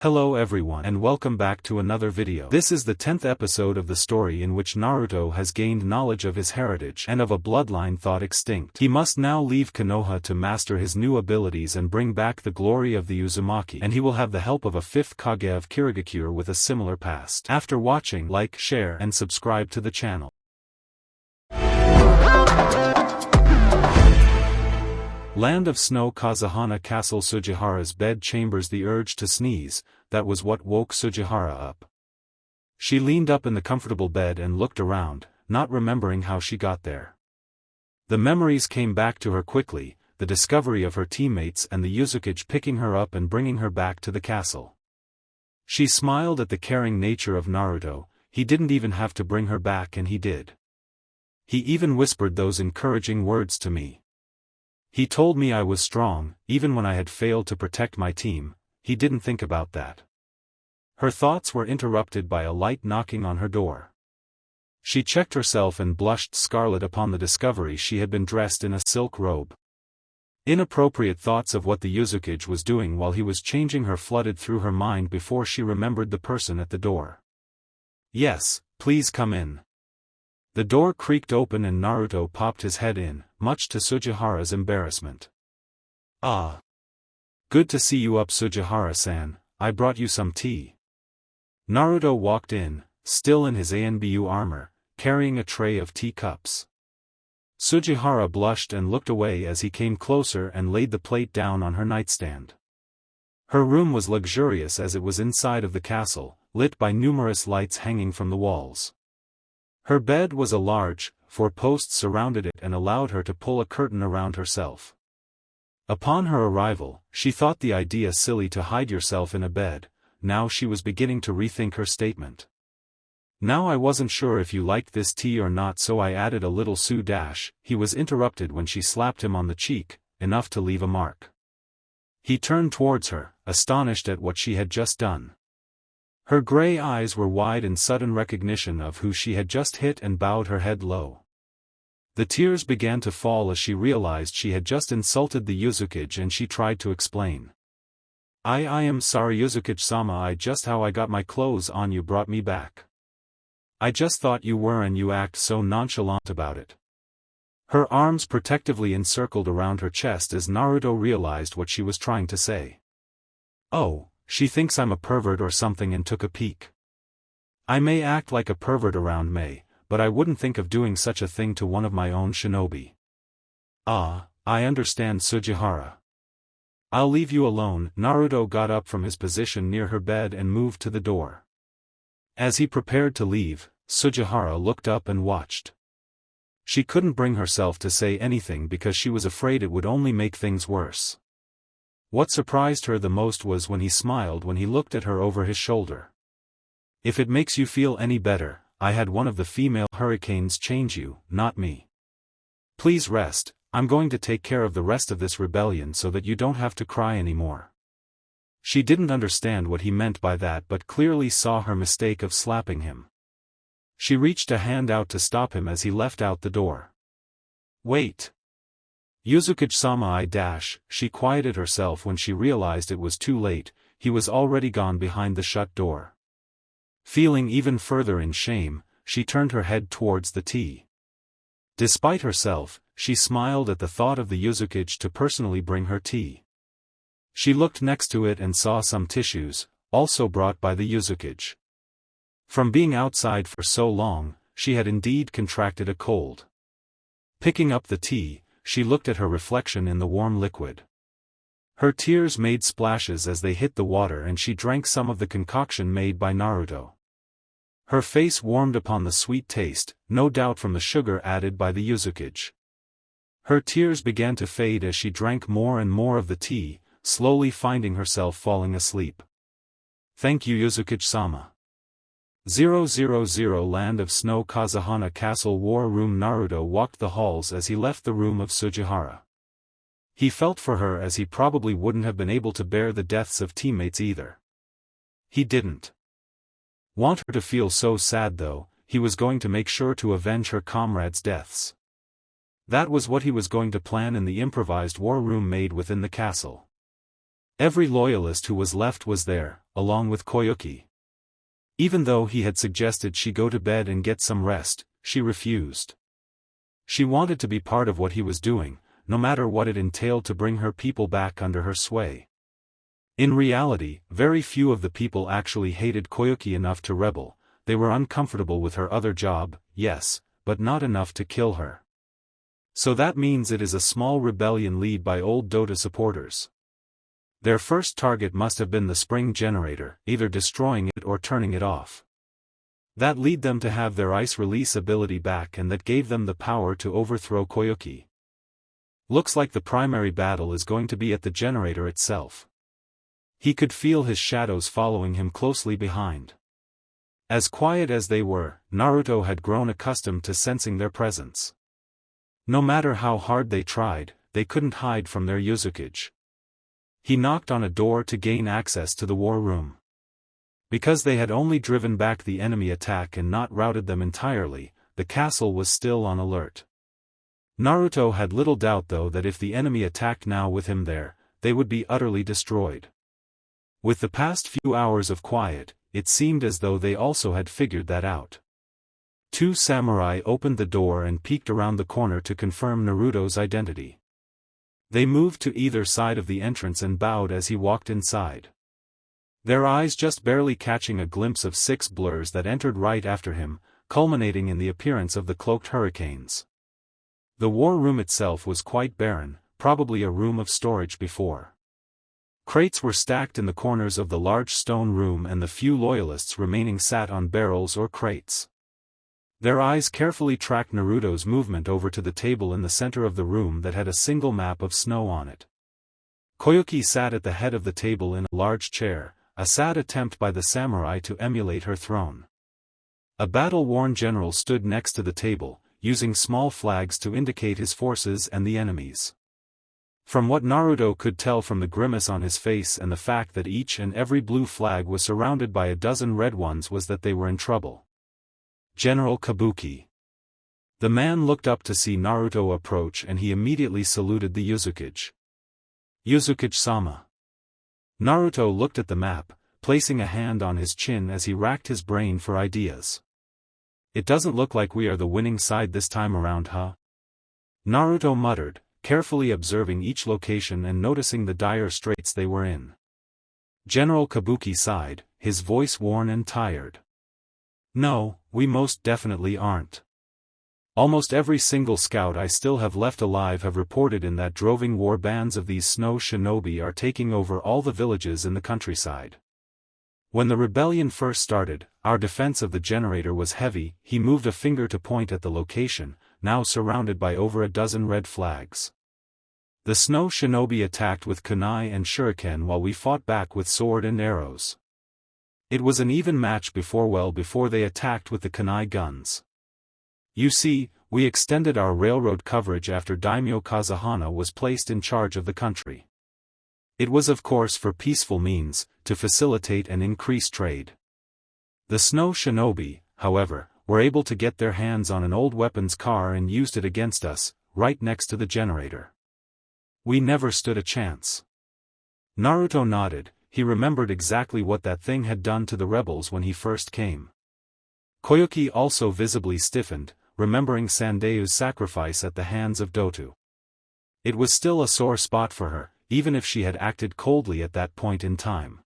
Hello everyone and welcome back to another video. This is the 10th episode of the story in which Naruto has gained knowledge of his heritage and of a bloodline thought extinct. He must now leave Konoha to master his new abilities and bring back the glory of the Uzumaki, and he will have the help of a 5th Kage of Kirigakure with a similar past. After watching, like, share and subscribe to the channel. Land of Snow Kazahana Castle. Sujihara's bed chambers. The urge to sneeze, that was what woke Sujihara up. She leaned up in the comfortable bed and looked around, not remembering how she got there. The memories came back to her quickly, the discovery of her teammates and the Uzumaki picking her up and bringing her back to the castle. She smiled at the caring nature of Naruto. He didn't even have to bring her back, and he did. He even whispered those encouraging words to me. He told me I was strong, even when I had failed to protect my team. He didn't think about that. Her thoughts were interrupted by a light knocking on her door. She checked herself and blushed scarlet upon the discovery she had been dressed in a silk robe. Inappropriate thoughts of what the Uzumaki was doing while he was changing her flooded through her mind before she remembered the person at the door. "Yes, please come in." The door creaked open and Naruto popped his head in, much to Sujihara's embarrassment. "Ah. Good to see you up, Sujihara-san. I brought you some tea." Naruto walked in, still in his Anbu armor, carrying a tray of tea cups. Sujihara blushed and looked away as he came closer and laid the plate down on her nightstand. Her room was luxurious as it was inside of the castle, lit by numerous lights hanging from the walls. Her bed was a large, 4 posts surrounded it and allowed her to pull a curtain around herself. Upon her arrival, she thought the idea silly to hide yourself in a bed. Now she was beginning to rethink her statement. "Now I wasn't sure if you liked this tea or not, so I added a little dash." He was interrupted when she slapped him on the cheek, enough to leave a mark. He turned towards her, astonished at what she had just done. Her gray eyes were wide in sudden recognition of who she had just hit and bowed her head low. The tears began to fall as she realized she had just insulted the Uzumaki, and she tried to explain. I am sorry Uzumaki-sama, just how I got my clothes on you brought me back. I just thought you were, and you act so nonchalant about it." Her arms protectively encircled around her chest as Naruto realized what she was trying to say. "Oh. She thinks I'm a pervert or something and took a peek. I may act like a pervert around May, but I wouldn't think of doing such a thing to one of my own shinobi." "Ah, I understand, Sujihara. I'll leave you alone." Naruto got up from his position near her bed and moved to the door. As he prepared to leave, Sujihara looked up and watched. She couldn't bring herself to say anything because she was afraid it would only make things worse. What surprised her the most was when he smiled when he looked at her over his shoulder. "If it makes you feel any better, I had one of the female hurricanes change you, not me. Please rest. I'm going to take care of the rest of this rebellion so that you don't have to cry anymore." She didn't understand what he meant by that but clearly saw her mistake of slapping him. She reached a hand out to stop him as he left out the door. "Wait. Uzumaki-sama, she quieted herself when she realized it was too late. He was already gone behind the shut door. Feeling even further in shame, she turned her head towards the tea. Despite herself, she smiled at the thought of the Uzumaki to personally bring her tea. She looked next to it and saw some tissues, also brought by the Uzumaki. From being outside for so long, she had indeed contracted a cold. Picking up the tea, she looked at her reflection in the warm liquid. Her tears made splashes as they hit the water and she drank some of the concoction made by Naruto. Her face warmed upon the sweet taste, no doubt from the sugar added by the Uzumaki. Her tears began to fade as she drank more and more of the tea, slowly finding herself falling asleep. "Thank you, Uzumaki-sama." 000 Land of Snow Kazahana Castle War Room. Naruto walked the halls as he left the room of Sujihara. He felt for her as he probably wouldn't have been able to bear the deaths of teammates either. He didn't want her to feel so sad though. He was going to make sure to avenge her comrades' deaths. That was what he was going to plan in the improvised war room made within the castle. Every loyalist who was left was there, along with Koyuki. Even though he had suggested she go to bed and get some rest, she refused. She wanted to be part of what he was doing, no matter what it entailed to bring her people back under her sway. In reality, very few of the people actually hated Koyuki enough to rebel. They were uncomfortable with her other job, yes, but not enough to kill her. So that means it is a small rebellion led by old Dota supporters. Their first target must have been the spring generator, either destroying it or turning it off. That led them to have their ice release ability back, and that gave them the power to overthrow Koyuki. Looks like the primary battle is going to be at the generator itself. He could feel his shadows following him closely behind. As quiet as they were, Naruto had grown accustomed to sensing their presence. No matter how hard they tried, they couldn't hide from their Uzumaki. He knocked on a door to gain access to the war room. Because they had only driven back the enemy attack and not routed them entirely, the castle was still on alert. Naruto had little doubt though that if the enemy attacked now with him there, they would be utterly destroyed. With the past few hours of quiet, it seemed as though they also had figured that out. Two samurai opened the door and peeked around the corner to confirm Naruto's identity. They moved to either side of the entrance and bowed as he walked inside. Their eyes just barely catching a glimpse of 6 blurs that entered right after him, culminating in the appearance of the cloaked hurricanes. The war room itself was quite barren, probably a room of storage before. Crates were stacked in the corners of the large stone room, and the few loyalists remaining sat on barrels or crates. Their eyes carefully tracked Naruto's movement over to the table in the center of the room that had a single map of snow on it. Koyuki sat at the head of the table in a large chair, a sad attempt by the samurai to emulate her throne. A battle-worn general stood next to the table, using small flags to indicate his forces and the enemies. From what Naruto could tell from the grimace on his face and the fact that each and every blue flag was surrounded by a dozen red ones was that they were in trouble. General Kabuki. The man looked up to see Naruto approach, and he immediately saluted the Uzumaki. Uzumaki-sama. Naruto looked at the map, placing a hand on his chin as he racked his brain for ideas. It doesn't look like we are the winning side this time around, huh? Naruto muttered, carefully observing each location and noticing the dire straits they were in. General Kabuki sighed, his voice worn and tired. No, we most definitely aren't. Almost every single scout I still have left alive have reported in that droving war bands of these snow shinobi are taking over all the villages in the countryside. When the rebellion first started, our defense of the generator was heavy. He moved a finger to point at the location, now surrounded by over a dozen red flags. The snow shinobi attacked with kunai and shuriken while we fought back with sword and arrows. It was an even match before they attacked with the kunai guns. You see, we extended our railroad coverage after Daimyo Kazahana was placed in charge of the country. It was of course for peaceful means, to facilitate and increase trade. The snow shinobi, however, were able to get their hands on an old weapons car and used it against us, right next to the generator. We never stood a chance. Naruto nodded. He remembered exactly what that thing had done to the rebels when he first came. Koyuki also visibly stiffened, remembering Sandayu's sacrifice at the hands of Dotu. It was still a sore spot for her, even if she had acted coldly at that point in time.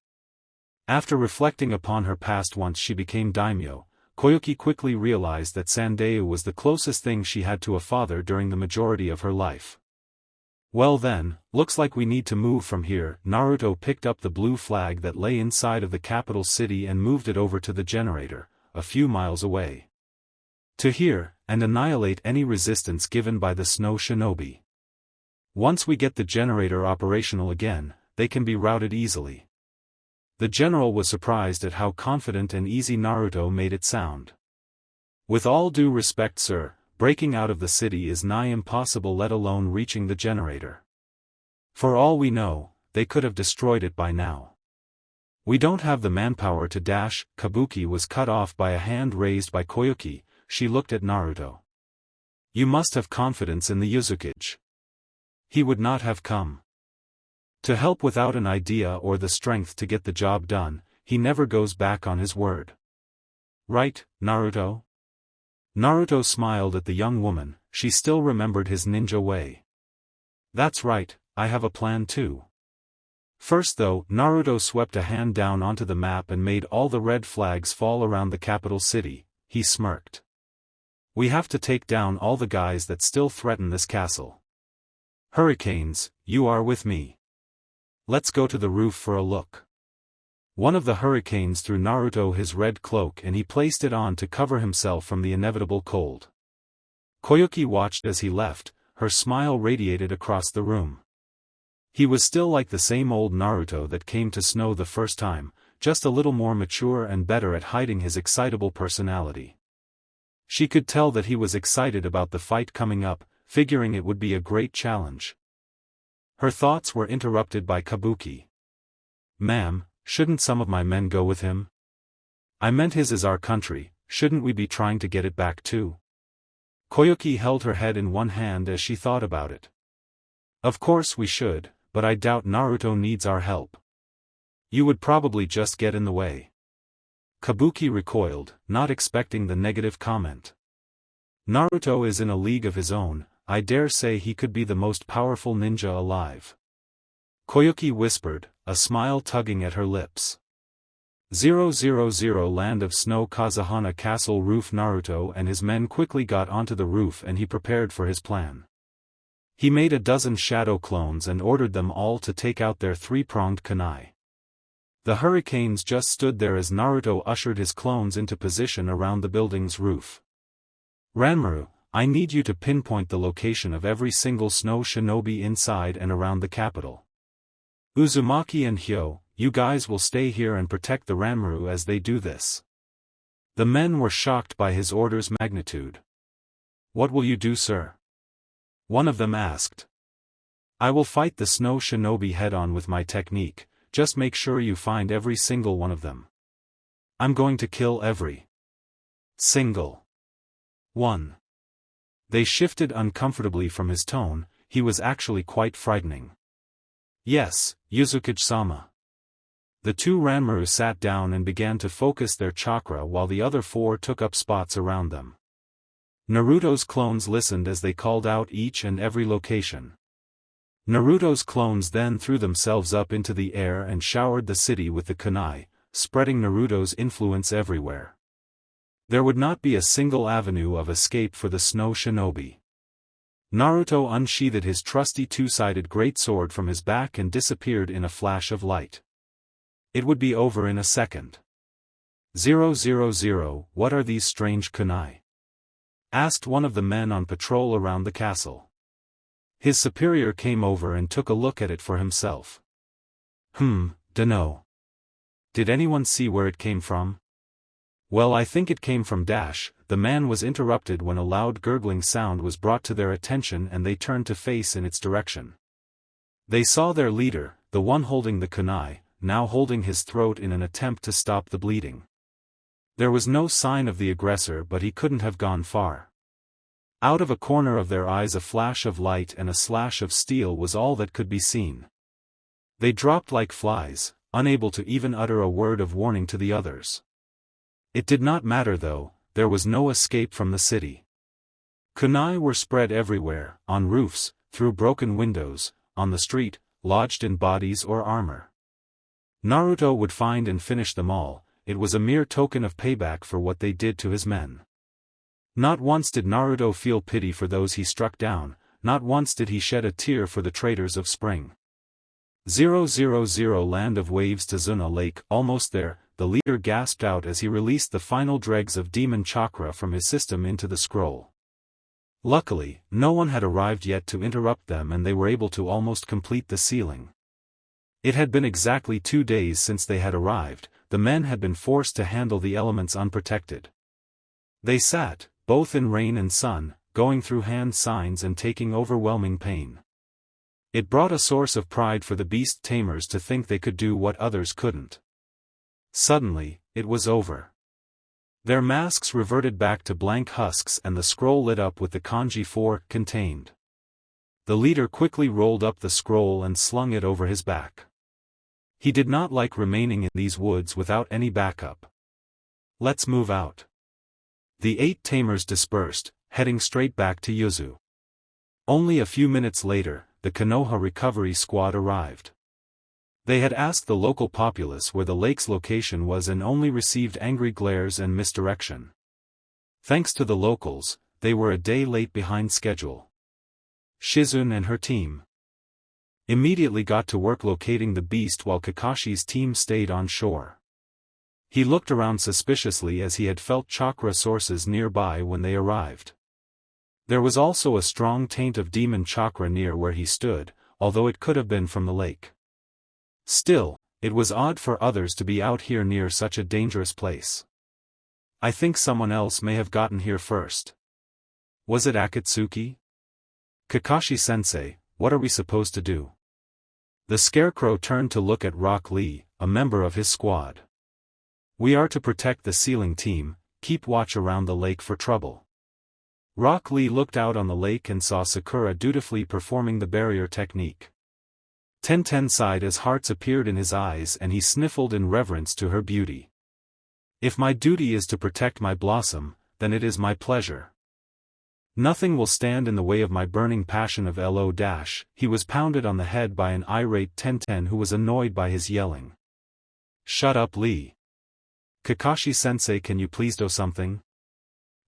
After reflecting upon her past once she became daimyo, Koyuki quickly realized that Sandayu was the closest thing she had to a father during the majority of her life. Well then, looks like we need to move from here. Naruto picked up the blue flag that lay inside of the capital city and moved it over to the generator, a few miles away. To here, and annihilate any resistance given by the snow shinobi. Once we get the generator operational again, they can be routed easily. The general was surprised at how confident and easy Naruto made it sound. With all due respect, sir, breaking out of the city is nigh impossible, let alone reaching the generator. For all we know, they could have destroyed it by now. We don't have the manpower to dash. Kabuki was cut off by a hand raised by Koyuki. She looked at Naruto. You must have confidence in the Uzumaki. He would not have come to help without an idea or the strength to get the job done. he never goes back on his word. Right, Naruto? Naruto smiled at the young woman, she still remembered his ninja way. That's right, I have a plan too. First though, Naruto swept a hand down onto the map and made all the red flags fall around the capital city. He smirked. We have to take down all the guys that still threaten this castle. Hurricanes, you are with me. Let's go to the roof for a look. One of the hurricanes threw Naruto his red cloak and he placed it on to cover himself from the inevitable cold. Koyuki watched as he left, her smile radiated across the room. He was still like the same old Naruto that came to Snow the first time, just a little more mature and better at hiding his excitable personality. She could tell that he was excited about the fight coming up, figuring it would be a great challenge. Her thoughts were interrupted by Kabuki. Ma'am, shouldn't some of my men go with him? I meant his is our country, shouldn't we be trying to get it back too? Koyuki held her head in one hand as she thought about it. Of course we should, but I doubt Naruto needs our help. You would probably just get in the way. Kabuki recoiled, not expecting the negative comment. Naruto is in a league of his own, I dare say he could be the most powerful ninja alive. Koyuki whispered, a smile tugging at her lips. 000 Land of Snow Kazahana Castle Roof. Naruto and his men quickly got onto the roof and he prepared for his plan. He made a dozen shadow clones and ordered them all to take out their three-pronged kunai. The hurricanes just stood there as Naruto ushered his clones into position around the building's roof. Ranmaru, I need you to pinpoint the location of every single snow shinobi inside and around the capital. Uzumaki and Hyo, you guys will stay here and protect the Ranmaru as they do this. The men were shocked by his order's magnitude. What will you do, sir? One of them asked. I will fight the snow shinobi head-on with my technique, just make sure you find every single one of them. I'm going to kill every single one. They shifted uncomfortably from his tone, he was actually quite frightening. Yes, Uzumaki-sama. The two Ranmaru sat down and began to focus their chakra while the other four took up spots around them. Naruto's clones listened as they called out each and every location. Naruto's clones then threw themselves up into the air and showered the city with the kunai, spreading Naruto's influence everywhere. There would not be a single avenue of escape for the snow shinobi. Naruto unsheathed his trusty two-sided greatsword from his back and disappeared in a flash of light. It would be over in a second. 000, what are these strange kunai? Asked one of the men on patrol around the castle. His superior came over and took a look at it for himself. Dunno. Did anyone see where it came from? Well, I think it came from Dash. The man was interrupted when a loud gurgling sound was brought to their attention and they turned to face in its direction. They saw their leader, the one holding the kunai, now holding his throat in an attempt to stop the bleeding. There was no sign of the aggressor, but he couldn't have gone far. Out of a corner of their eyes a flash of light and a slash of steel was all that could be seen. They dropped like flies, unable to even utter a word of warning to the others. It did not matter though, there was no escape from the city. Kunai were spread everywhere, on roofs, through broken windows, on the street, lodged in bodies or armor. Naruto would find and finish them all, it was a mere token of payback for what they did to his men. Not once did Naruto feel pity for those he struck down, not once did he shed a tear for the traitors of spring. 000 Land of Waves to Zuna Lake. Almost there, the leader gasped out as he released the final dregs of demon chakra from his system into the scroll. Luckily, no one had arrived yet to interrupt them and they were able to almost complete the sealing. It had been exactly 2 days since they had arrived, the men had been forced to handle the elements unprotected. They sat, both in rain and sun, going through hand signs and taking overwhelming pain. It brought a source of pride for the beast tamers to think they could do what others couldn't. Suddenly, it was over. Their masks reverted back to blank husks and the scroll lit up with the kanji 4 contained. The leader quickly rolled up the scroll and slung it over his back. He did not like remaining in these woods without any backup. Let's move out. The 8 tamers dispersed, heading straight back to Yuzu. Only a few minutes later, the Konoha recovery squad arrived. They had asked the local populace where the lake's location was and only received angry glares and misdirection. Thanks to the locals, they were a day late behind schedule. Shizune and her team immediately got to work locating the beast while Kakashi's team stayed on shore. He looked around suspiciously as he had felt chakra sources nearby when they arrived. There was also a strong taint of demon chakra near where he stood, although it could have been from the lake. Still, it was odd for others to be out here near such a dangerous place. I think someone else may have gotten here first. Was it Akatsuki? Kakashi-sensei, what are we supposed to do? The scarecrow turned to look at Rock Lee, a member of his squad. We are to protect the sealing team, keep watch around the lake for trouble. Rock Lee looked out on the lake and saw Sakura dutifully performing the barrier technique. Tenten sighed as hearts appeared in his eyes and he sniffled in reverence to her beauty. If my duty is to protect my blossom, then it is my pleasure. Nothing will stand in the way of my burning passion of Lo-. He was pounded on the head by an irate Tenten who was annoyed by his yelling. Shut up, Lee. Kakashi-sensei, can you please do something?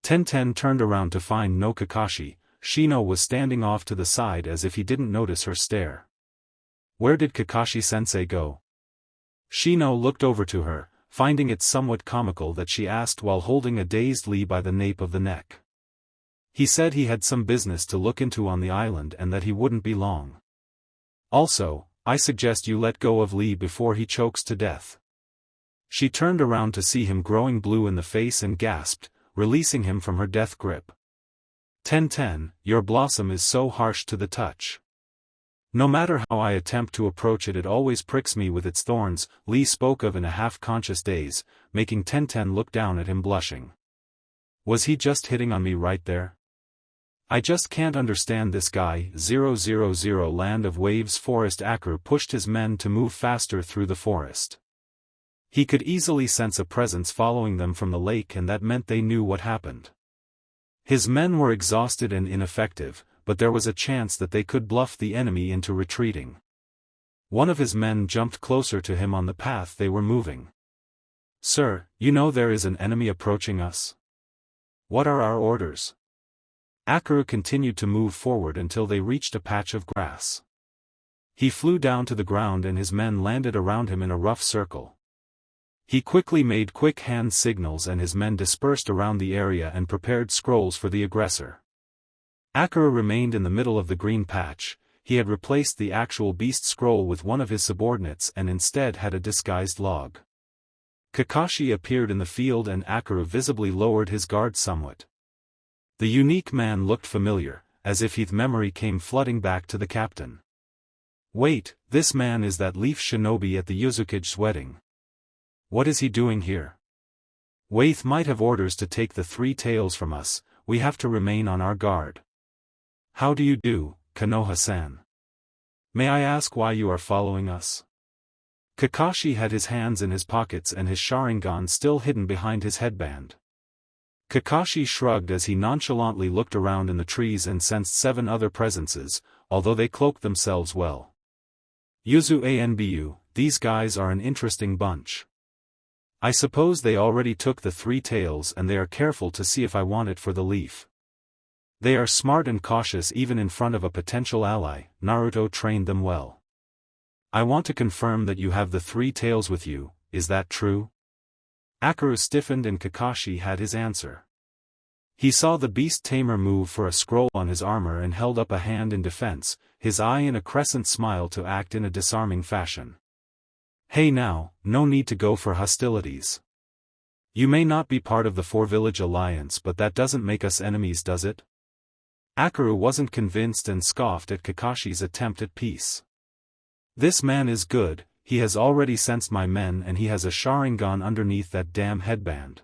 Tenten turned around to find no Kakashi. Shino was standing off to the side as if he didn't notice her stare. Where did Kakashi-sensei go? Shino looked over to her, finding it somewhat comical that she asked while holding a dazed Lee by the nape of the neck. He said he had some business to look into on the island and that he wouldn't be long. Also, I suggest you let go of Lee before he chokes to death. She turned around to see him growing blue in the face and gasped, releasing him from her death grip. Tenten, your blossom is so harsh to the touch. No matter how I attempt to approach it, it always pricks me with its thorns, Lee spoke of in a half-conscious daze, making Tenten look down at him blushing. Was he just hitting on me right there? I just can't understand this guy. 000 Land of Waves Forest. Akira pushed his men to move faster through the forest. He could easily sense a presence following them from the lake, and that meant they knew what happened. His men were exhausted and ineffective, but there was a chance that they could bluff the enemy into retreating. One of his men jumped closer to him on the path they were moving. Sir, you know there is an enemy approaching us. What are our orders? Akira continued to move forward until they reached a patch of grass. He flew down to the ground and his men landed around him in a rough circle. He quickly made quick hand signals and his men dispersed around the area and prepared scrolls for the aggressor. Akira remained in the middle of the green patch. He had replaced the actual beast scroll with one of his subordinates and instead had a disguised log. Kakashi appeared in the field and Akira visibly lowered his guard somewhat. The unique man looked familiar, as if his memory came flooding back to the captain. Wait, this man is that leaf shinobi at the Uzukage's wedding. What is he doing here? Waith might have orders to take the 3 tails from us, we have to remain on our guard. How do you do, Konoha-san? May I ask why you are following us? Kakashi had his hands in his pockets and his Sharingan still hidden behind his headband. Kakashi shrugged as he nonchalantly looked around in the trees and sensed 7 other presences, although they cloaked themselves well. Yuzu Anbu, these guys are an interesting bunch. I suppose they already took the 3 tails and they are careful to see if I want it for the leaf. They are smart and cautious even in front of a potential ally. Naruto trained them well. I want to confirm that you have the 3 tails with you, is that true? Akira stiffened and Kakashi had his answer. He saw the beast tamer move for a scroll on his armor and held up a hand in defense, his eye in a crescent smile to act in a disarming fashion. Hey now, no need to go for hostilities. You may not be part of the 4-village alliance, but that doesn't make us enemies, does it? Akira wasn't convinced and scoffed at Kakashi's attempt at peace. This man is good. He has already sensed my men and he has a Sharingan underneath that damn headband.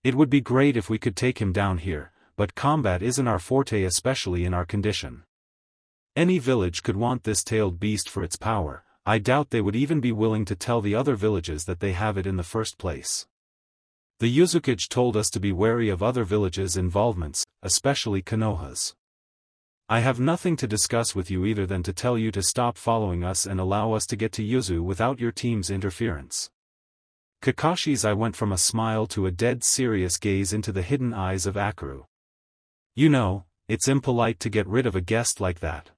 It would be great if we could take him down here, but combat isn't our forte, especially in our condition. Any village could want this tailed beast for its power. I doubt they would even be willing to tell the other villages that they have it in the first place. The Uzumaki told us to be wary of other villages' involvements, especially Konoha's. I have nothing to discuss with you either than to tell you to stop following us and allow us to get to Yuzu without your team's interference. Kakashi's eye went from a smile to a dead serious gaze into the hidden eyes of Akuru. You know, it's impolite to get rid of a guest like that.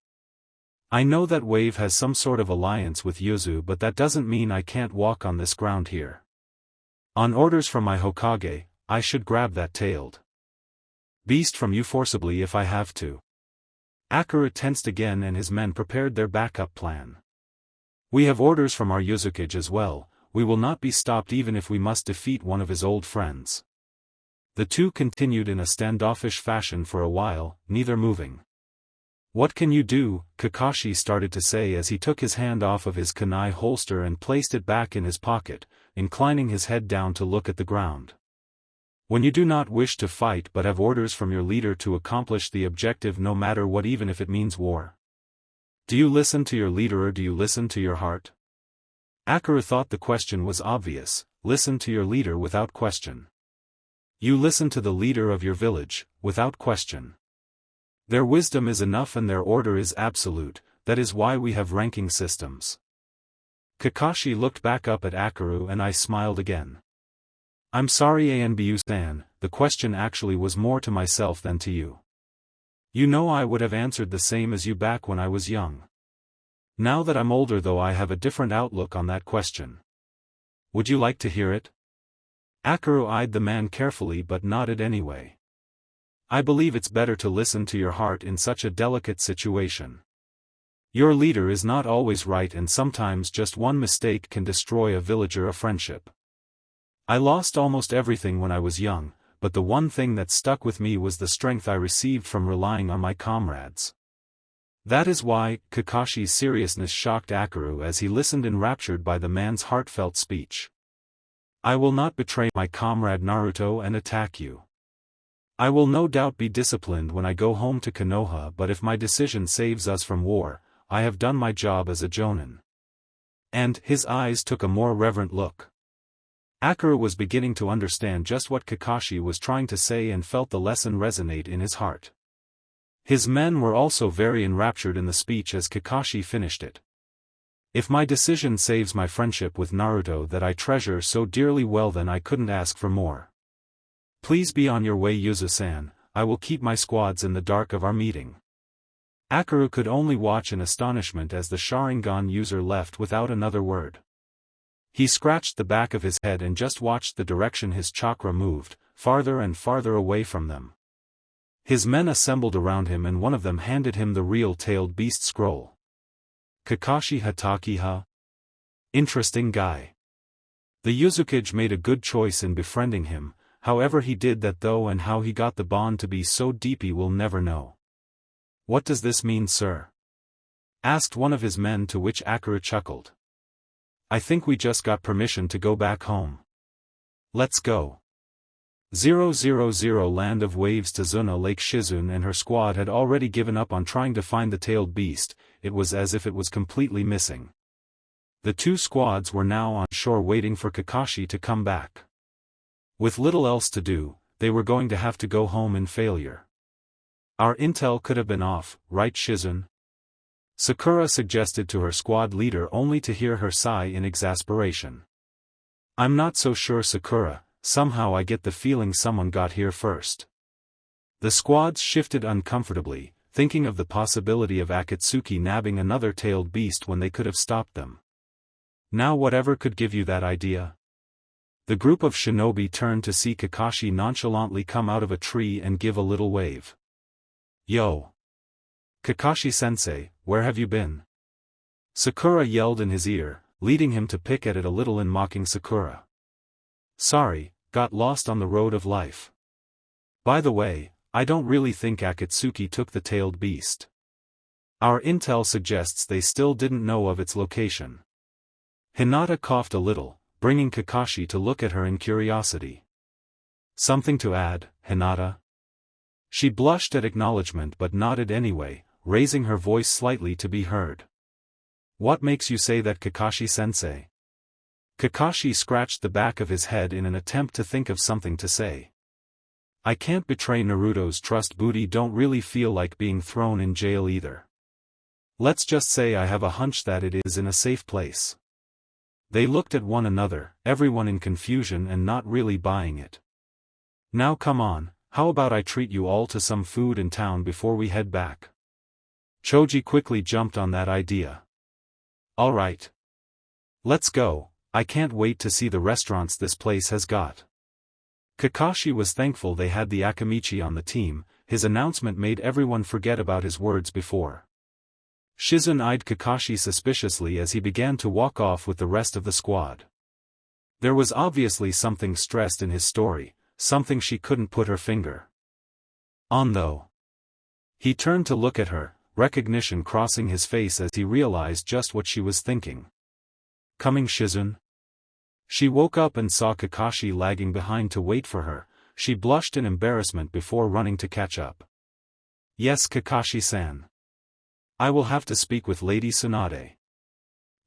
I know that Wave has some sort of alliance with Yuzu, but that doesn't mean I can't walk on this ground here. On orders from my Hokage, I should grab that tailed beast from you forcibly if I have to. Akuru tensed again and his men prepared their backup plan. We have orders from our Uzumaki as well, we will not be stopped even if we must defeat one of his old friends. The two continued in a standoffish fashion for a while, neither moving. What can you do? Kakashi started to say as he took his hand off of his kunai holster and placed it back in his pocket, inclining his head down to look at the ground. When you do not wish to fight but have orders from your leader to accomplish the objective no matter what, even if it means war. Do you listen to your leader or do you listen to your heart? Akuru thought the question was obvious, listen to your leader without question. You listen to the leader of your village, without question. Their wisdom is enough and their order is absolute, that is why we have ranking systems. Kakashi looked back up at Akuru and I smiled again. I'm sorry Anbu-san, the question actually was more to myself than to you. You know I would have answered the same as you back when I was young. Now that I'm older though I have a different outlook on that question. Would you like to hear it? Akuru eyed the man carefully but nodded anyway. I believe it's better to listen to your heart in such a delicate situation. Your leader is not always right and sometimes just one mistake can destroy a villager or a friendship. I lost almost everything when I was young, but the one thing that stuck with me was the strength I received from relying on my comrades. That is why. Kakashi's seriousness shocked Akuru as he listened enraptured by the man's heartfelt speech. I will not betray my comrade Naruto and attack you. I will no doubt be disciplined when I go home to Konoha, but if my decision saves us from war, I have done my job as a jonin. And his eyes took a more reverent look. Akuru was beginning to understand just what Kakashi was trying to say and felt the lesson resonate in his heart. His men were also very enraptured in the speech as Kakashi finished it. If my decision saves my friendship with Naruto that I treasure so dearly, well then I couldn't ask for more. Please be on your way Yuzu-san, I will keep my squads in the dark of our meeting. Akuru could only watch in astonishment as the Sharingan user left without another word. He scratched the back of his head and just watched the direction his chakra moved, farther and farther away from them. His men assembled around him and one of them handed him the real tailed beast scroll. Kakashi Hatakiha? Interesting guy. The Uzumaki made a good choice in befriending him, however he did that though and how he got the bond to be so deep he will never know. What does this mean, sir? Asked one of his men, to which Akuru chuckled. I think we just got permission to go back home. Let's go. 000 Land of Waves. Tazuna Lake Shizune and her squad had already given up on trying to find the tailed beast, it was as if it was completely missing. The two squads were now on shore waiting for Kakashi to come back. With little else to do, they were going to have to go home in failure. Our intel could have been off, right Shizune? Sakura suggested to her squad leader, only to hear her sigh in exasperation. I'm not so sure, Sakura, somehow I get the feeling someone got here first. The squads shifted uncomfortably, thinking of the possibility of Akatsuki nabbing another tailed beast when they could have stopped them. Now whatever could give you that idea? The group of shinobi turned to see Kakashi nonchalantly come out of a tree and give a little wave. Yo! Kakashi-sensei, where have you been? Sakura yelled in his ear, leading him to pick at it a little in mocking Sakura. Sorry, got lost on the road of life. By the way, I don't really think Akatsuki took the tailed beast. Our intel suggests they still didn't know of its location. Hinata coughed a little, bringing Kakashi to look at her in curiosity. Something to add, Hinata? She blushed at acknowledgement but nodded anyway, raising her voice slightly to be heard. What makes you say that, Kakashi-sensei? Kakashi scratched the back of his head in an attempt to think of something to say. I can't betray Naruto's trust. Booty don't really feel like being thrown in jail either. Let's just say I have a hunch that it is in a safe place. They looked at one another, everyone in confusion and not really buying it. Now come on, how about I treat you all to some food in town before we head back? Choji quickly jumped on that idea. Alright. Let's go, I can't wait to see the restaurants this place has got. Kakashi was thankful they had the Akamichi on the team. His announcement made everyone forget about his words before. Shizune eyed Kakashi suspiciously as he began to walk off with the rest of the squad. There was obviously something stressed in his story, something she couldn't put her finger on though. He turned to look at her, recognition crossing his face as he realized just what she was thinking. Coming, Shizune? She woke up and saw Kakashi lagging behind to wait for her. She blushed in embarrassment before running to catch up. Yes, Kakashi-san. I will have to speak with Lady Tsunade.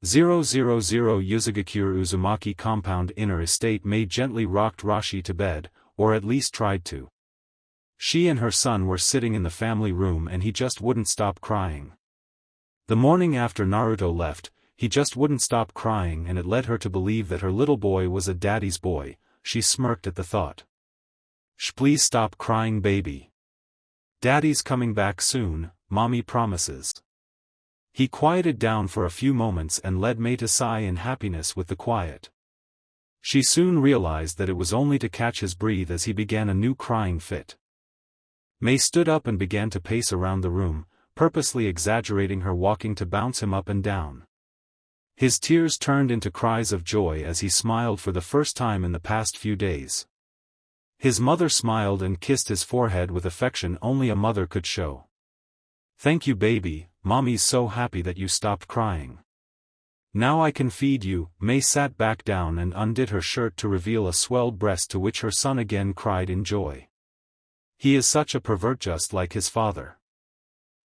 000 Yuzugakure Uzumaki compound inner estate. May gently rocked Rashi to bed, or at least tried to. She and her son were sitting in the family room and he just wouldn't stop crying. The morning after Naruto left, he just wouldn't stop crying and it led her to believe that her little boy was a daddy's boy. She smirked at the thought. Please stop crying, baby. Daddy's coming back soon, mommy promises. He quieted down for a few moments and led May to sigh in happiness with the quiet. She soon realized that it was only to catch his breath as he began a new crying fit. May stood up and began to pace around the room, purposely exaggerating her walking to bounce him up and down. His tears turned into cries of joy as he smiled for the first time in the past few days. His mother smiled and kissed his forehead with affection only a mother could show. Thank you, baby, mommy's so happy that you stopped crying. Now I can feed you. May sat back down and undid her shirt to reveal a swelled breast, to which her son again cried in joy. He is such a pervert, just like his father.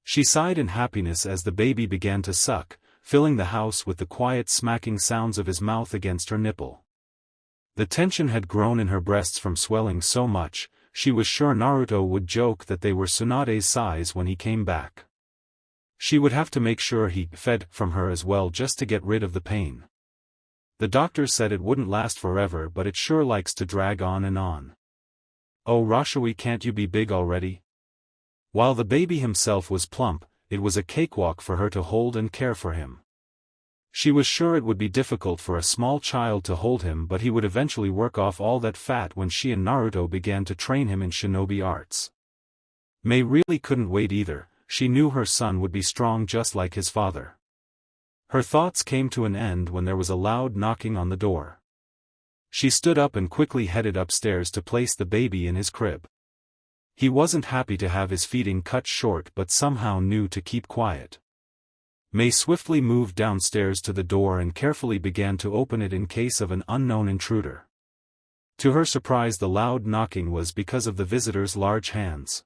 She sighed in happiness as the baby began to suck, filling the house with the quiet smacking sounds of his mouth against her nipple. The tension had grown in her breasts from swelling so much. She was sure Naruto would joke that they were Tsunade's size when he came back. She would have to make sure he fed from her as well just to get rid of the pain. The doctor said it wouldn't last forever, but it sure likes to drag on and on. Oh Rashui, can't you be big already? While the baby himself was plump, it was a cakewalk for her to hold and care for him. She was sure it would be difficult for a small child to hold him, but he would eventually work off all that fat when she and Naruto began to train him in shinobi arts. May really couldn't wait either. She knew her son would be strong just like his father. Her thoughts came to an end when there was a loud knocking on the door. She stood up and quickly headed upstairs to place the baby in his crib. He wasn't happy to have his feeding cut short, but somehow knew to keep quiet. May swiftly moved downstairs to the door and carefully began to open it in case of an unknown intruder. To her surprise, the loud knocking was because of the visitor's large hands.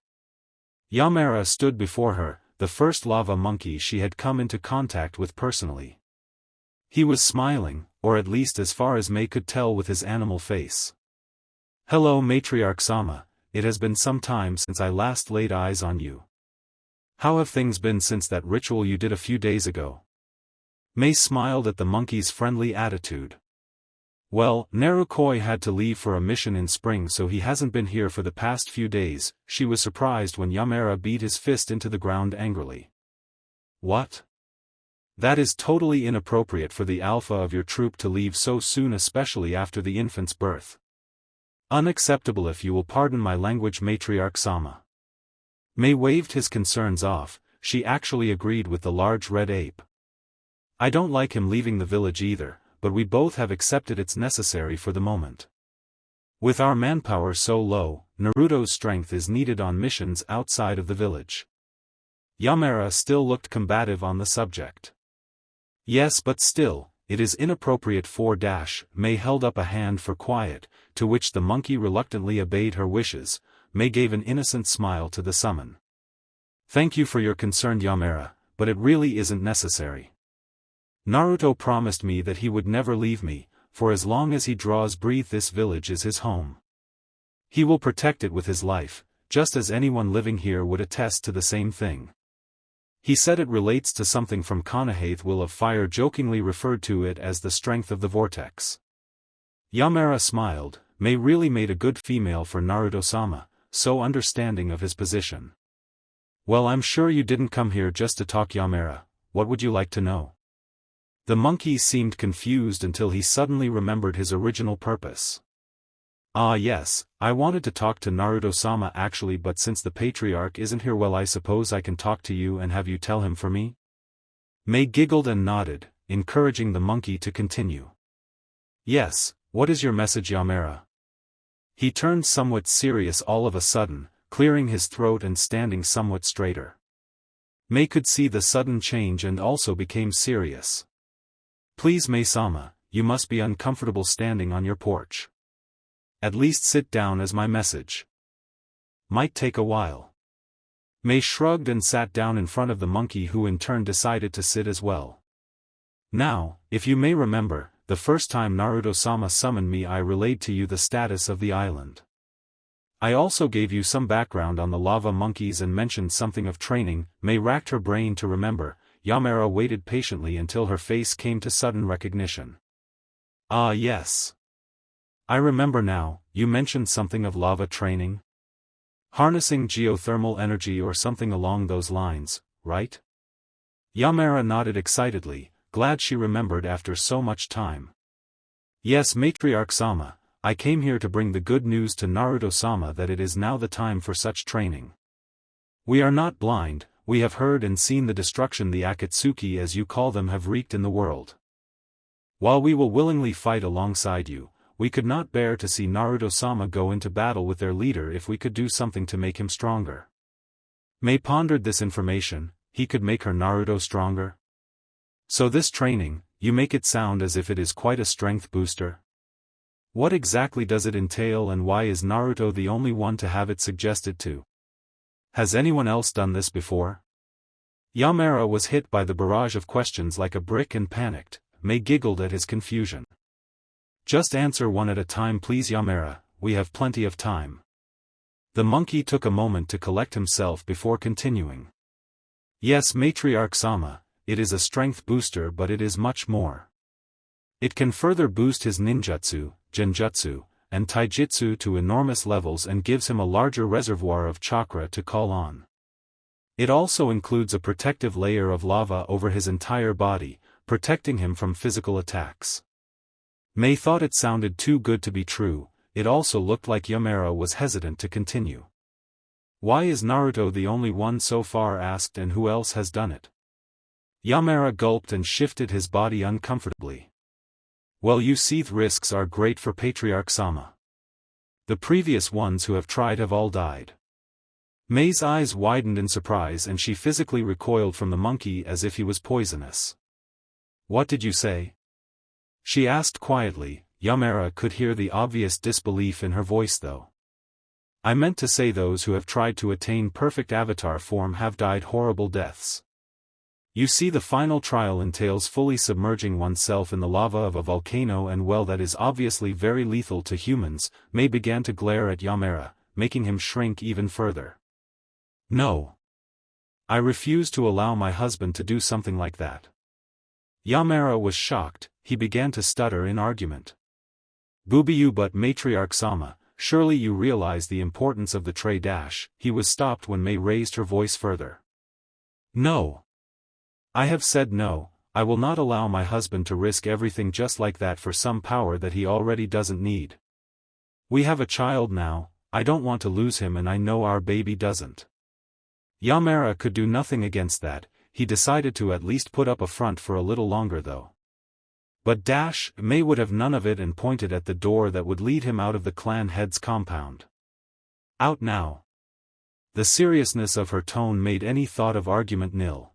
Yamera stood before her, the first lava monkey she had come into contact with personally. He was smiling, or at least as far as May could tell with his animal face. Hello Matriarch-sama, it has been some time since I last laid eyes on you. How have things been since that ritual you did a few days ago? May smiled at the monkey's friendly attitude. Well, Narukoi had to leave for a mission in spring, so he hasn't been here for the past few days. She was surprised when Yamera beat his fist into the ground angrily. What? That is totally inappropriate for the alpha of your troop to leave so soon, especially after the infant's birth. Unacceptable, if you will pardon my language, Matriarch-sama. May waved his concerns off. She actually agreed with the large red ape. I don't like him leaving the village either, but we both have accepted it's necessary for the moment. With our manpower so low, Naruto's strength is needed on missions outside of the village. Yamera still looked combative on the subject. Yes, but still, it is inappropriate for May held up a hand for quiet, to which the monkey reluctantly obeyed her wishes. May gave an innocent smile to the summon. Thank you for your concern, Yamera, but it really isn't necessary. Naruto promised me that he would never leave me, for as long as he draws breath this village is his home. He will protect it with his life, just as anyone living here would attest to the same thing. He said it relates to something from Konoha's will of fire, jokingly referred to it as the strength of the vortex. Yamera smiled. Mei really made a good female for Naruto-sama, so understanding of his position. Well, I'm sure you didn't come here just to talk, Yamera. What would you like to know? The monkey seemed confused until he suddenly remembered his original purpose. Ah yes, I wanted to talk to Naruto-sama actually, but since the patriarch isn't here, well, I suppose I can talk to you and have you tell him for me? Mei giggled and nodded, encouraging the monkey to continue. Yes, what is your message, Yamera? He turned somewhat serious all of a sudden, clearing his throat and standing somewhat straighter. Mei could see the sudden change and also became serious. Please, Mei-sama, you must be uncomfortable standing on your porch. At least sit down, as my message might take a while. Mei shrugged and sat down in front of the monkey, who in turn decided to sit as well. Now, if you may remember, the first time Naruto-sama summoned me, I relayed to you the status of the island. I also gave you some background on the lava monkeys and mentioned something of training. Mei racked her brain to remember. Yamera waited patiently until her face came to sudden recognition. Ah yes. I remember now, you mentioned something of lava training? Harnessing geothermal energy or something along those lines, right? Yamera nodded excitedly, glad she remembered after so much time. Yes, Matriarch-sama, I came here to bring the good news to Naruto-sama that it is now the time for such training. We are not blind, we have heard and seen the destruction the Akatsuki, as you call them, have wreaked in the world. While we will willingly fight alongside you, we could not bear to see Naruto-sama go into battle with their leader if we could do something to make him stronger. Mei pondered this information. He could make her Naruto stronger? So this training, you make it sound as if it is quite a strength booster. What exactly does it entail, and why is Naruto the only one to have it suggested to? Has anyone else done this before? Yamera was hit by the barrage of questions like a brick and panicked. Mei giggled at his confusion. Just answer one at a time, please, Yamera, we have plenty of time. The monkey took a moment to collect himself before continuing. Yes, Matriarch-sama, it is a strength booster, but it is much more. It can further boost his ninjutsu, genjutsu, and taijutsu to enormous levels and gives him a larger reservoir of chakra to call on. It also includes a protective layer of lava over his entire body, protecting him from physical attacks. Mei thought it sounded too good to be true. It also looked like Yamera was hesitant to continue. Why is Naruto the only one so far asked, and who else has done it? Yamera gulped and shifted his body uncomfortably. Well, you see, the risks are great for Patriarch-sama. The previous ones who have tried have all died. Mei's eyes widened in surprise and she physically recoiled from the monkey as if he was poisonous. What did you say? She asked quietly. Yamera could hear the obvious disbelief in her voice though. I meant to say those who have tried to attain perfect avatar form have died horrible deaths. You see, the final trial entails fully submerging oneself in the lava of a volcano, and well, that is obviously very lethal to humans. Mei began to glare at Yamera, making him shrink even further. No. I refuse to allow my husband to do something like that. Yamera was shocked. He began to stutter in argument. Boobiyu, but Matriarch-sama, surely you realize the importance of the tray dash. He was stopped when Mei raised her voice further. No. I have said no. I will not allow my husband to risk everything just like that for some power that he already doesn't need. We have a child now. I don't want to lose him, and I know our baby doesn't. Yamera could do nothing against that. He decided to at least put up a front for a little longer though. But Mei would have none of it and pointed at the door that would lead him out of the clan head's compound. Out now. The seriousness of her tone made any thought of argument nil.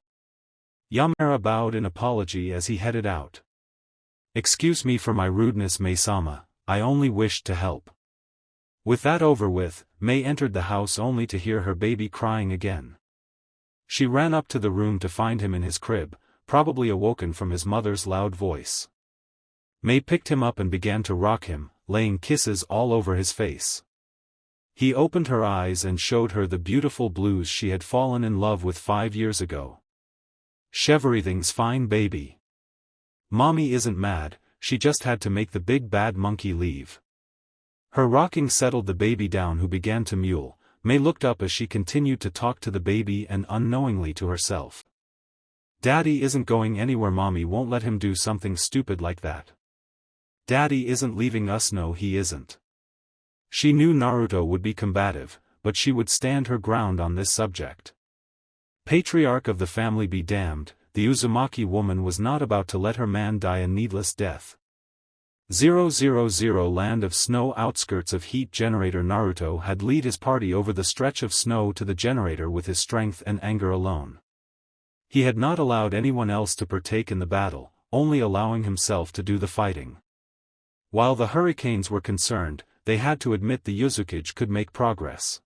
Yamera bowed in apology as he headed out. Excuse me for my rudeness, Mei-sama, I only wished to help. With that over with, Mei entered the house only to hear her baby crying again. She ran up to the room to find him in his crib, probably awoken from his mother's loud voice. Mei picked him up and began to rock him, laying kisses all over his face. He opened her eyes and showed her the beautiful blues she had fallen in love with 5 years ago. "Everything's fine, baby. Mommy isn't mad, she just had to make the big bad monkey leave." Her rocking settled the baby down, who began to mewl. Mei looked up as she continued to talk to the baby and unknowingly to herself. "Daddy isn't going anywhere, Mommy won't let him do something stupid like that. Daddy isn't leaving us, no he isn't." She knew Naruto would be combative, but she would stand her ground on this subject. Patriarch of the family be damned, the Uzumaki woman was not about to let her man die a needless death. 000 Land of Snow, outskirts of heat generator. Naruto had led his party over the stretch of snow to the generator with his strength and anger alone. He had not allowed anyone else to partake in the battle, only allowing himself to do the fighting. While the hurricanes were concerned, they had to admit the Uzumaki could make progress.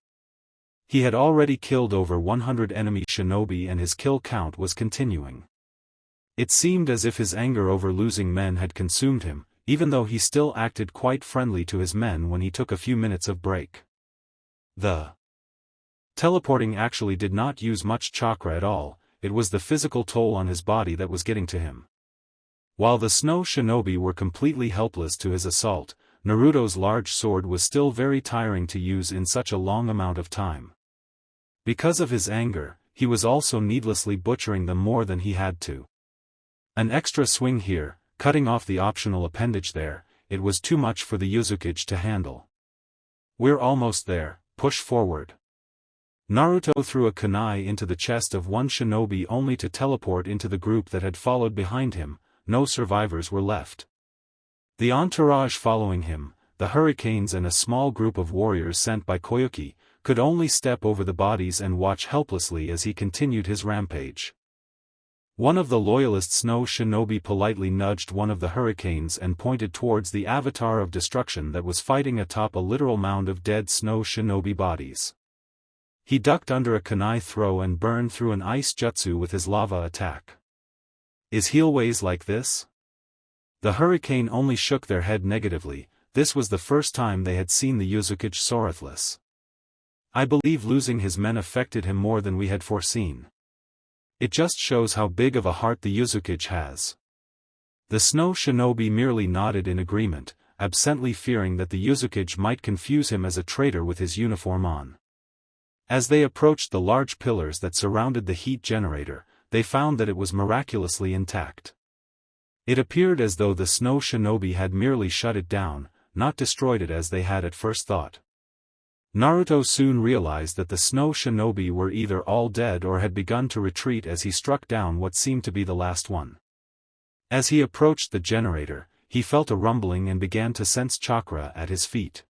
He had already killed over 100 enemy shinobi and his kill count was continuing. It seemed as if his anger over losing men had consumed him, even though he still acted quite friendly to his men when he took a few minutes of break. The teleporting actually did not use much chakra at all, it was the physical toll on his body that was getting to him. While the snow shinobi were completely helpless to his assault, Naruto's large sword was still very tiring to use in such a long amount of time. Because of his anger, he was also needlessly butchering them more than he had to. An extra swing here, cutting off the optional appendage there, it was too much for the Uzumaki to handle. "We're almost there, push forward." Naruto threw a kunai into the chest of one shinobi only to teleport into the group that had followed behind him. No survivors were left. The entourage following him, the hurricanes and a small group of warriors sent by Koyuki, could only step over the bodies and watch helplessly as he continued his rampage. One of the loyalist snow shinobi politely nudged one of the hurricanes and pointed towards the avatar of destruction that was fighting atop a literal mound of dead snow shinobi bodies. He ducked under a kunai throw and burned through an ice jutsu with his lava attack. "Is he always like this?" The hurricane only shook their head negatively. This was the first time they had seen the Uzumaki swordless. "I believe losing his men affected him more than we had foreseen. It just shows how big of a heart the Uzumaki has." The snow shinobi merely nodded in agreement, absently fearing that the Uzumaki might confuse him as a traitor with his uniform on. As they approached the large pillars that surrounded the heat generator, they found that it was miraculously intact. It appeared as though the snow shinobi had merely shut it down, not destroyed it as they had at first thought. Naruto soon realized that the snow shinobi were either all dead or had begun to retreat as he struck down what seemed to be the last one. As he approached the generator, he felt a rumbling and began to sense chakra at his feet.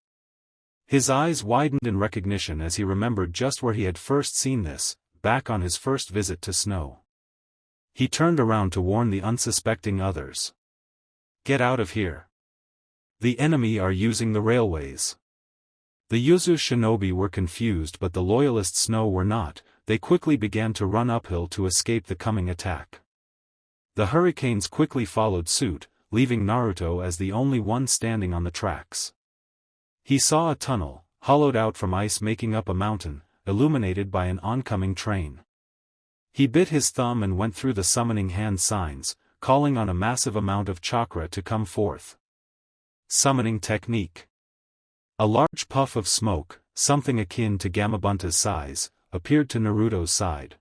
His eyes widened in recognition as he remembered just where he had first seen this, back on his first visit to snow. He turned around to warn the unsuspecting others. "Get out of here. The enemy are using the railways." The Yuzu shinobi were confused, but the loyalist snow were not. They quickly began to run uphill to escape the coming attack. The hurricanes quickly followed suit, leaving Naruto as the only one standing on the tracks. He saw a tunnel, hollowed out from ice making up a mountain, illuminated by an oncoming train. He bit his thumb and went through the summoning hand signs, calling on a massive amount of chakra to come forth. Summoning technique. A large puff of smoke, something akin to Gamabunta's size, appeared to Naruto's side.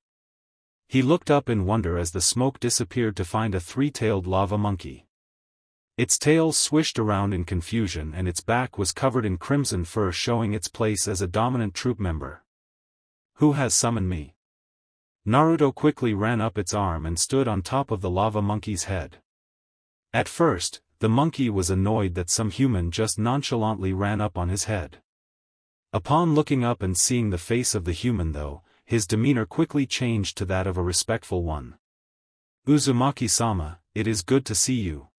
He looked up in wonder as the smoke disappeared to find a three-tailed lava monkey. Its tail swished around in confusion and its back was covered in crimson fur, showing its place as a dominant troop member. "Who has summoned me?" Naruto quickly ran up its arm and stood on top of the lava monkey's head. At first, the monkey was annoyed that some human just nonchalantly ran up on his head. Upon looking up and seeing the face of the human though, his demeanor quickly changed to that of a respectful one. "Uzumaki-sama, it is good to see you.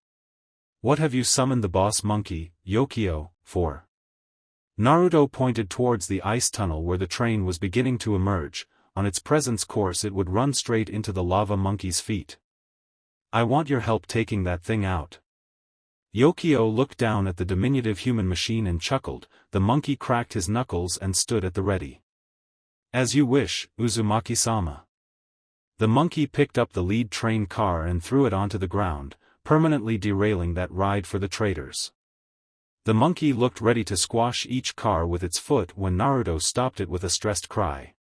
What have you summoned the boss monkey, Yokio, for?" Naruto pointed towards the ice tunnel where the train was beginning to emerge. On its present course it would run straight into the lava monkey's feet. I want your help taking that thing out. Yokio looked down at the diminutive human machine and chuckled. The monkey cracked his knuckles and stood at the ready. As you wish, Uzumaki-sama. The monkey picked up the lead train car and threw it onto the ground, permanently derailing that ride for the traders. The monkey looked ready to squash each car with its foot when Naruto stopped it with a stressed cry.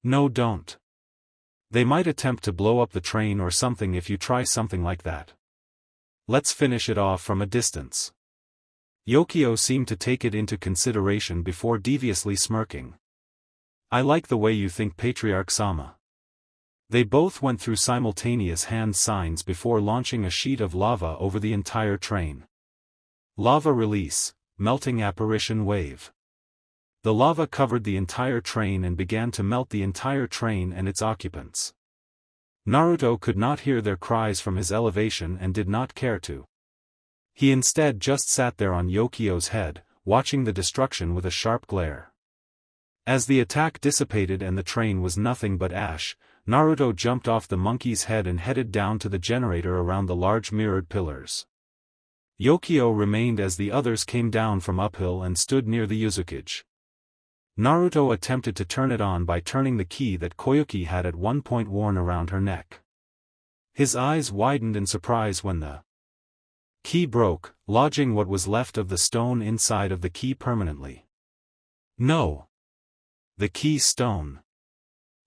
No, don't. They might attempt to blow up the train or something if you try something like that. Let's finish it off from a distance. Yokio seemed to take it into consideration before deviously smirking. I like the way you think, Patriarch-sama. They both went through simultaneous hand signs before launching a sheet of lava over the entire train. Lava release, melting apparition wave. The lava covered the entire train and began to melt the entire train and its occupants. Naruto could not hear their cries from his elevation and did not care to. He instead just sat there on Yokio's head, watching the destruction with a sharp glare. As the attack dissipated and the train was nothing but ash, Naruto jumped off the monkey's head and headed down to the generator around the large mirrored pillars. Yokio remained as the others came down from uphill and stood near the Uzumaki. Naruto attempted to turn it on by turning the key that Koyuki had at one point worn around her neck. His eyes widened in surprise when the key broke, lodging what was left of the stone inside of the key permanently. No! The key stone.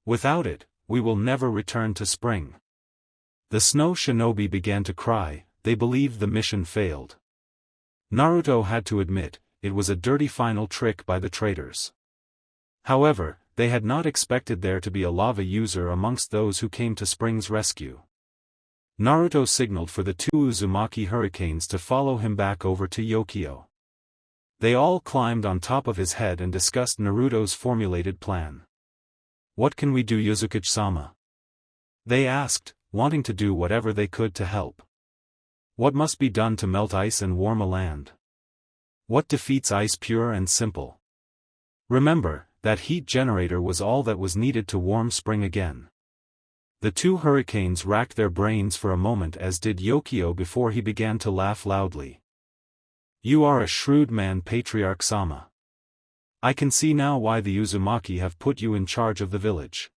Without it, we will never return to spring. The snow shinobi began to cry. They believed the mission failed. Naruto had to admit, it was a dirty final trick by the traders. However, they had not expected there to be a lava user amongst those who came to Spring's rescue. Naruto signaled for the two Uzumaki hurricanes to follow him back over to Yokio. They all climbed on top of his head and discussed Naruto's formulated plan. What can we do, Uzumaki-sama? They asked, wanting to do whatever they could to help. What must be done to melt ice and warm a land? What defeats ice, pure and simple? Remember, that heat generator was all that was needed to warm spring again. The two hurricanes racked their brains for a moment, as did Yokio before he began to laugh loudly. You are a shrewd man, Patriarch-sama. I can see now why the Uzumaki have put you in charge of the village.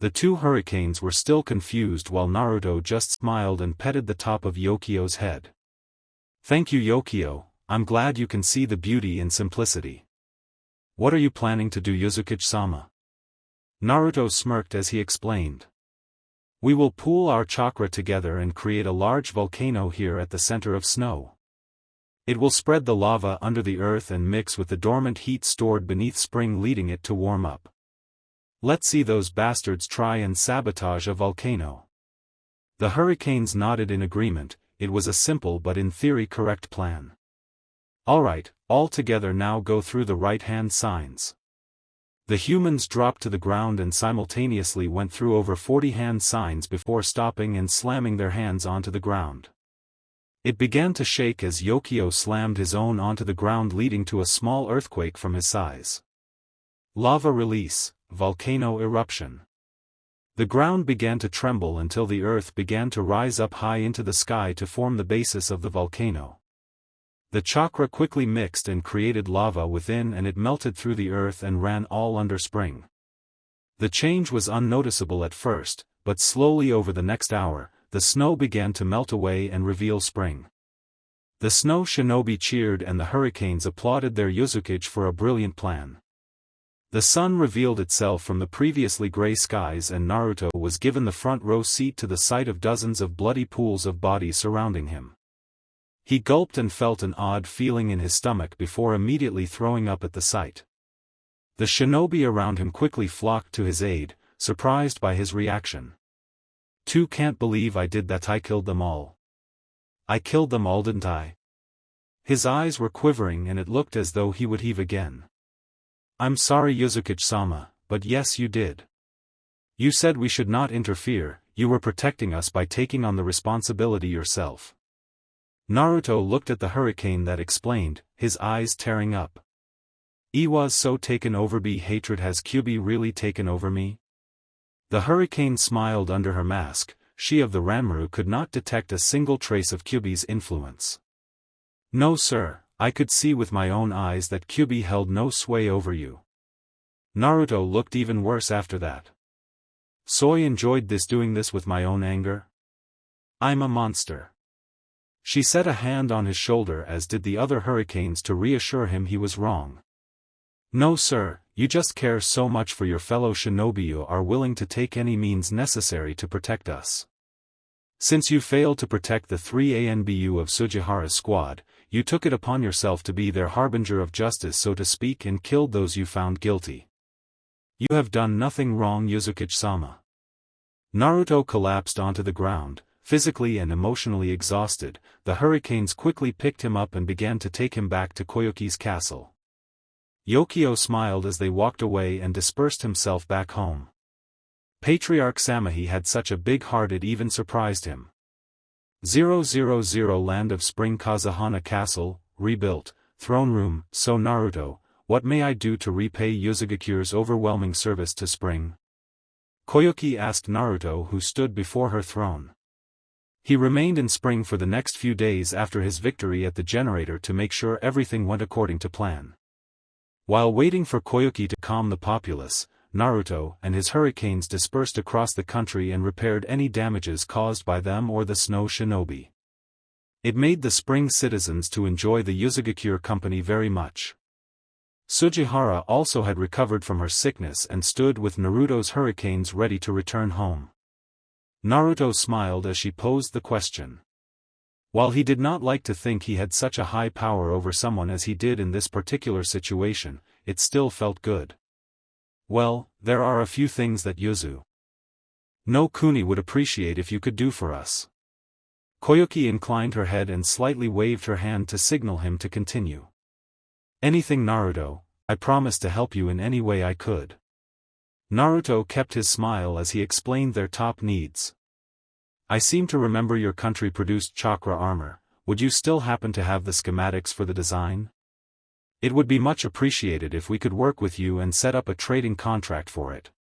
The two hurricanes were still confused while Naruto just smiled and petted the top of Yokio's head. Thank you, Yokio, I'm glad you can see the beauty in simplicity. What are you planning to do, Uzumaki-sama? Naruto smirked as he explained. We will pool our chakra together and create a large volcano here at the center of snow. It will spread the lava under the earth and mix with the dormant heat stored beneath spring, leading it to warm up. Let's see those bastards try and sabotage a volcano. The hurricanes nodded in agreement. It was a simple but in theory correct plan. Alright, all together now go through the right-hand signs. The humans dropped to the ground and simultaneously went through over 40 hand signs before stopping and slamming their hands onto the ground. It began to shake as Yokio slammed his own onto the ground, leading to a small earthquake from his size. Lava release, volcano eruption. The ground began to tremble until the earth began to rise up high into the sky to form the basis of the volcano. The chakra quickly mixed and created lava within, and it melted through the earth and ran all under spring. The change was unnoticeable at first, but slowly over the next hour, the snow began to melt away and reveal spring. The snow shinobi cheered and the hurricanes applauded their Uzumaki for a brilliant plan. The sun revealed itself from the previously gray skies and Naruto was given the front row seat to the sight of dozens of bloody pools of bodies surrounding him. He gulped and felt an odd feeling in his stomach before immediately throwing up at the sight. The shinobi around him quickly flocked to his aid, surprised by his reaction. "Two, can't believe I did that. I killed them all. I killed them all, didn't I?" His eyes were quivering and it looked as though he would heave again. "I'm sorry, Uzumaki-sama, but yes, you did. You said we should not interfere. You were protecting us by taking on the responsibility yourself." Naruto looked at the hurricane that explained, his eyes tearing up. "I was so taken over by hatred. Has Kyubi really taken over me?" The hurricane smiled under her mask, she of the Ranmaru could not detect a single trace of Kyuubi's influence. No sir, I could see with my own eyes that Kyuubi held no sway over you. Naruto looked even worse after that. So I enjoyed doing this with my own anger? I'm a monster. She set a hand on his shoulder as did the other hurricanes to reassure him he was wrong. No sir, you just care so much for your fellow shinobi you are willing to take any means necessary to protect us. Since you failed to protect the 3 ANBU of Sujihara's squad, you took it upon yourself to be their harbinger of justice so to speak and killed those you found guilty. You have done nothing wrong Uzumaki-sama. Naruto collapsed onto the ground, physically and emotionally exhausted. The hurricanes quickly picked him up and began to take him back to Koyuki's castle. Yokio smiled as they walked away and dispersed himself back home. Patriarch Samahi had such a big heart it even surprised him. 000 Land of Spring Kazahana Castle, rebuilt, throne room. So Naruto, what may I do to repay Uzumaki-kure's overwhelming service to Spring? Koyuki asked Naruto who stood before her throne. He remained in Spring for the next few days after his victory at the generator to make sure everything went according to plan. While waiting for Koyuki to calm the populace, Naruto and his hurricanes dispersed across the country and repaired any damages caused by them or the snow shinobi. It made the Spring citizens to enjoy the Uzumaki company very much. Sujihara also had recovered from her sickness and stood with Naruto's hurricanes ready to return home. Naruto smiled as she posed the question. While he did not like to think he had such a high power over someone as he did in this particular situation, it still felt good. Well, there are a few things that no Kuni would appreciate if you could do for us. Koyuki inclined her head and slightly waved her hand to signal him to continue. Anything Naruto, I promise to help you in any way I could. Naruto kept his smile as he explained their top needs. I seem to remember your country produced chakra armor. Would you still happen to have the schematics for the design? It would be much appreciated if we could work with you and set up a trading contract for it.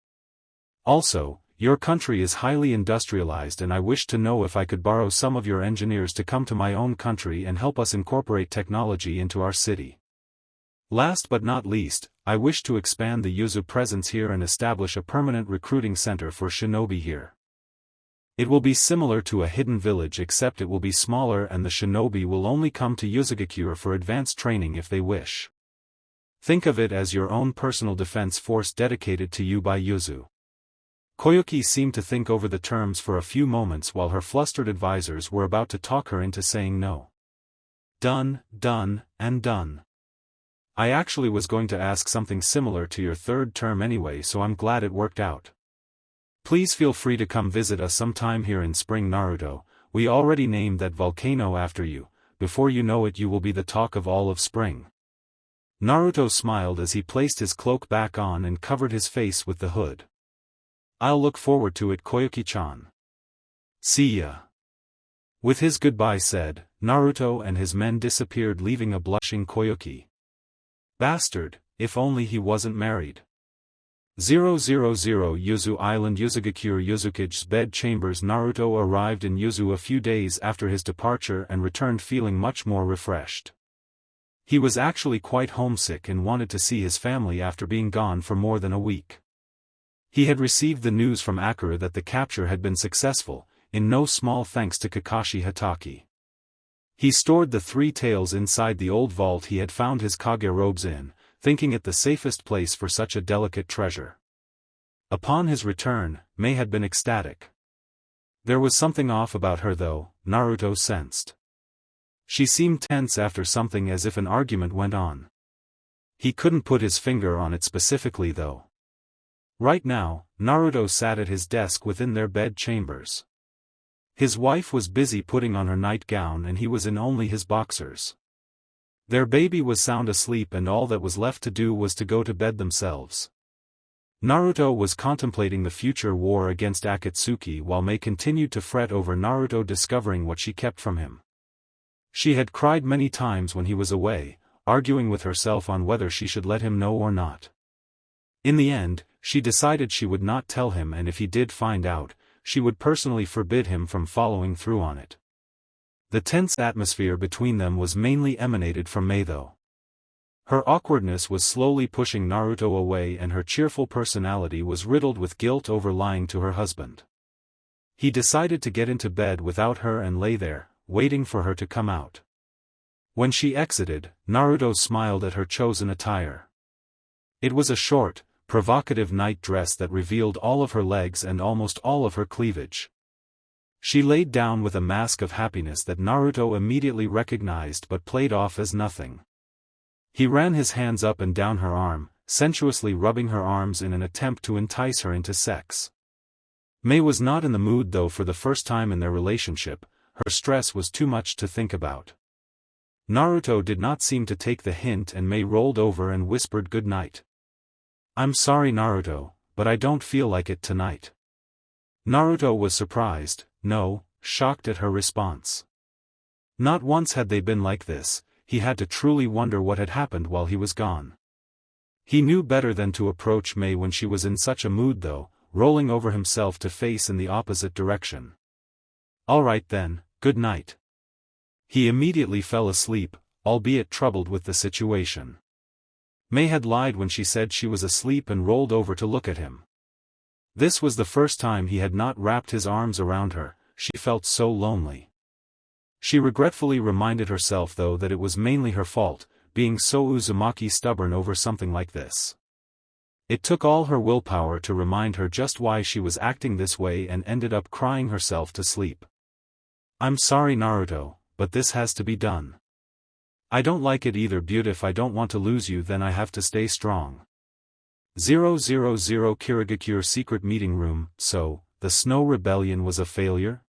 Also, your country is highly industrialized and I wish to know if I could borrow some of your engineers to come to my own country and help us incorporate technology into our city. Last but not least, I wish to expand the Yuzu presence here and establish a permanent recruiting center for shinobi here. It will be similar to a hidden village except it will be smaller and the shinobi will only come to Uzumaki for advanced training if they wish. Think of it as your own personal defense force dedicated to you by Yuzu. Koyuki seemed to think over the terms for a few moments while her flustered advisors were about to talk her into saying no. Done, and done. I actually was going to ask something similar to your third term anyway, so I'm glad it worked out. Please feel free to come visit us sometime here in Spring Naruto. We already named that volcano after you. Before you know it you will be the talk of all of Spring. Naruto smiled as he placed his cloak back on and covered his face with the hood. I'll look forward to it Koyuki-chan. See ya. With his goodbye said, Naruto and his men disappeared leaving a blushing Koyuki. Bastard, if only he wasn't married. 000 Yuzu Island Uzukage's bed chambers. Naruto arrived in Yuzu a few days after his departure and returned feeling much more refreshed. He was actually quite homesick and wanted to see his family after being gone for more than a week. He had received the news from Akira that the capture had been successful, in no small thanks to Kakashi Hatake. He stored the 3 tails inside the old vault he had found his Kage robes in, thinking it the safest place for such a delicate treasure. Upon his return, Mei had been ecstatic. There was something off about her though, Naruto sensed. She seemed tense after something as if an argument went on. He couldn't put his finger on it specifically though. Right now, Naruto sat at his desk within their bed chambers. His wife was busy putting on her nightgown and he was in only his boxers. Their baby was sound asleep and all that was left to do was to go to bed themselves. Naruto was contemplating the future war against Akatsuki while Mei continued to fret over Naruto discovering what she kept from him. She had cried many times when he was away, arguing with herself on whether she should let him know or not. In the end, she decided she would not tell him, and if he did find out, she would personally forbid him from following through on it. The tense atmosphere between them was mainly emanated from Mei though. Her awkwardness was slowly pushing Naruto away and her cheerful personality was riddled with guilt over lying to her husband. He decided to get into bed without her and lay there, waiting for her to come out. When she exited, Naruto smiled at her chosen attire. It was a short, provocative night dress that revealed all of her legs and almost all of her cleavage. She laid down with a mask of happiness that Naruto immediately recognized but played off as nothing. He ran his hands up and down her arm, sensuously rubbing her arms in an attempt to entice her into sex. Mei was not in the mood though. For the first time in their relationship, her stress was too much to think about. Naruto did not seem to take the hint and Mei rolled over and whispered good night. "I'm sorry Naruto, but I don't feel like it tonight." Naruto was surprised, no, shocked at her response. Not once had they been like this. He had to truly wonder what had happened while he was gone. He knew better than to approach Mei when she was in such a mood though, rolling over himself to face in the opposite direction. "Alright then, good night." He immediately fell asleep, albeit troubled with the situation. Mei had lied when she said she was asleep and rolled over to look at him. This was the first time he had not wrapped his arms around her. She felt so lonely. She regretfully reminded herself though that it was mainly her fault, being so Uzumaki stubborn over something like this. It took all her willpower to remind her just why she was acting this way and ended up crying herself to sleep. "I'm sorry Naruto, but this has to be done. I don't like it either but if I don't want to lose you then I have to stay strong." 000 Kirigakure secret meeting room. So, the Snow Rebellion was a failure?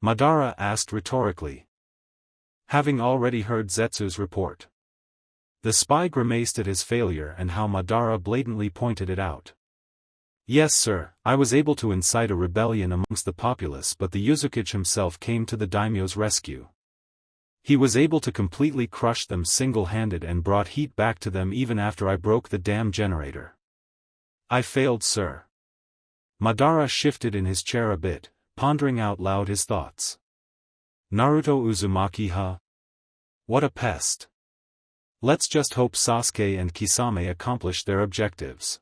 Madara asked rhetorically. Having already heard Zetsu's report. The spy grimaced at his failure and how Madara blatantly pointed it out. "Yes sir, I was able to incite a rebellion amongst the populace but the Uzumaki himself came to the daimyo's rescue. He was able to completely crush them single-handed and brought heat back to them even after I broke the dam generator. I failed sir." Madara shifted in his chair a bit, pondering out loud his thoughts. Naruto Uzumaki huh? What a pest. Let's just hope Sasuke and Kisame accomplish their objectives.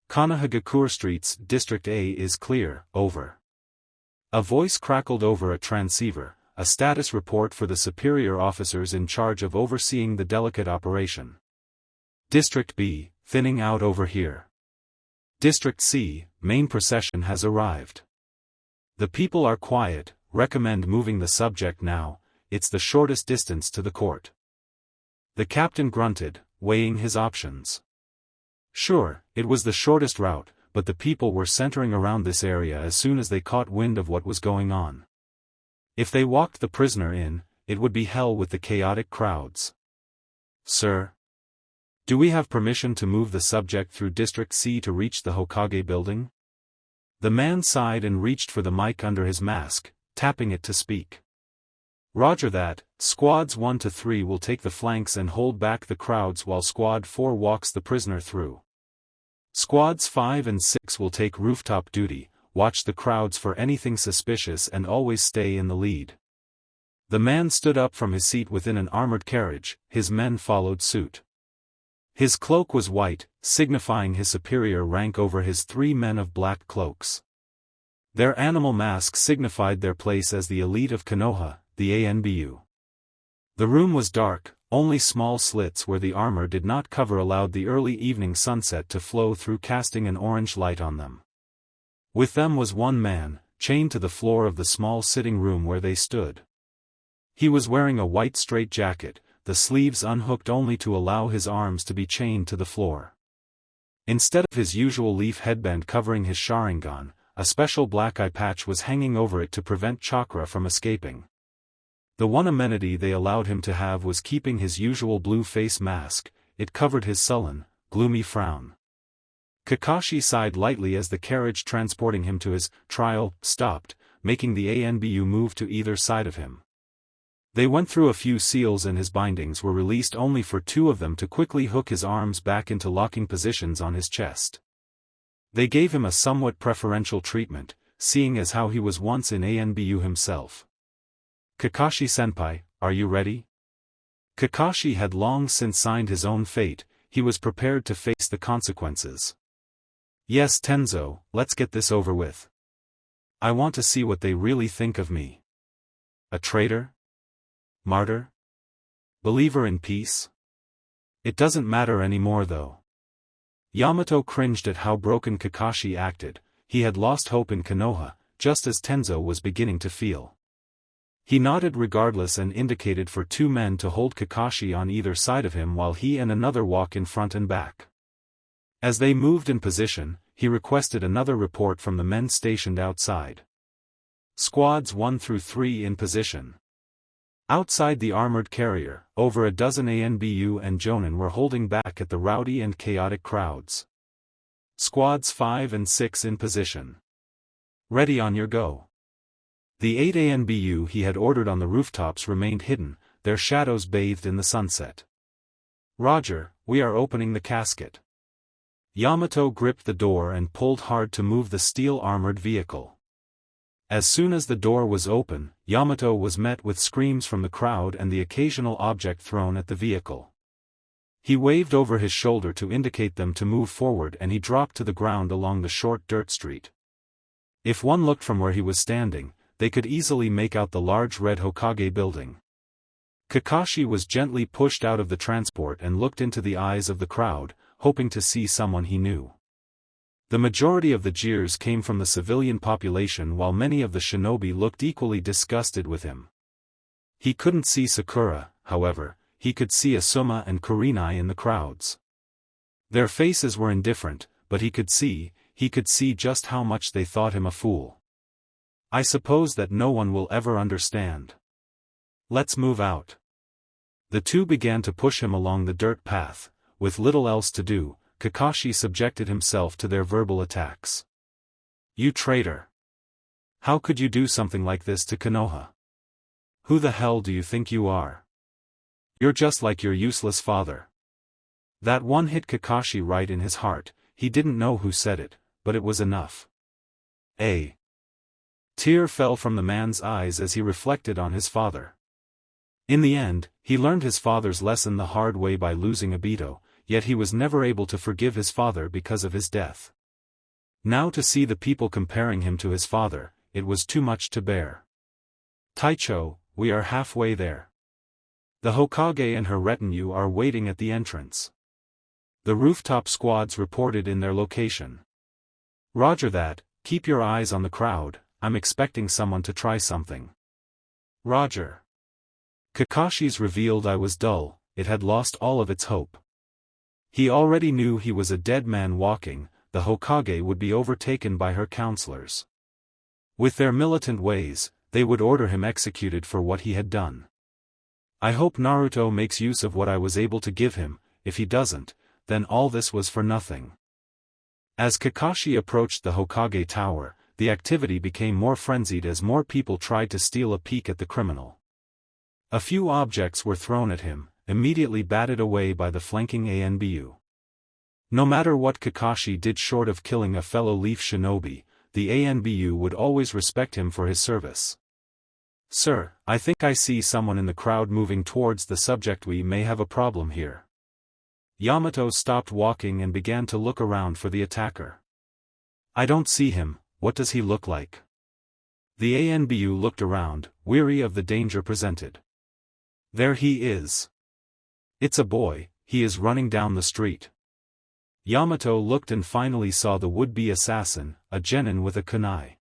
Konohagakure Streets, District A is clear, over. A voice crackled over a transceiver, a status report for the superior officers in charge of overseeing the delicate operation. District B, thinning out over here. District C, main procession has arrived. The people are quiet, recommend moving the subject now, it's the shortest distance to the court. The captain grunted, weighing his options. Sure, it was the shortest route, but the people were centering around this area as soon as they caught wind of what was going on. If they walked the prisoner in, it would be hell with the chaotic crowds. "Sir? Do we have permission to move the subject through District C to reach the Hokage building?" The man sighed and reached for the mic under his mask, tapping it to speak. "Roger that, Squads 1 to 3 will take the flanks and hold back the crowds while Squad 4 walks the prisoner through. Squads 5 and 6 will take rooftop duty, watch the crowds for anything suspicious and always stay in the lead." The man stood up from his seat within an armored carriage, his men followed suit. His cloak was white, signifying his superior rank over his 3 men of black cloaks. Their animal masks signified their place as the elite of Konoha, the ANBU. The room was dark, only small slits where the armor did not cover allowed the early evening sunset to flow through, casting an orange light on them. With them was one man, chained to the floor of the small sitting room where they stood. He was wearing a white straitjacket, the sleeves unhooked only to allow his arms to be chained to the floor. Instead of his usual leaf headband covering his Sharingan, a special black eye patch was hanging over it to prevent chakra from escaping. The one amenity they allowed him to have was keeping his usual blue face mask, it covered his sullen, gloomy frown. Kakashi sighed lightly as the carriage transporting him to his trial stopped, making the ANBU move to either side of him. They went through a few seals and his bindings were released only for 2 of them to quickly hook his arms back into locking positions on his chest. They gave him a somewhat preferential treatment, seeing as how he was once in ANBU himself. "Kakashi-senpai, are you ready?" Kakashi had long since signed his own fate, he was prepared to face the consequences. "Yes Tenzo, let's get this over with. I want to see what they really think of me. A traitor? Martyr? Believer in peace? It doesn't matter anymore though." Yamato cringed at how broken Kakashi acted. He had lost hope in Konoha, just as Tenzo was beginning to feel. He nodded regardless and indicated for two men to hold Kakashi on either side of him while he and another walk in front and back. As they moved in position, he requested another report from the men stationed outside. "Squads 1 through 3 in position." Outside the armored carrier, over a dozen ANBU and Jonin were holding back at the rowdy and chaotic crowds. "Squads 5 and 6 in position. Ready on your go." The 8 ANBU he had ordered on the rooftops remained hidden, their shadows bathed in the sunset. "Roger, we are opening the casket." Yamato gripped the door and pulled hard to move the steel-armored vehicle. As soon as the door was open, Yamato was met with screams from the crowd and the occasional object thrown at the vehicle. He waved over his shoulder to indicate them to move forward and he dropped to the ground along the short dirt street. If one looked from where he was standing, they could easily make out the large red Hokage building. Kakashi was gently pushed out of the transport and looked into the eyes of the crowd, hoping to see someone he knew. The majority of the jeers came from the civilian population while many of the shinobi looked equally disgusted with him. He couldn't see Sakura, however, he could see Asuma and Kurenai in the crowds. Their faces were indifferent, but he could see just how much they thought him a fool. "I suppose that no one will ever understand. Let's move out." The two began to push him along the dirt path. With little else to do, Kakashi subjected himself to their verbal attacks. "You traitor! How could you do something like this to Konoha? Who the hell do you think you are? You're just like your useless father." That one hit Kakashi right in his heart. He didn't know who said it, but it was enough. A tear fell from the man's eyes as he reflected on his father. In the end, he learned his father's lesson the hard way by losing Obito, yet he was never able to forgive his father because of his death. Now to see the people comparing him to his father, it was too much to bear. "Taicho, we are halfway there. The Hokage and her retinue are waiting at the entrance." The rooftop squads reported in their location. "Roger that, keep your eyes on the crowd, I'm expecting someone to try something." "Roger." Kakashi's revealed eye was dull, it had lost all of its hope. He already knew he was a dead man walking, the Hokage would be overtaken by her counselors. With their militant ways, they would order him executed for what he had done. "I hope Naruto makes use of what I was able to give him, if he doesn't, then all this was for nothing." As Kakashi approached the Hokage tower, the activity became more frenzied as more people tried to steal a peek at the criminal. A few objects were thrown at him, immediately batted away by the flanking ANBU. No matter what Kakashi did short of killing a fellow Leaf Shinobi, the ANBU would always respect him for his service. "Sir, I think I see someone in the crowd moving towards the subject. We may have a problem here." Yamato stopped walking and began to look around for the attacker. "I don't see him, what does he look like?" The ANBU looked around, weary of the danger presented. "There he is. It's a boy, he is running down the street." Yamato looked and finally saw the would-be assassin, a genin with a kunai.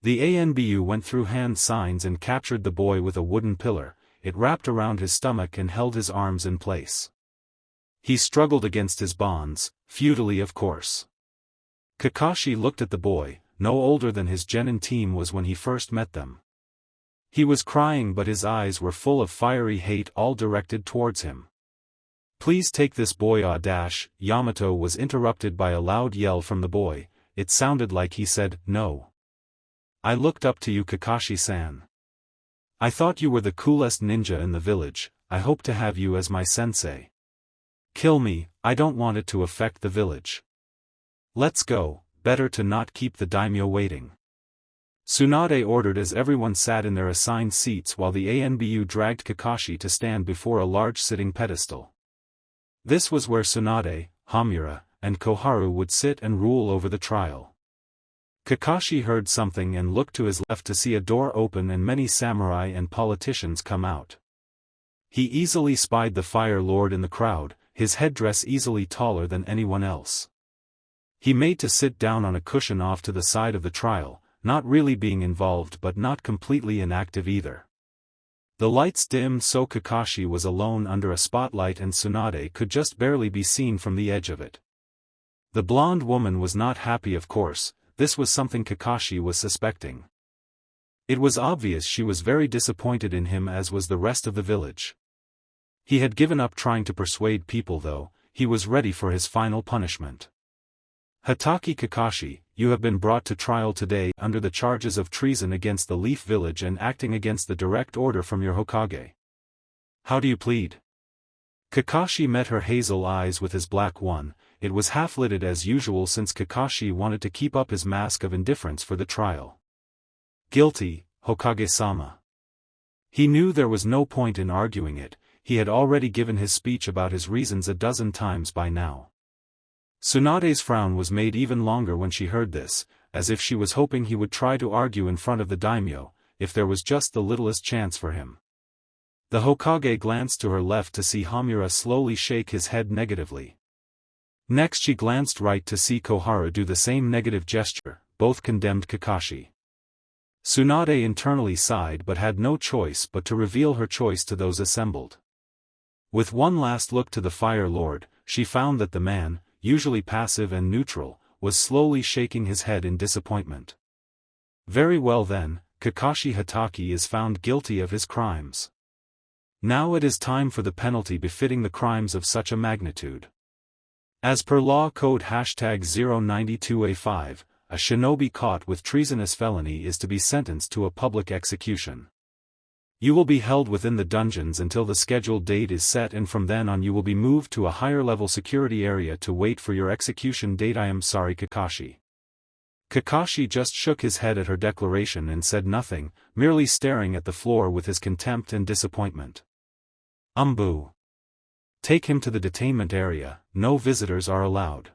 The ANBU went through hand signs and captured the boy with a wooden pillar. It wrapped around his stomach and held his arms in place. He struggled against his bonds, futilely of course. Kakashi looked at the boy, no older than his genin team was when he first met them. He was crying but his eyes were full of fiery hate all directed towards him. "Please take this boy." Yamato was interrupted by a loud yell from the boy. It sounded like he said, "No. I looked up to you, Kakashi-san. I thought you were the coolest ninja in the village. I hope to have you as my sensei. Kill me, I don't want it to affect the village. Let's go, better to not keep the daimyo waiting." Tsunade ordered as everyone sat in their assigned seats while the ANBU dragged Kakashi to stand before a large sitting pedestal. This was where Tsunade, Hamura, and Koharu would sit and rule over the trial. Kakashi heard something and looked to his left to see a door open and many samurai and politicians come out. He easily spied the Fire Lord in the crowd, his headdress easily taller than anyone else. He made to sit down on a cushion off to the side of the trial, not really being involved but not completely inactive either. The lights dimmed so Kakashi was alone under a spotlight and Tsunade could just barely be seen from the edge of it. The blonde woman was not happy, of course. This was something Kakashi was suspecting. It was obvious she was very disappointed in him, as was the rest of the village. He had given up trying to persuade people though. He was ready for his final punishment. Hatake Kakashi, you have been brought to trial today under the charges of treason against the Leaf Village and acting against the direct order from your Hokage. How do you plead? Kakashi met her hazel eyes with his black one. It was half-lidded as usual since Kakashi wanted to keep up his mask of indifference for the trial. Guilty, Hokage-sama. He knew there was no point in arguing it. He had already given his speech about his reasons a dozen times by now. Tsunade's frown was made even longer when she heard this, as if she was hoping he would try to argue in front of the daimyo, if there was just the littlest chance for him. The Hokage glanced to her left to see Hamura slowly shake his head negatively. Next she glanced right to see Koharu do the same negative gesture. Both condemned Kakashi. Tsunade internally sighed but had no choice but to reveal her choice to those assembled. With one last look to the Fire Lord, she found that the man, usually passive and neutral, was slowly shaking his head in disappointment. Very well then, Kakashi Hatake is found guilty of his crimes. Now it is time for the penalty befitting the crimes of such a magnitude. As per law code #092A5, a shinobi caught with treasonous felony is to be sentenced to a public execution. You will be held within the dungeons until the scheduled date is set, and from then on you will be moved to a higher level security area to wait for your execution date. I am sorry, Kakashi. Kakashi just shook his head at her declaration and said nothing, merely staring at the floor with his contempt and disappointment. Boo. Take him to the detainment area. No visitors are allowed.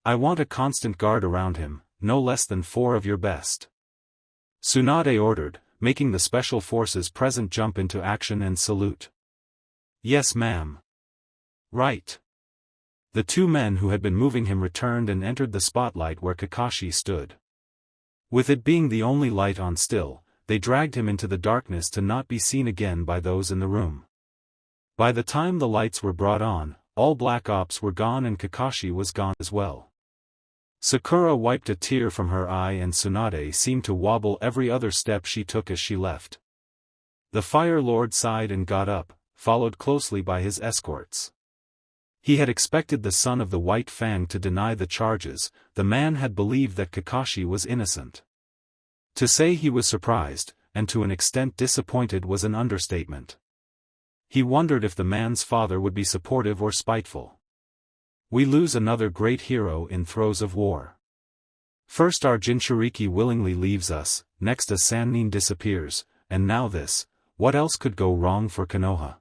I want a constant guard around him, no less than 4 of your best. Tsunade ordered, making the special forces present jump into action and salute. Yes, ma'am. Right. The 2 men who had been moving him returned and entered the spotlight where Kakashi stood. With it being the only light on still, they dragged him into the darkness to not be seen again by those in the room. By the time the lights were brought on, all Black Ops were gone and Kakashi was gone as well. Sakura wiped a tear from her eye and Tsunade seemed to wobble every other step she took as she left. The Fire Lord sighed and got up, followed closely by his escorts. He had expected the son of the White Fang to deny the charges. The man had believed that Kakashi was innocent. To say he was surprised, and to an extent disappointed, was an understatement. He wondered if the man's father would be supportive or spiteful. We lose another great hero in throes of war. First our Jinchuriki willingly leaves us, next a Sannin disappears, and now this. What else could go wrong for Konoha?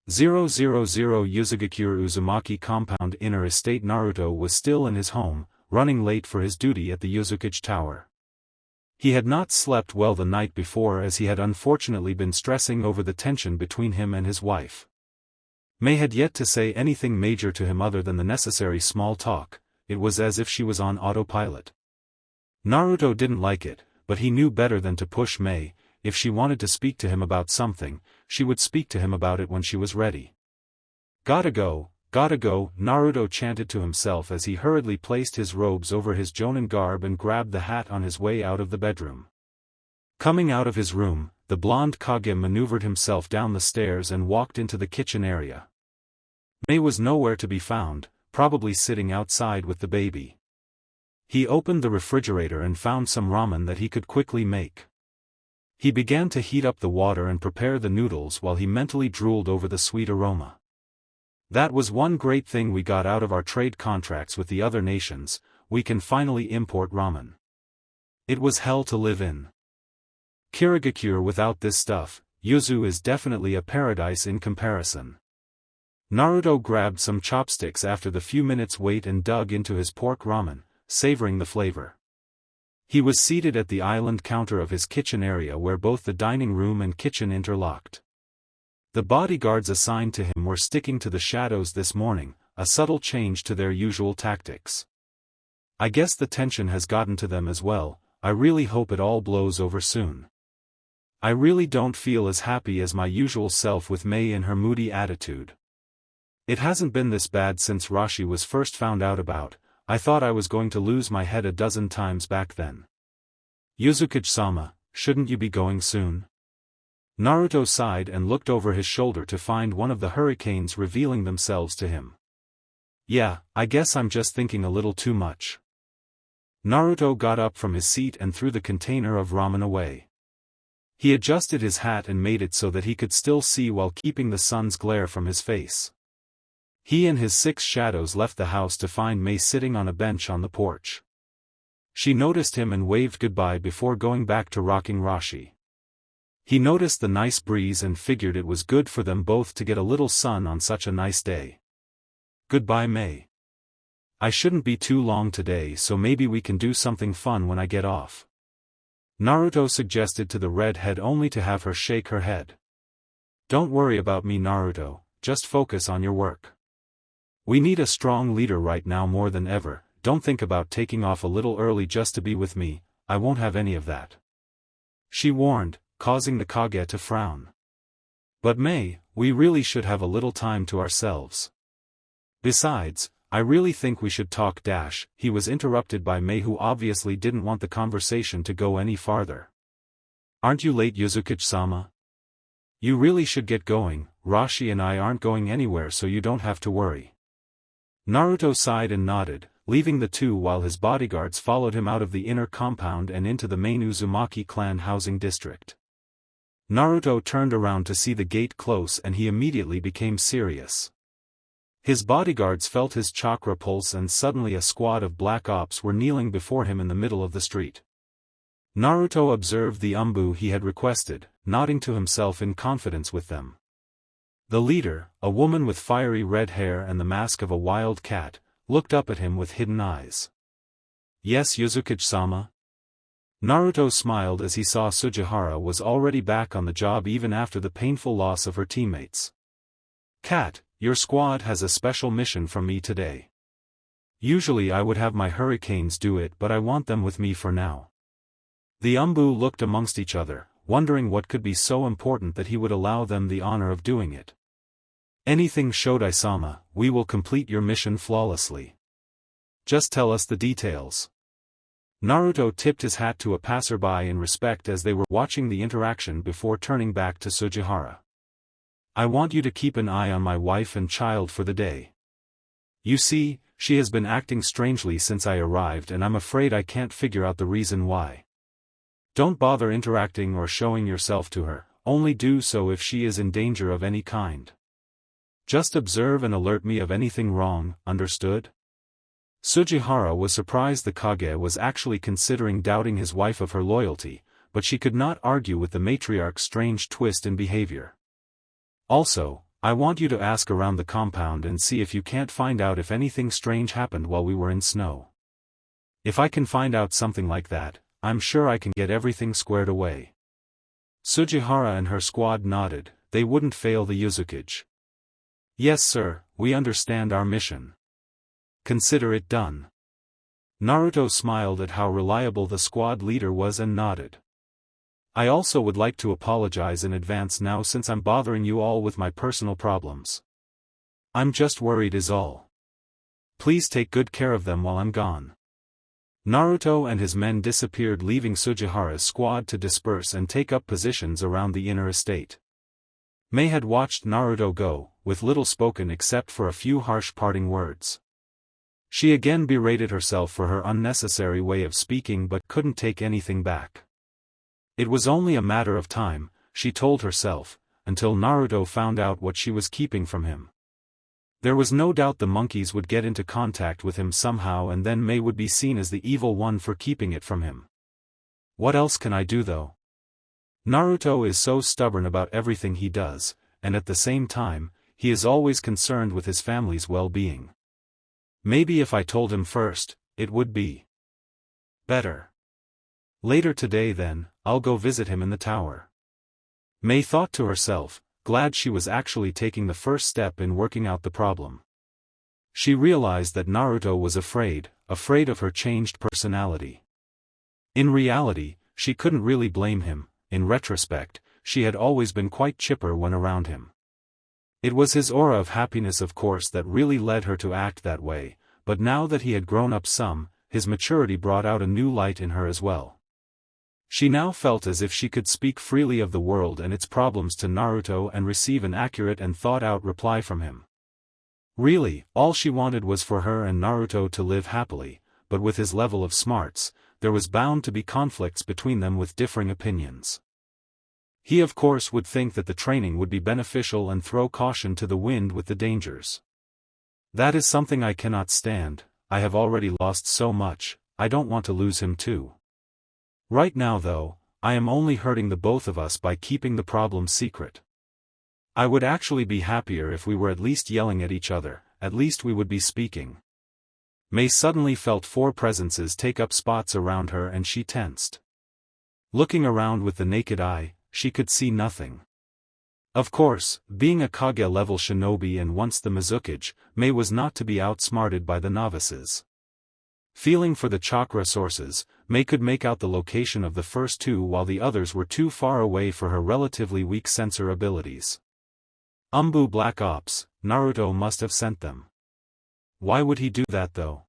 000 Uzumaki Uzumaki compound inner estate. Naruto was still in his home, running late for his duty at the Uzukage Tower. He had not slept well the night before as he had unfortunately been stressing over the tension between him and his wife. May had yet to say anything major to him other than the necessary small talk. It was as if she was on autopilot. Naruto didn't like it, but he knew better than to push May. If she wanted to speak to him about something, she would speak to him about it when she was ready. Gotta go, Naruto chanted to himself as he hurriedly placed his robes over his Jonin garb and grabbed the hat on his way out of the bedroom. Coming out of his room, the blonde Kage maneuvered himself down the stairs and walked into the kitchen area. May was nowhere to be found, probably sitting outside with the baby. He opened the refrigerator and found some ramen that he could quickly make. He began to heat up the water and prepare the noodles while he mentally drooled over the sweet aroma. That was one great thing we got out of our trade contracts with the other nations. We can finally import ramen. It was hell to live in. Kirigakure without this stuff, Yuzu is definitely a paradise in comparison. Naruto grabbed some chopsticks after the few minutes wait and dug into his pork ramen, savoring the flavor. He was seated at the island counter of his kitchen area where both the dining room and kitchen interlocked. The bodyguards assigned to him were sticking to the shadows this morning, a subtle change to their usual tactics. I guess the tension has gotten to them as well. I really hope it all blows over soon. I really don't feel as happy as my usual self with Mei and her moody attitude. It hasn't been this bad since Rashi was first found out about. I thought I was going to lose my head a dozen times back then. Uzumaki-sama, shouldn't you be going soon? Naruto sighed and looked over his shoulder to find one of the hurricanes revealing themselves to him. Yeah, I guess I'm just thinking a little too much. Naruto got up from his seat and threw the container of ramen away. He adjusted his hat and made it so that he could still see while keeping the sun's glare from his face. He and his 6 shadows left the house to find Mei sitting on a bench on the porch. She noticed him and waved goodbye before going back to rocking Rashi. He noticed the nice breeze and figured it was good for them both to get a little sun on such a nice day. Goodbye, Mei. I shouldn't be too long today, so maybe we can do something fun when I get off. Naruto suggested to the redhead, only to have her shake her head. Don't worry about me, Naruto, just focus on your work. We need a strong leader right now more than ever. Don't think about taking off a little early just to be with me. I won't have any of that. She warned, causing the Kage to frown. But Mei, we really should have a little time to ourselves. Besides, I really think we should talk. He was interrupted by Mei, who obviously didn't want the conversation to go any farther. Aren't you late, Uzumaki-sama? You really should get going. Rashi and I aren't going anywhere, so you don't have to worry. Naruto sighed and nodded, leaving the two while his bodyguards followed him out of the inner compound and into the main Uzumaki clan housing district. Naruto turned around to see the gate close and he immediately became serious. His bodyguards felt his chakra pulse and suddenly a squad of black ops were kneeling before him in the middle of the street. Naruto observed the umbu he had requested, nodding to himself in confidence with them. The leader, a woman with fiery red hair and the mask of a wild cat, looked up at him with hidden eyes. Yes, Uzumaki-sama? Naruto smiled as he saw Sugihara was already back on the job even after the painful loss of her teammates. Cat, your squad has a special mission from me today. Usually I would have my hurricanes do it, but I want them with me for now. The umbu looked amongst each other, wondering what could be so important that he would allow them the honor of doing it. Anything, Shodai-sama, we will complete your mission flawlessly. Just tell us the details. Naruto tipped his hat to a passerby in respect as they were watching the interaction before turning back to Sugihara. I want you to keep an eye on my wife and child for the day. You see, she has been acting strangely since I arrived and I'm afraid I can't figure out the reason why. Don't bother interacting or showing yourself to her, only do so if she is in danger of any kind. Just observe and alert me of anything wrong, understood? Sugihara was surprised the Kage was actually considering doubting his wife of her loyalty, but she could not argue with the matriarch's strange twist in behavior. Also, I want you to ask around the compound and see if you can't find out if anything strange happened while we were in snow. If I can find out something like that, I'm sure I can get everything squared away. Sugihara and her squad nodded. They wouldn't fail the Uzumaki. Yes sir, we understand our mission. Consider it done. Naruto smiled at how reliable the squad leader was and nodded. I also would like to apologize in advance now since I'm bothering you all with my personal problems. I'm just worried is all. Please take good care of them while I'm gone. Naruto and his men disappeared, leaving Sugihara's squad to disperse and take up positions around the inner estate. Mei had watched Naruto go, with little spoken except for a few harsh parting words. She again berated herself for her unnecessary way of speaking but couldn't take anything back. It was only a matter of time, she told herself, until Naruto found out what she was keeping from him. There was no doubt the monkeys would get into contact with him somehow and then Mei would be seen as the evil one for keeping it from him. What else can I do though? Naruto is so stubborn about everything he does, and at the same time, he is always concerned with his family's well-being. Maybe if I told him first, it would be better. Later today then, I'll go visit him in the tower. Mei thought to herself, glad she was actually taking the first step in working out the problem. She realized that Naruto was afraid of her changed personality. In reality, she couldn't really blame him. In retrospect, she had always been quite chipper when around him. It was his aura of happiness of course that really led her to act that way, but now that he had grown up some, his maturity brought out a new light in her as well. She now felt as if she could speak freely of the world and its problems to Naruto and receive an accurate and thought-out reply from him. Really, all she wanted was for her and Naruto to live happily, but with his level of smarts, there was bound to be conflicts between them with differing opinions. He of course would think that the training would be beneficial and throw caution to the wind with the dangers. That is something I cannot stand. I have already lost so much, I don't want to lose him too. Right now though, I am only hurting the both of us by keeping the problem secret. I would actually be happier if we were at least yelling at each other, at least we would be speaking. Mei suddenly felt four presences take up spots around her and she tensed. Looking around with the naked eye, she could see nothing. Of course, being a Kage-level shinobi and once the Mizukage, Mei was not to be outsmarted by the novices. Feeling for the chakra sources, Mei could make out the location of the first two while the others were too far away for her relatively weak sensor abilities. Black Ops, Naruto must have sent them. Why would he do that though?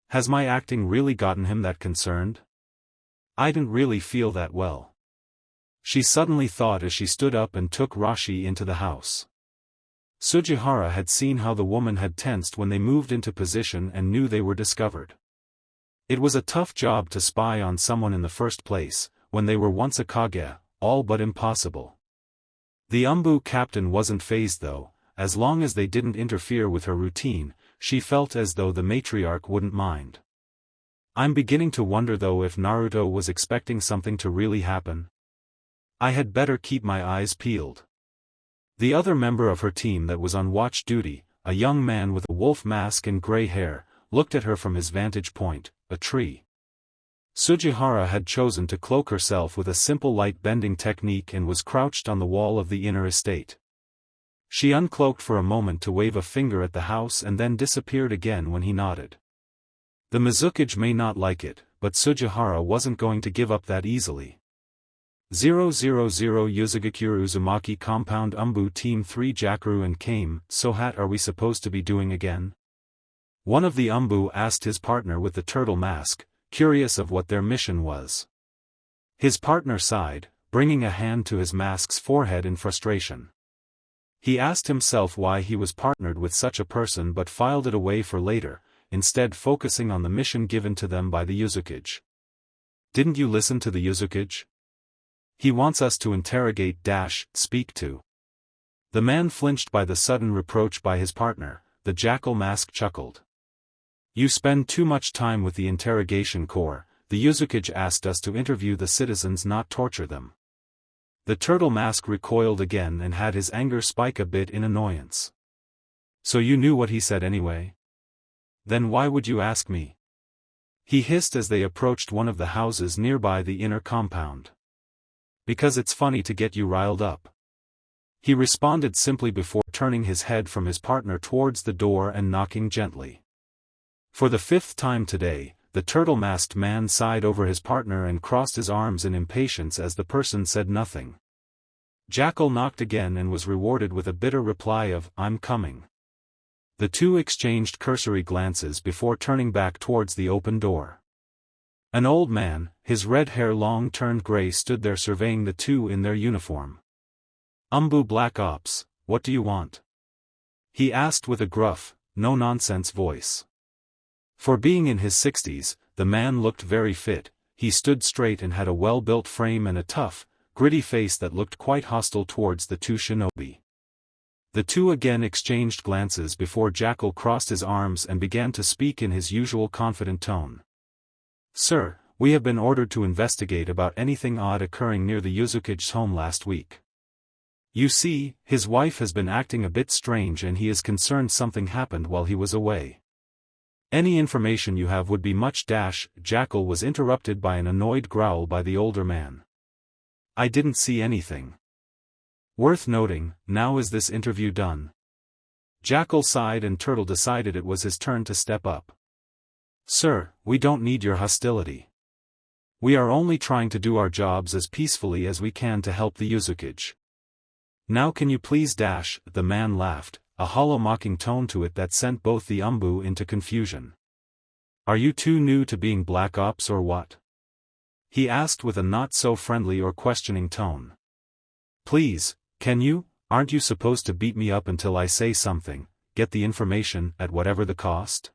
Has my acting really gotten him that concerned? I didn't really feel that well. She suddenly thought as she stood up and took Rashi into the house. Sujihara had seen how the woman had tensed when they moved into position and knew they were discovered. It was a tough job to spy on someone in the first place, when they were once a Kage, all but impossible. The captain wasn't fazed though, as long as they didn't interfere with her routine, she felt as though the matriarch wouldn't mind. I'm beginning to wonder though if Naruto was expecting something to really happen. I had better keep my eyes peeled. The other member of her team that was on watch duty, a young man with a wolf mask and gray hair, looked at her from his vantage point, a tree. Sujihara had chosen to cloak herself with a simple light-bending technique and was crouched on the wall of the inner estate. She uncloaked for a moment to wave a finger at the house and then disappeared again when he nodded. The Mizukage may not like it, but Sujihara wasn't going to give up that easily. 000 Uzumaki Uzumaki Compound Team 3 Jakaru and Kame, so what are we supposed to be doing again? One of the asked his partner with the turtle mask, curious of what their mission was. His partner sighed, bringing a hand to his mask's forehead in frustration. He asked himself why he was partnered with such a person but filed it away for later, instead focusing on the mission given to them by the Uzumaki. Didn't you listen to the Uzumaki? He wants us to interrogate speak to. The man flinched by the sudden reproach by his partner. The jackal mask chuckled. You spend too much time with the interrogation corps. The Uzumaki asked us to interview the citizens, not torture them. The turtle mask recoiled again and had his anger spike a bit in annoyance. So you knew what he said anyway? Then why would you ask me? He hissed as they approached one of the houses nearby the inner compound. Because it's funny to get you riled up. He responded simply before turning his head from his partner towards the door and knocking gently. For the fifth time today, the turtle-masked man sighed over his partner and crossed his arms in impatience as the person said nothing. Jackal knocked again and was rewarded with a bitter reply of, "I'm coming." The two exchanged cursory glances before turning back towards the open door. An old man, his red hair long turned gray, stood there surveying the two in their uniform. Black Ops, what do you want? He asked with a gruff, no-nonsense voice. For being in his 60s, the man looked very fit. He stood straight and had a well-built frame and a tough, gritty face that looked quite hostile towards the two shinobi. The two again exchanged glances before Jackal crossed his arms and began to speak in his usual confident tone. "Sir, We have been ordered to investigate about anything odd occurring near the Uzukage's home last week. You see, his wife has been acting a bit strange and he is concerned something happened while he was away. Any information you have would be much. Jackal was interrupted by an annoyed growl by the older man. I didn't see anything. Worth noting, now is this interview done? Jackal sighed and Turtle decided it was his turn to step up. Sir, we don't need your hostility. We are only trying to do our jobs as peacefully as we can to help the Uzukage. Now can you please ? The man laughed, a hollow mocking tone to it that sent both the Umbu into confusion. Are you too new to being Black Ops or what? He asked with a not so friendly or questioning tone. Please, can you? Aren't you supposed to beat me up until I say something, get the information, at whatever the cost?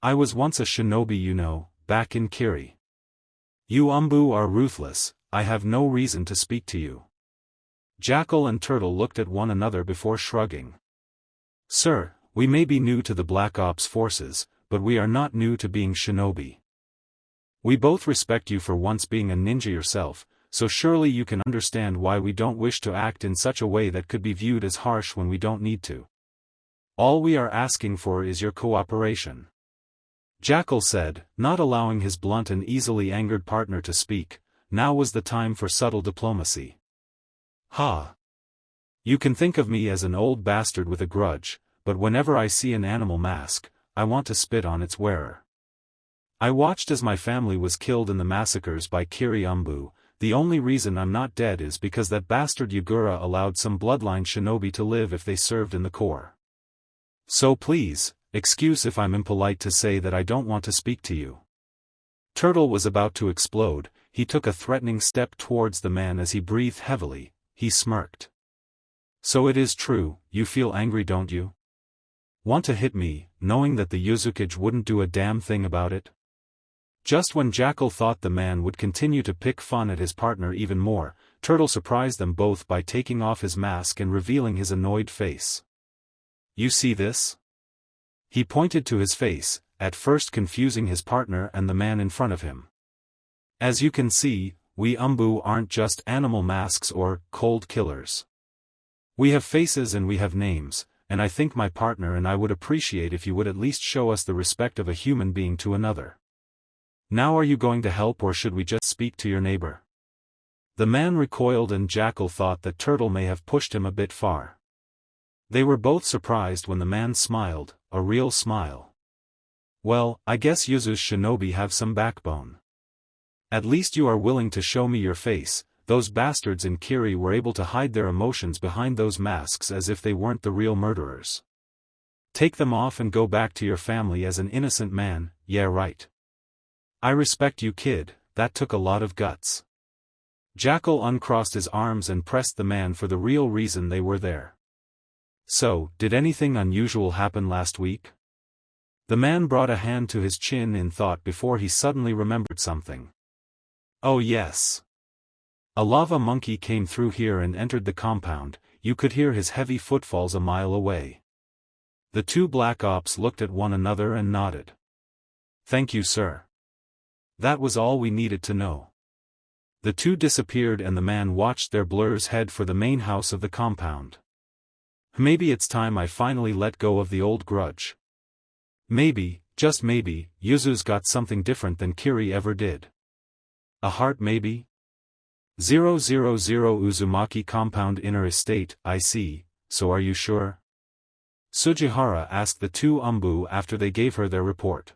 I was once a shinobi, you know, back in Kiri. You Umbu are ruthless, I have no reason to speak to you. Jackal and Turtle looked at one another before shrugging. Sir, we may be new to the Black Ops forces, but we are not new to being shinobi. We both respect you for once being a ninja yourself, so surely you can understand why we don't wish to act in such a way that could be viewed as harsh when we don't need to. All we are asking for is your cooperation. Jackal said, not allowing his blunt and easily angered partner to speak. Now was the time for subtle diplomacy. Ha! You can think of me as an old bastard with a grudge, but whenever I see an animal mask, I want to spit on its wearer. I watched as my family was killed in the massacres by Kiri Umbu. The only reason I'm not dead is because that bastard Yagura allowed some bloodline shinobi to live if they served in the Corps. So please, excuse if I'm impolite to say that I don't want to speak to you. Turtle was about to explode. He took a threatening step towards the man as he breathed heavily. He smirked. So it is true, you feel angry, don't you? Want to hit me, knowing that the Uzukage wouldn't do a damn thing about it? Just when Jackal thought the man would continue to pick fun at his partner even more, Turtle surprised them both by taking off his mask and revealing his annoyed face. You see this? He pointed to his face, at first confusing his partner and the man in front of him. As you can see, we Umbu aren't just animal masks or cold killers. We have faces and we have names, and I think my partner and I would appreciate if you would at least show us the respect of a human being to another. Now are you going to help or should we just speak to your neighbor? The man recoiled and Jackal thought that Turtle may have pushed him a bit far. They were both surprised when the man smiled, a real smile. Well, I guess Yuzu's shinobi have some backbone. At least you are willing to show me your face. Those bastards in Kiri were able to hide their emotions behind those masks as if they weren't the real murderers. Take them off and go back to your family as an innocent man. Yeah, right. I respect you, kid, that took a lot of guts. Jackal uncrossed his arms and pressed the man for the real reason they were there. So, did anything unusual happen last week? The man brought a hand to his chin in thought before he suddenly remembered something. Oh yes. A lava monkey came through here and entered the compound. You could hear his heavy footfalls a mile away. The two Black Ops looked at one another and nodded. Thank you, sir. That was all we needed to know. The two disappeared and the man watched their blurs head for the main house of the compound. Maybe it's time I finally let go of the old grudge. Maybe, just maybe, Yuzu's got something different than Kiri ever did. A heart maybe? 000 Uzumaki compound inner estate, I see, so are you sure? Sujihara asked the two Umbu after they gave her their report.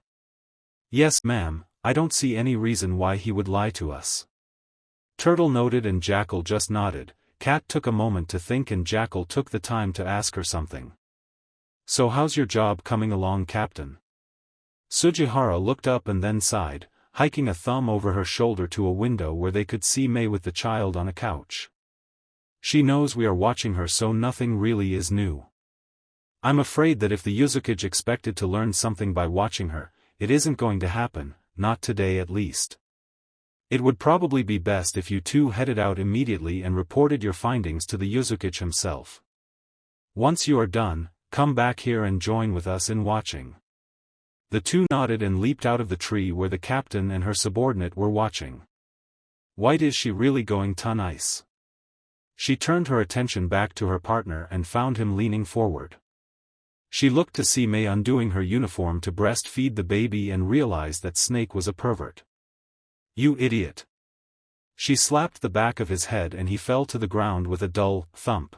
Yes, ma'am, I don't see any reason why he would lie to us. Turtle noted and Jackal just nodded. Cat took a moment to think and Jackal took the time to ask her something. So how's your job coming along, Captain? Sujihara looked up and then sighed, hiking a thumb over her shoulder to a window where they could see Mei with the child on a couch. She knows we are watching her, so nothing really is new. I'm afraid that if the Uzukage expected to learn something by watching her, it isn't going to happen, not today at least. It would probably be best if you two headed out immediately and reported your findings to the Uzukage himself. Once you are done, come back here and join with us in watching. The two nodded and leaped out of the tree where the captain and her subordinate were watching. White, is she really going ton ice? She turned her attention back to her partner and found him leaning forward. She looked to see May undoing her uniform to breastfeed the baby and realized that Snake was a pervert. You idiot! She slapped the back of his head and he fell to the ground with a dull thump.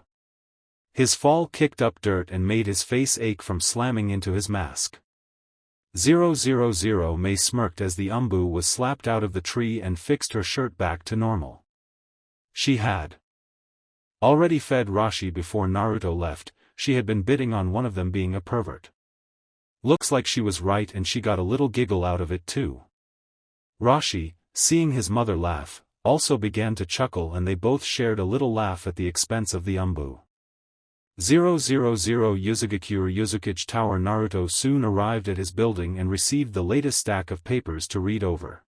His fall kicked up dirt and made his face ache from slamming into his mask. 000 May smirked as the umbu was slapped out of the tree and fixed her shirt back to normal. She had already fed Rashi before Naruto left. She had been bidding on one of them being a pervert. Looks like she was right, and she got a little giggle out of it too. Rashi, seeing his mother laugh, also began to chuckle, and they both shared a little laugh at the expense of the umbu. 000 Uzumaki Tower. Naruto soon arrived at his building and received the latest stack of papers to read over.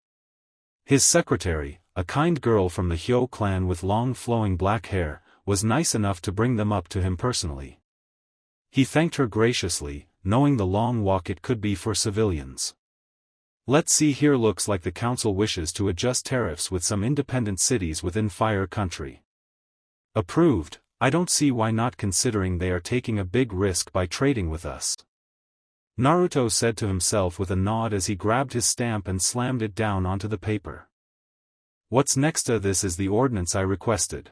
His secretary, a kind girl from the Hyo clan with long flowing black hair, was nice enough to bring them up to him personally. He thanked her graciously, knowing the long walk it could be for civilians. Let's see here, looks like the council wishes to adjust tariffs with some independent cities within Fire Country. Approved. I don't see why not, considering they are taking a big risk by trading with us. Naruto said to himself with a nod as he grabbed his stamp and slammed it down onto the paper. What's next? This is the ordinance I requested.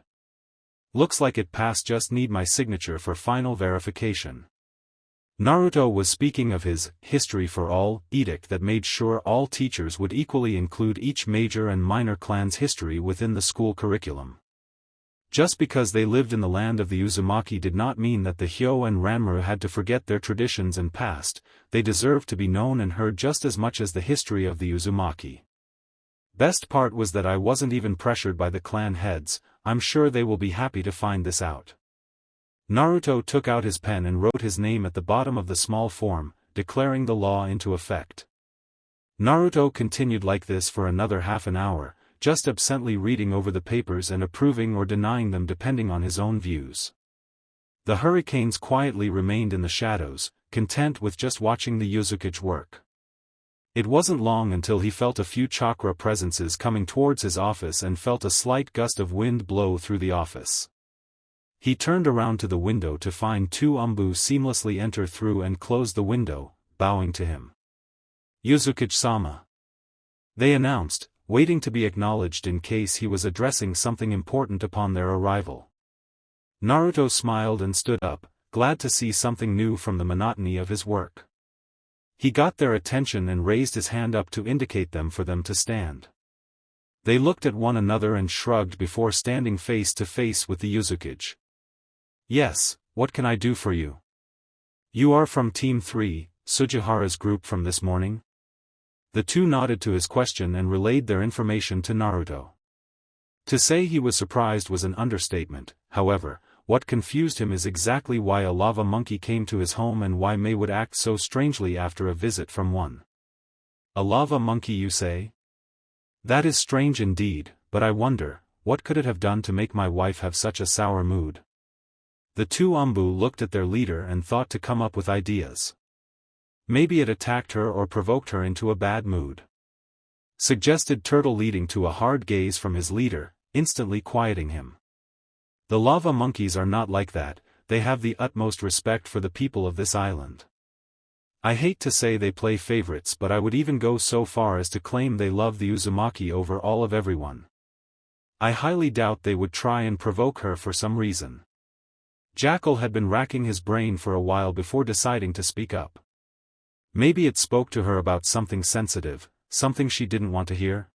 Looks like it passed, just need my signature for final verification. Naruto was speaking of his History for All edict that made sure all teachers would equally include each major and minor clan's history within the school curriculum. Just because they lived in the land of the Uzumaki did not mean that the Hyo and Ranmaru had to forget their traditions and past. They deserved to be known and heard just as much as the history of the Uzumaki. Best part was that I wasn't even pressured by the clan heads. I'm sure they will be happy to find this out. Naruto took out his pen and wrote his name at the bottom of the small form, declaring the law into effect. Naruto continued like this for another half an hour, just absently reading over the papers and approving or denying them depending on his own views. The hurricanes quietly remained in the shadows, content with just watching the Uzumaki work. It wasn't long until he felt a few chakra presences coming towards his office and felt a slight gust of wind blow through the office. He turned around to the window to find two umbu seamlessly enter through and close the window, bowing to him. Uzumaki-sama, they announced, waiting to be acknowledged in case he was addressing something important upon their arrival. Naruto smiled and stood up, glad to see something new from the monotony of his work. He got their attention and raised his hand up to indicate for them to stand. They looked at one another and shrugged before standing face to face with the Uzumaki. Yes, what can I do for you? You are from Team 3, Sugihara's group from this morning? The two nodded to his question and relayed their information to Naruto. To say he was surprised was an understatement. However, what confused him is exactly why a lava monkey came to his home and why May would act so strangely after a visit from one. A lava monkey, you say? That is strange indeed, but I wonder, what could it have done to make my wife have such a sour mood? The two umbu looked at their leader and thought to come up with ideas. Maybe it attacked her or provoked her into a bad mood. Suggested Turtle, leading to a hard gaze from his leader, instantly quieting him. The lava monkeys are not like that, they have the utmost respect for the people of this island. I hate to say they play favorites, but I would even go so far as to claim they love the Uzumaki over all of everyone. I highly doubt they would try and provoke her for some reason. Jackal had been racking his brain for a while before deciding to speak up. Maybe it spoke to her about something sensitive, something she didn't want to hear?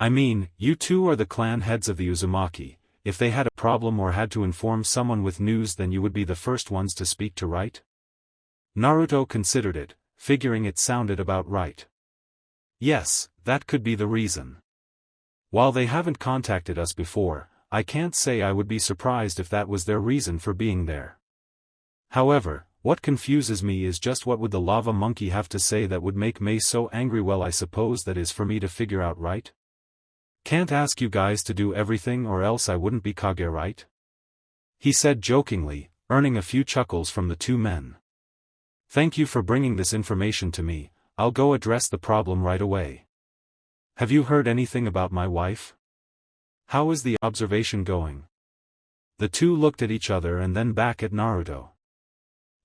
I mean, you two are the clan heads of the Uzumaki. If they had a problem or had to inform someone with news, then you would be the first ones to speak to, right? Naruto considered it, figuring it sounded about right. Yes, that could be the reason. While they haven't contacted us before, I can't say I would be surprised if that was their reason for being there. However, what confuses me is just what would the lava monkey have to say that would make May so angry? Well, I suppose that is for me to figure out, right? Can't ask you guys to do everything or else I wouldn't be Kage, right? He said jokingly, earning a few chuckles from the two men. Thank you for bringing this information to me. I'll go address the problem right away. Have you heard anything about my wife? How is the observation going? The two looked at each other and then back at Naruto.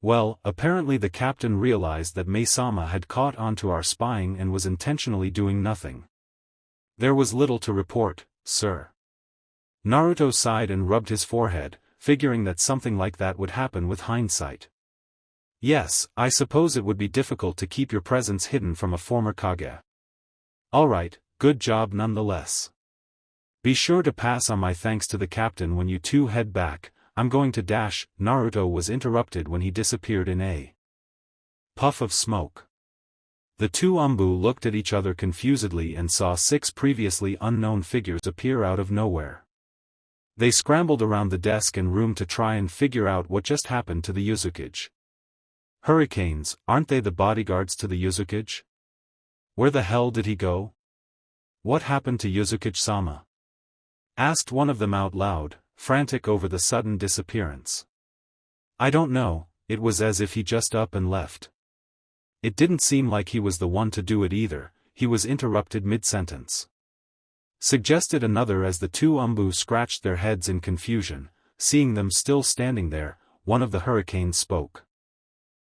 Well, apparently the captain realized that Mei-sama had caught on to our spying and was intentionally doing nothing. There was little to report, sir. Naruto sighed and rubbed his forehead, figuring that something like that would happen with hindsight. Yes, I suppose it would be difficult to keep your presence hidden from a former Kage. Alright, good job nonetheless. Be sure to pass on my thanks to the captain when you two head back. I'm going to dash. Naruto was interrupted when he disappeared in a puff of smoke. The two Umbu looked at each other confusedly and saw 6 previously unknown figures appear out of nowhere. They scrambled around the desk and room to try and figure out what just happened to the Uzumaki. Hurricanes, aren't they the bodyguards to the Uzumaki? Where the hell did he go? What happened to Uzumaki-sama? Asked one of them out loud, frantic over the sudden disappearance. I don't know, it was as if he just up and left. It didn't seem like he was the one to do it either, he was interrupted mid-sentence. Suggested another as the two Umbu scratched their heads in confusion. Seeing them still standing there, one of the hurricanes spoke.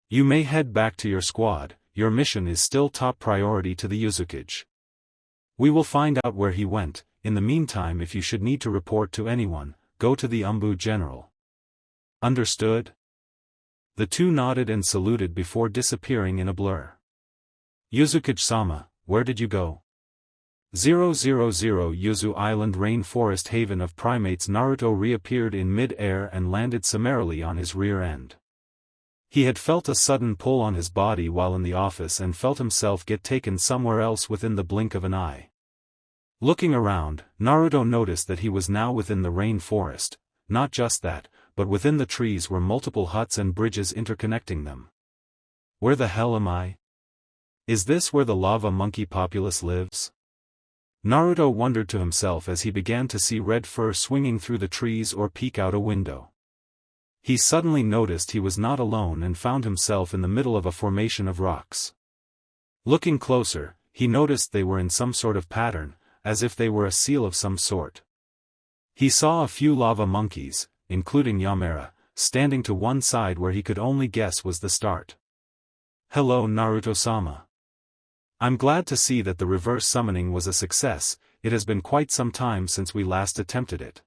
You may head back to your squad, your mission is still top priority to the Uzumaki. We will find out where he went. In the meantime, if you should need to report to anyone, go to the Umbu General. Understood? The two nodded and saluted before disappearing in a blur. Uzumaki-sama, where did you go? 000 Yuzu Island Rainforest Haven of Primates. Naruto reappeared in mid-air and landed summarily on his rear end. He had felt a sudden pull on his body while in the office and felt himself get taken somewhere else within the blink of an eye. Looking around, Naruto noticed that he was now within the rainforest. Not just that, but within the trees were multiple huts and bridges interconnecting them. Where the hell am I? Is this where the lava monkey populace lives? Naruto wondered to himself as he began to see red fur swinging through the trees or peek out a window. He suddenly noticed he was not alone and found himself in the middle of a formation of rocks. Looking closer, he noticed they were in some sort of pattern, as if they were a seal of some sort. He saw a few lava monkeys, including Yamera, standing to one side where he could only guess was the start. Hello Naruto-sama. I'm glad to see that the reverse summoning was a success. It has been quite some time since we last attempted it.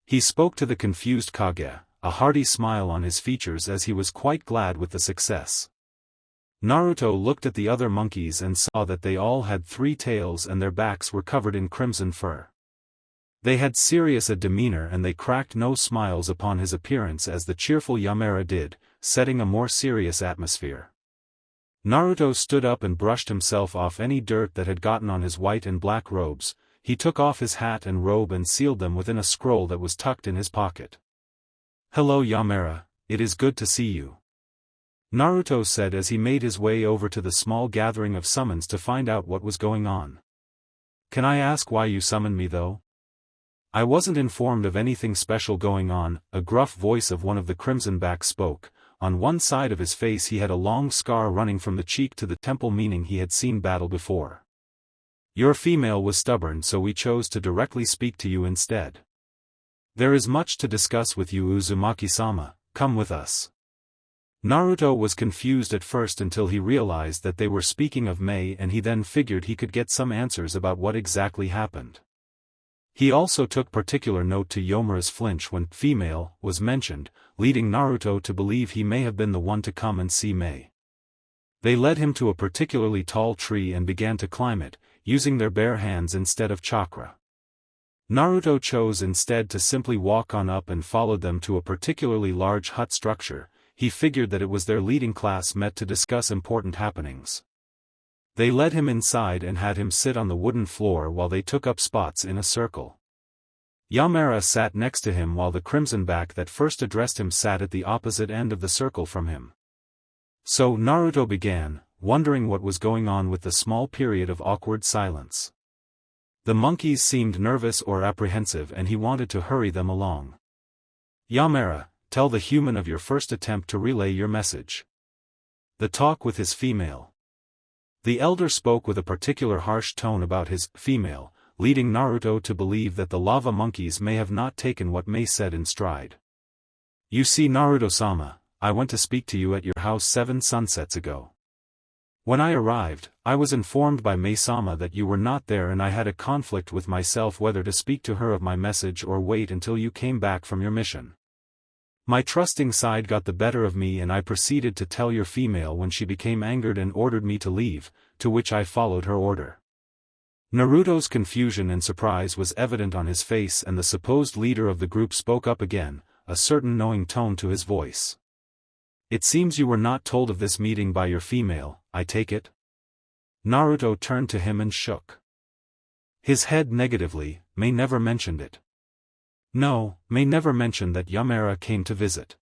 He spoke to the confused Kage, a hearty smile on his features as he was quite glad with the success. Naruto looked at the other monkeys and saw that they all had 3 tails and their backs were covered in crimson fur. They had serious a demeanor and they cracked no smiles upon his appearance as the cheerful Yamera did, setting a more serious atmosphere. Naruto stood up and brushed himself off any dirt that had gotten on his white and black robes. He took off his hat and robe and sealed them within a scroll that was tucked in his pocket. Hello Yamera, it is good to see you. Naruto said as he made his way over to the small gathering of summons to find out what was going on. Can I ask why you summoned me though? I wasn't informed of anything special going on, a gruff voice of one of the Crimsonbacks spoke. On one side of his face he had a long scar running from the cheek to the temple, meaning he had seen battle before. Your female was stubborn, so we chose to directly speak to you instead. There is much to discuss with you Uzumaki-sama, come with us. Naruto was confused at first until he realized that they were speaking of Mei, and he then figured he could get some answers about what exactly happened. He also took particular note to Yomura's flinch when female was mentioned, leading Naruto to believe he may have been the one to come and see Mei. They led him to a particularly tall tree and began to climb it, using their bare hands instead of chakra. Naruto chose instead to simply walk on up and followed them to a particularly large hut structure. He figured that it was their leading class met to discuss important happenings. They led him inside and had him sit on the wooden floor while they took up spots in a circle. Yamera sat next to him while the Crimsonback that first addressed him sat at the opposite end of the circle from him. So Naruto began, wondering what was going on with the small period of awkward silence. The monkeys seemed nervous or apprehensive and he wanted to hurry them along. Yamera, tell the human of your first attempt to relay your message. The talk with his female. The elder spoke with a particular harsh tone about his female, leading Naruto to believe that the lava monkeys may have not taken what Mei said in stride. You see, Naruto-sama, I went to speak to you at your house 7 sunsets ago. When I arrived, I was informed by Mei-sama that you were not there, and I had a conflict with myself whether to speak to her of my message or wait until you came back from your mission. My trusting side got the better of me and I proceeded to tell your female when she became angered and ordered me to leave, to which I followed her order. Naruto's confusion and surprise was evident on his face, and the supposed leader of the group spoke up again, a certain knowing tone to his voice. It seems you were not told of this meeting by your female, I take it? Naruto turned to him and shook his head negatively. Mei never mentioned it. No, Mei never mentioned that Yamera came to visit.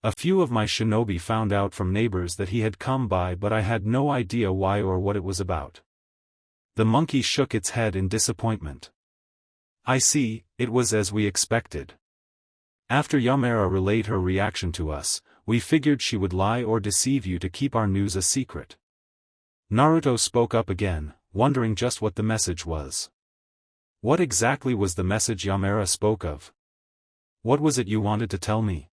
A few of my shinobi found out from neighbors that he had come by, but I had no idea why or what it was about. The monkey shook its head in disappointment. I see, it was as we expected. After Yamera relayed her reaction to us, we figured she would lie or deceive you to keep our news a secret. Naruto spoke up again, wondering just what the message was. What exactly was the message Yamera spoke of? What was it you wanted to tell me?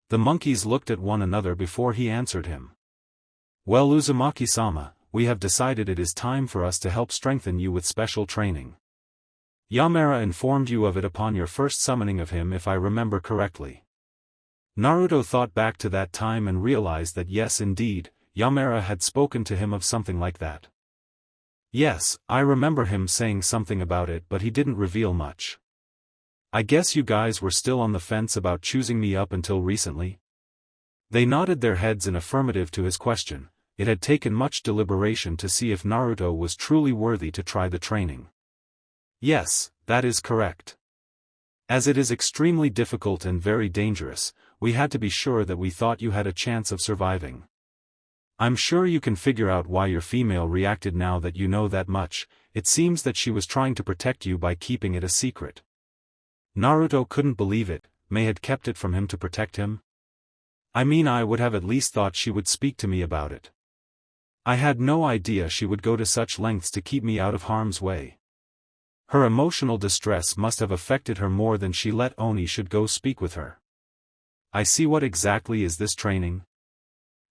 The monkeys looked at one another before he answered him. Well, Uzumaki-sama, we have decided it is time for us to help strengthen you with special training. Yamera informed you of it upon your first summoning of him, if I remember correctly. Naruto thought back to that time and realized that yes, indeed, Yamera had spoken to him of something like that. Yes, I remember him saying something about it, but he didn't reveal much. I guess you guys were still on the fence about choosing me up until recently? They nodded their heads in affirmative to his question. It had taken much deliberation to see if Naruto was truly worthy to try the training. Yes, that is correct. As it is extremely difficult and very dangerous, we had to be sure that we thought you had a chance of surviving. I'm sure you can figure out why your female reacted now that you know that much. It seems that she was trying to protect you by keeping it a secret. Naruto couldn't believe it. Mei had kept it from him to protect him? I mean, I would have at least thought she would speak to me about it. I had no idea she would go to such lengths to keep me out of harm's way. Her emotional distress must have affected her more than she let Oni should go speak with her. I see. What exactly is this training?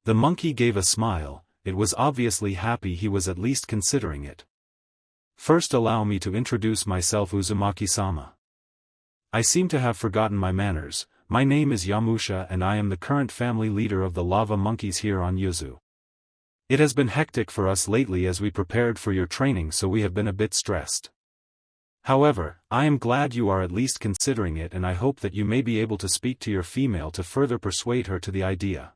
The monkey gave a smile. It was obviously happy he was at least considering it. First, allow me to introduce myself, Uzumaki-sama. I seem to have forgotten my manners. My name is Yamusha and I am the current family leader of the lava monkeys here on Yuzu. It has been hectic for us lately as we prepared for your training, so we have been a bit stressed. However, I am glad you are at least considering it, and I hope that you may be able to speak to your female to further persuade her to the idea.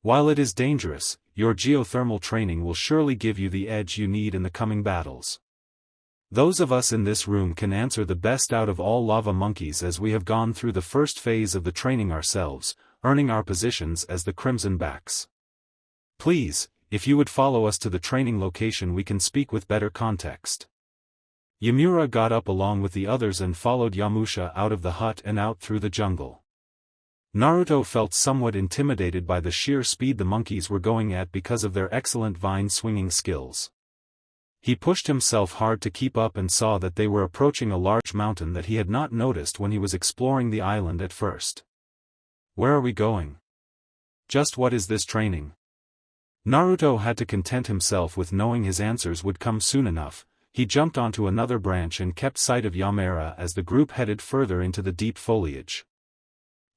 While it is dangerous, your geothermal training will surely give you the edge you need in the coming battles. Those of us in this room can answer the best out of all lava monkeys, as we have gone through the first phase of the training ourselves, earning our positions as the Crimson Backs. Please, if you would follow us to the training location, we can speak with better context. Yamura got up along with the others and followed Yamusha out of the hut and out through the jungle. Naruto felt somewhat intimidated by the sheer speed the monkeys were going at because of their excellent vine-swinging skills. He pushed himself hard to keep up and saw that they were approaching a large mountain that he had not noticed when he was exploring the island at first. Where are we going? Just what is this training? Naruto had to content himself with knowing his answers would come soon enough. He jumped onto another branch and kept sight of Yamera as the group headed further into the deep foliage.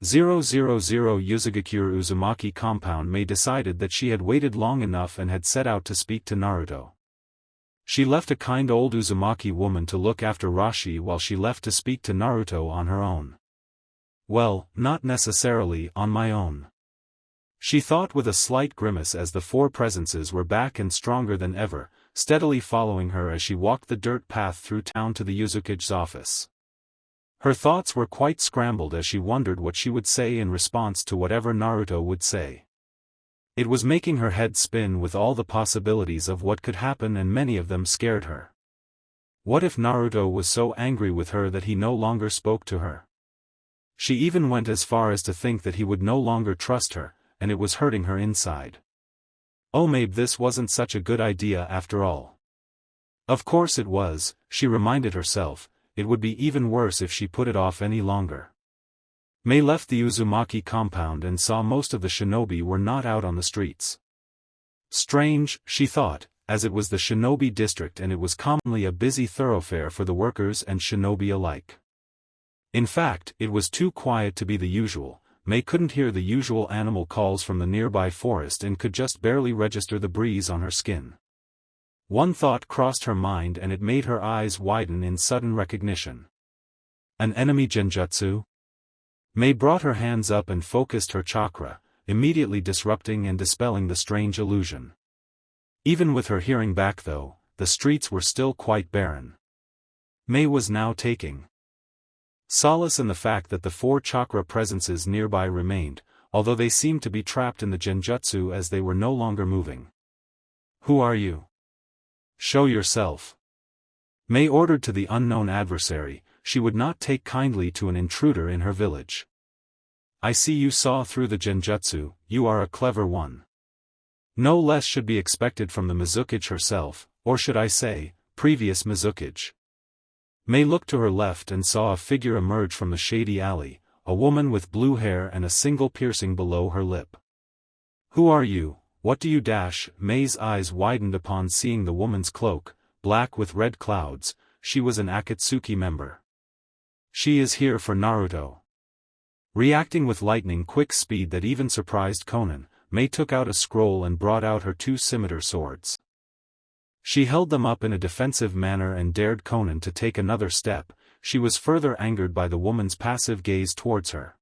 000 Yuzugakure Uzumaki compound. Mei decided that she had waited long enough and had set out to speak to Naruto. She left a kind old Uzumaki woman to look after Rashi while she left to speak to Naruto on her own. Well, not necessarily on my own. She thought with a slight grimace as the 4 presences were back and stronger than ever, steadily following her as she walked the dirt path through town to the Uzukage's office. Her thoughts were quite scrambled as she wondered what she would say in response to whatever Naruto would say. It was making her head spin with all the possibilities of what could happen, and many of them scared her. What if Naruto was so angry with her that he no longer spoke to her? She even went as far as to think that he would no longer trust her, and it was hurting her inside. Oh maybe this wasn't such a good idea after all. Of course it was, she reminded herself, it would be even worse if she put it off any longer. Mei left the Uzumaki compound and saw most of the shinobi were not out on the streets. Strange, she thought, as it was the shinobi district and it was commonly a busy thoroughfare for the workers and shinobi alike. In fact, it was too quiet to be the usual. Mei couldn't hear the usual animal calls from the nearby forest and could just barely register the breeze on her skin. One thought crossed her mind and it made her eyes widen in sudden recognition. An enemy genjutsu? Mei brought her hands up and focused her chakra, immediately disrupting and dispelling the strange illusion. Even with her hearing back though, the streets were still quite barren. Mei was now taking solace in the fact that the 4 chakra presences nearby remained, although they seemed to be trapped in the genjutsu as they were no longer moving. Who are you? Show yourself. Mei ordered to the unknown adversary. She would not take kindly to an intruder in her village. I see you saw through the genjutsu, you are a clever one. No less should be expected from the Mizukage herself, or should I say, previous Mizukage. Mei looked to her left and saw a figure emerge from the shady alley, a woman with blue hair and a single piercing below her lip. Who are you, what do you dash? Mei's eyes widened upon seeing the woman's cloak, black with red clouds. She was an Akatsuki member. She is here for Naruto. Reacting with lightning-quick speed that even surprised Conan, Mei took out a scroll and brought out her 2 scimitar swords. She held them up in a defensive manner and dared Conan to take another step. She was further angered by the woman's passive gaze towards her.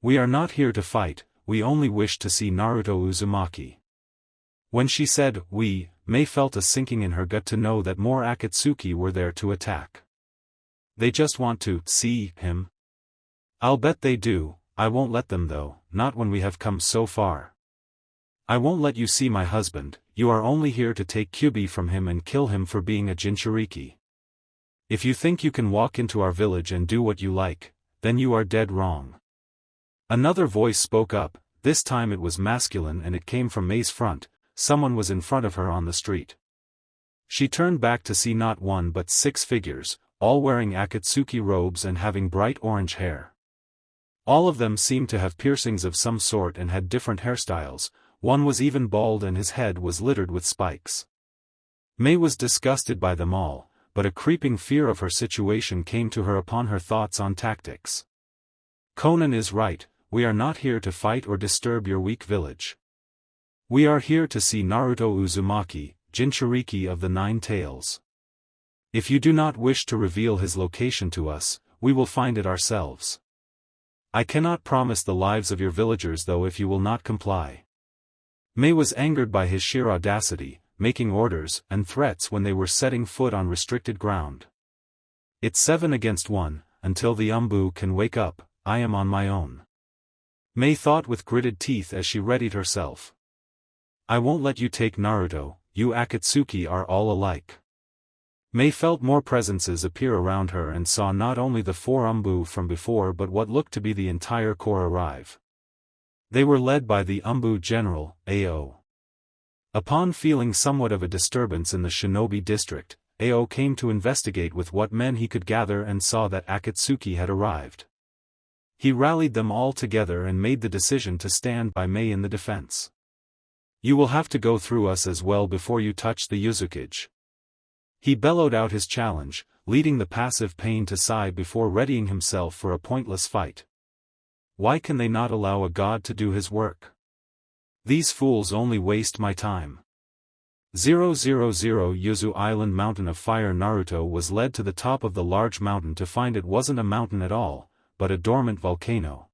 We are not here to fight, we only wish to see Naruto Uzumaki. When she said, we, Mei felt a sinking in her gut to know that more Akatsuki were there to attack. They just want to see him. I'll bet they do. I won't let them though, not when we have come so far. I won't let you see my husband, you are only here to take Kyubi from him and kill him for being a Jinchuriki. If you think you can walk into our village and do what you like, then you are dead wrong. Another voice spoke up, this time it was masculine and it came from Mei's front. Someone was in front of her on the street. She turned back to see not 1 but 6 figures, all wearing Akatsuki robes and having bright orange hair. All of them seemed to have piercings of some sort and had different hairstyles. One was even bald and his head was littered with spikes. Mei was disgusted by them all, but a creeping fear of her situation came to her upon her thoughts on tactics. Conan is right, we are not here to fight or disturb your weak village. We are here to see Naruto Uzumaki, Jinchuriki of the 9 tails. If you do not wish to reveal his location to us, we will find it ourselves. I cannot promise the lives of your villagers though if you will not comply. Mei was angered by his sheer audacity, making orders and threats when they were setting foot on restricted ground. It's 7 against 1, until the Umbu can wake up, I am on my own. Mei thought with gritted teeth as she readied herself. I won't let you take Naruto, you Akatsuki are all alike. Mei felt more presences appear around her and saw not only the 4 Umbu from before but what looked to be the entire corps arrive. They were led by the Umbu General, Ao. Upon feeling somewhat of a disturbance in the Shinobi district, Ao came to investigate with what men he could gather and saw that Akatsuki had arrived. He rallied them all together and made the decision to stand by Mei in the defense. You will have to go through us as well before you touch the Uzumaki. He bellowed out his challenge, leading the passive pain to sigh before readying himself for a pointless fight. Why can they not allow a god to do his work? These fools only waste my time. 000 Yuzu Island Mountain of Fire. Naruto was led to the top of the large mountain to find it wasn't a mountain at all, but a dormant volcano.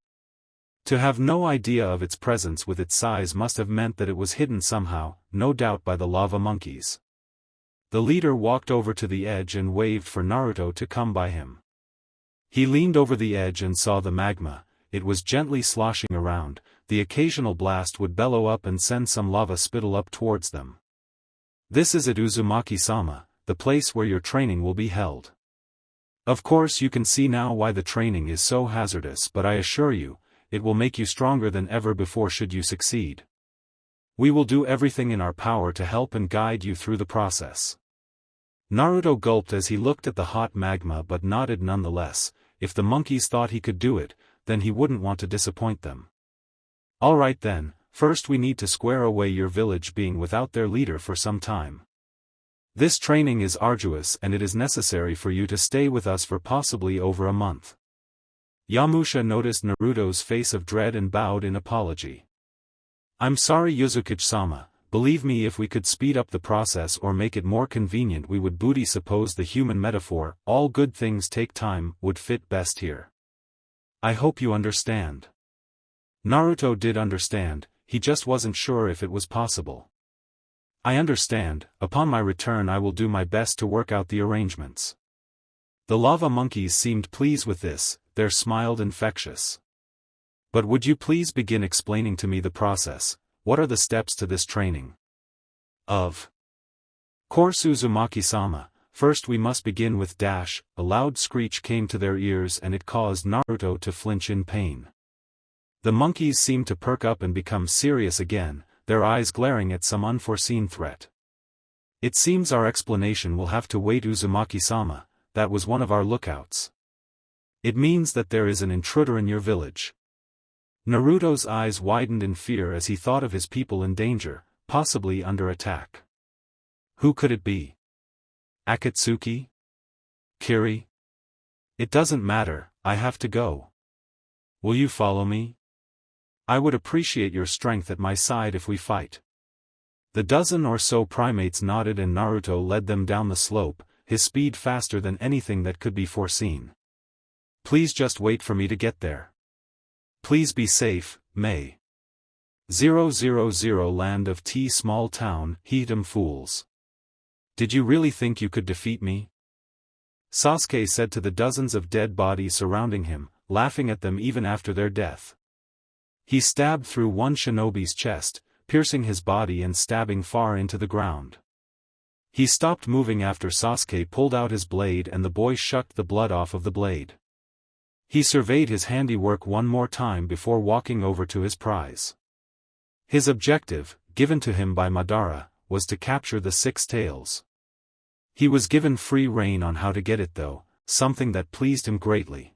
To have no idea of its presence with its size must have meant that it was hidden somehow, no doubt by the lava monkeys. The leader walked over to the edge and waved for Naruto to come by him. He leaned over the edge and saw the magma. It was gently sloshing around, the occasional blast would bellow up and send some lava spittle up towards them. This is at Uzumaki-sama, the place where your training will be held. Of course you can see now why the training is so hazardous, but I assure you, it will make you stronger than ever before should you succeed. We will do everything in our power to help and guide you through the process. Naruto gulped as he looked at the hot magma but nodded nonetheless. If the monkeys thought he could do it, then he wouldn't want to disappoint them. Alright then, first we need to square away your village being without their leader for some time. This training is arduous and it is necessary for you to stay with us for possibly over a month. Yamusha noticed Naruto's face of dread and bowed in apology. I'm sorry Uzumaki-sama, believe me, if we could speed up the process or make it more convenient we would. Booty suppose the human metaphor, all good things take time, would fit best here. I hope you understand. Naruto did understand, he just wasn't sure if it was possible. I understand, upon my return I will do my best to work out the arrangements. The lava monkeys seemed pleased with this, their smile infectious. But would you please begin explaining to me the process, what are the steps to this training? Of course Uzumaki-sama, first we must begin with dash. A loud screech came to their ears and it caused Naruto to flinch in pain. The monkeys seemed to perk up and become serious again, their eyes glaring at some unforeseen threat. It seems our explanation will have to wait Uzumaki-sama, that was one of our lookouts. It means that there is an intruder in your village. Naruto's eyes widened in fear as he thought of his people in danger, possibly under attack. Who could it be? Akatsuki? Kiri? It doesn't matter, I have to go. Will you follow me? I would appreciate your strength at my side if we fight. The dozen or so primates nodded and Naruto led them down the slope, his speed faster than anything that could be foreseen. Please just wait for me to get there. Please be safe, May. 000 Land of T small town, Heedem fools. Did you really think you could defeat me? Sasuke said to the dozens of dead bodies surrounding him, laughing at them even after their death. He stabbed through one shinobi's chest, piercing his body and stabbing far into the ground. He stopped moving after Sasuke pulled out his blade and the boy shucked the blood off of the blade. He surveyed his handiwork one more time before walking over to his prize. His objective, given to him by Madara, was to capture the six tails. He was given free rein on how to get it though, something that pleased him greatly.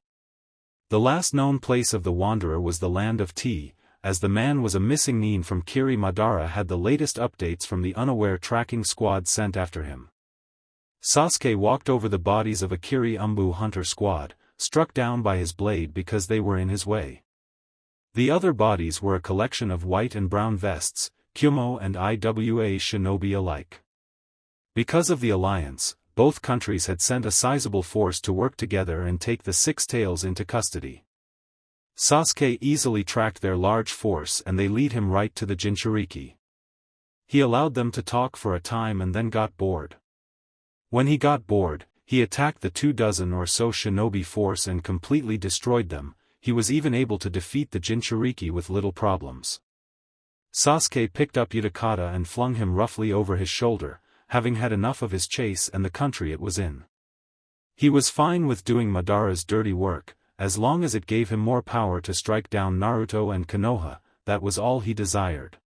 The last known place of the wanderer was the land of T, as the man was a missing nin from Kiri. Madara had the latest updates from the unaware tracking squad sent after him. Sasuke walked over the bodies of a Kiri Umbu hunter squad, struck down by his blade because they were in his way. The other bodies were a collection of white and brown vests, Kumo and Iwa shinobi alike. Because of the alliance, both countries had sent a sizable force to work together and take the six tails into custody. Sasuke easily tracked their large force and they lead him right to the Jinchuriki. He allowed them to talk for a time and then got bored. When he got bored, he attacked the 24 or so shinobi force and completely destroyed them. He was even able to defeat the Jinchuriki with little problems. Sasuke picked up Utakata and flung him roughly over his shoulder, having had enough of his chase and the country it was in. He was fine with doing Madara's dirty work, as long as it gave him more power to strike down Naruto and Konoha. That was all he desired.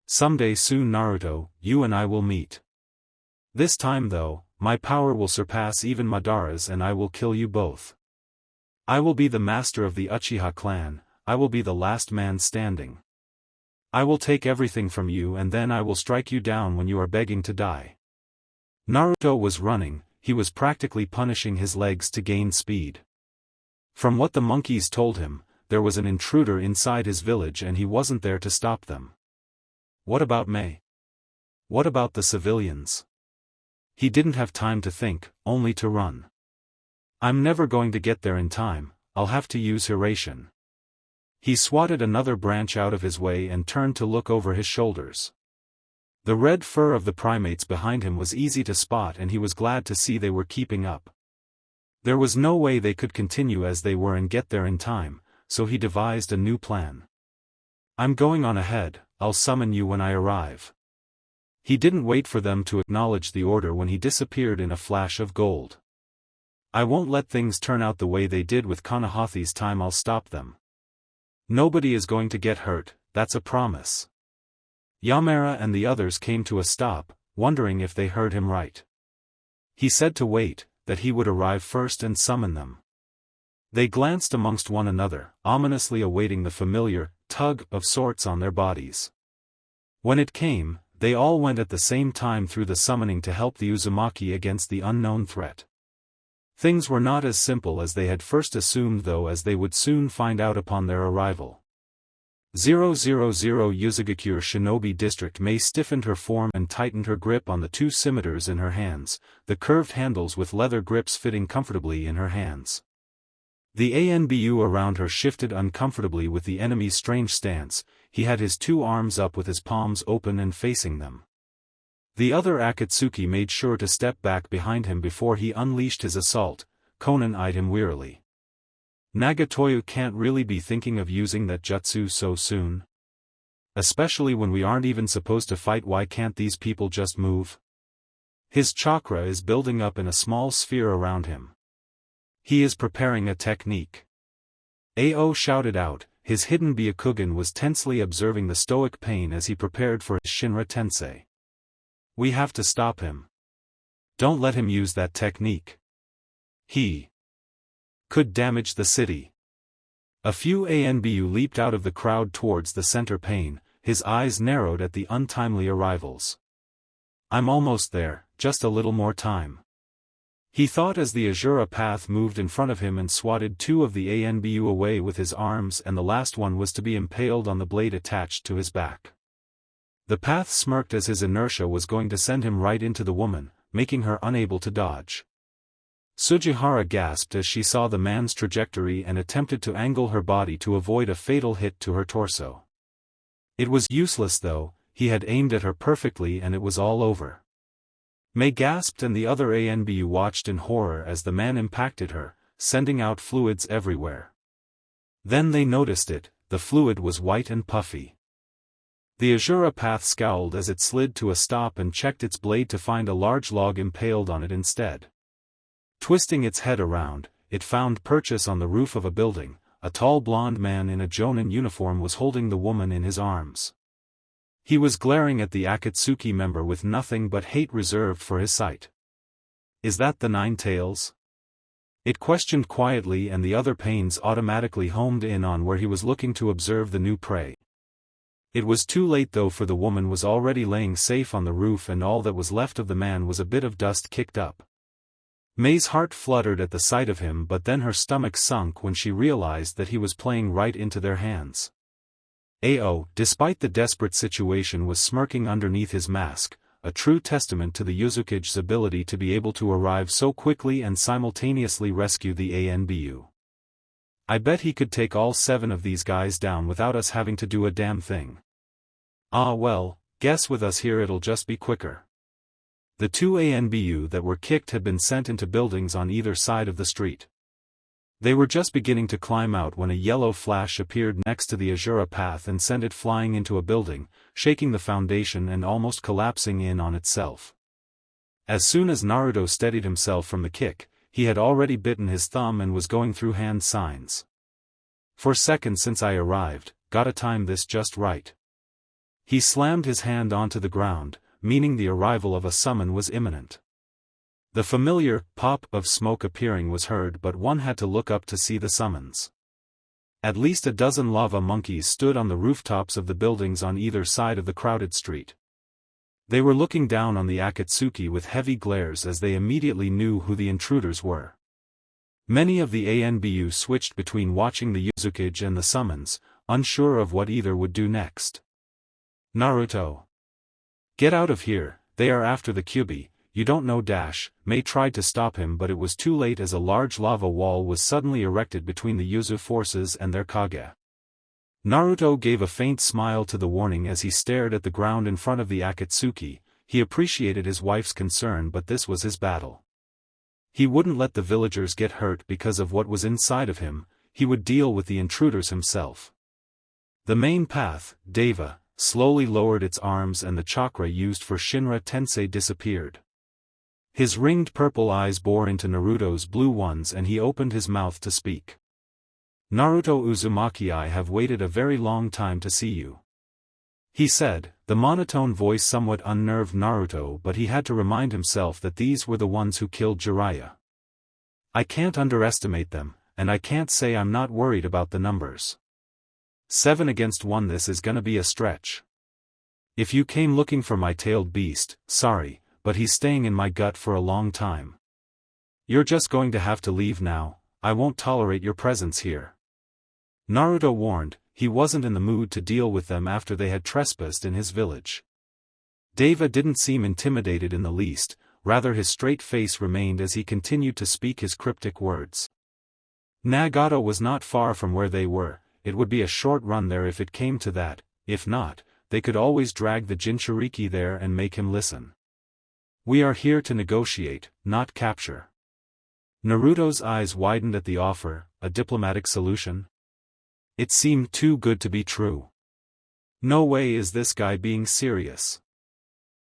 Someday soon Naruto, you and I will meet. This time though, my power will surpass even Madara's and I will kill you both. I will be the master of the Uchiha clan, I will be the last man standing. I will take everything from you and then I will strike you down when you are begging to die. Naruto was running, he was practically punishing his legs to gain speed. From what the monkeys told him, there was an intruder inside his village and he wasn't there to stop them. What about May? What about the civilians? He didn't have time to think, only to run. I'm never going to get there in time, I'll have to use Hiration. He swatted another branch out of his way and turned to look over his shoulders. The red fur of the primates behind him was easy to spot and he was glad to see they were keeping up. There was no way they could continue as they were and get there in time, so he devised a new plan. I'm going on ahead, I'll summon you when I arrive. He didn't wait for them to acknowledge the order when he disappeared in a flash of gold. I won't let things turn out the way they did with Konohathi's time. I'll stop them. Nobody is going to get hurt, that's a promise. Yamera and the others came to a stop, wondering if they heard him right. He said to wait, that he would arrive first and summon them. They glanced amongst one another, ominously awaiting the familiar tug of sorts on their bodies. When it came, they all went at the same time through the summoning to help the Uzumaki against the unknown threat. Things were not as simple as they had first assumed though, as they would soon find out upon their arrival. 000 Uzumaki Shinobi District May stiffened her form and tightened her grip on the two scimitars in her hands, the curved handles with leather grips fitting comfortably in her hands. The ANBU around her shifted uncomfortably with the enemy's strange stance. He had his two arms up with his palms open and facing them. The other Akatsuki made sure to step back behind him before he unleashed his assault. Conan eyed him wearily. Nagatoyo can't really be thinking of using that jutsu so soon. Especially when we aren't even supposed to fight. Why can't these people just move? His chakra is building up in a small sphere around him. He is preparing a technique. Ao shouted out. His hidden Byakugan was tensely observing the stoic pain as he prepared for his Shinra Tensei. We have to stop him. Don't let him use that technique. He could damage the city. A few ANBU leaped out of the crowd towards the center pane, his eyes narrowed at the untimely arrivals. I'm almost there, just a little more time. He thought as the Azura path moved in front of him and swatted two of the ANBU away with his arms, and the last one was to be impaled on the blade attached to his back. The path smirked as his inertia was going to send him right into the woman, making her unable to dodge. Sujihara gasped as she saw the man's trajectory and attempted to angle her body to avoid a fatal hit to her torso. It was useless though, he had aimed at her perfectly and it was all over. May gasped and the other ANBU watched in horror as the man impacted her, sending out fluids everywhere. Then they noticed it, the fluid was white and puffy. The Azura path scowled as it slid to a stop and checked its blade to find a large log impaled on it instead. Twisting its head around, it found purchase on the roof of a building. A tall blond man in a Jonin uniform was holding the woman in his arms. He was glaring at the Akatsuki member with nothing but hate reserved for his sight. Is that the Nine Tails? It questioned quietly, and the other pains automatically homed in on where he was looking to observe the new prey. It was too late though, for the woman was already laying safe on the roof and all that was left of the man was a bit of dust kicked up. May's heart fluttered at the sight of him, but then her stomach sunk when she realized that he was playing right into their hands. Ao, despite the desperate situation, was smirking underneath his mask, a true testament to the Uzukage's ability to be able to arrive so quickly and simultaneously rescue the ANBU. I bet he could take all 7 of these guys down without us having to do a damn thing. Ah well, guess with us here it'll just be quicker. The 2 ANBU that were kicked had been sent into buildings on either side of the street. They were just beginning to climb out when a yellow flash appeared next to the Azura path and sent it flying into a building, shaking the foundation and almost collapsing in on itself. As soon as Naruto steadied himself from the kick, he had already bitten his thumb and was going through hand signs. For seconds since I arrived, gotta time this just right. He slammed his hand onto the ground, meaning the arrival of a summon was imminent. The familiar pop of smoke appearing was heard, but one had to look up to see the summons. At least a dozen lava monkeys stood on the rooftops of the buildings on either side of the crowded street. They were looking down on the Akatsuki with heavy glares as they immediately knew who the intruders were. Many of the ANBU switched between watching the Uzukage and the summons, unsure of what either would do next. Naruto. Get out of here, they are after the Kyubi. You don't know. May tried to stop him, but it was too late as a large lava wall was suddenly erected between the Yuzu forces and their Kage. Naruto gave a faint smile to the warning as he stared at the ground in front of the Akatsuki. He appreciated his wife's concern, but this was his battle. He wouldn't let the villagers get hurt because of what was inside of him. He would deal with the intruders himself. The main path, Deva, slowly lowered its arms and the chakra used for Shinra Tensei disappeared. His ringed purple eyes bore into Naruto's blue ones and he opened his mouth to speak. Naruto Uzumaki, I have waited a very long time to see you. He said, The monotone voice somewhat unnerved Naruto, but he had to remind himself that these were the ones who killed Jiraiya. I can't underestimate them, and I can't say I'm not worried about the numbers. 7 against 1, this is gonna be a stretch. If you came looking for my tailed beast, sorry, but he's staying in my gut for a long time. You're just going to have to leave now, I won't tolerate your presence here. Naruto warned. He wasn't in the mood to deal with them after they had trespassed in his village. Deva didn't seem intimidated in the least, rather his straight face remained as he continued to speak his cryptic words. Nagato was not far from where they were, it would be a short run there if it came to that, if not, they could always drag the Jinchuriki there and make him listen. We are here to negotiate, not capture. Naruto's eyes widened at the offer, a diplomatic solution? It seemed too good to be true. No way is this guy being serious.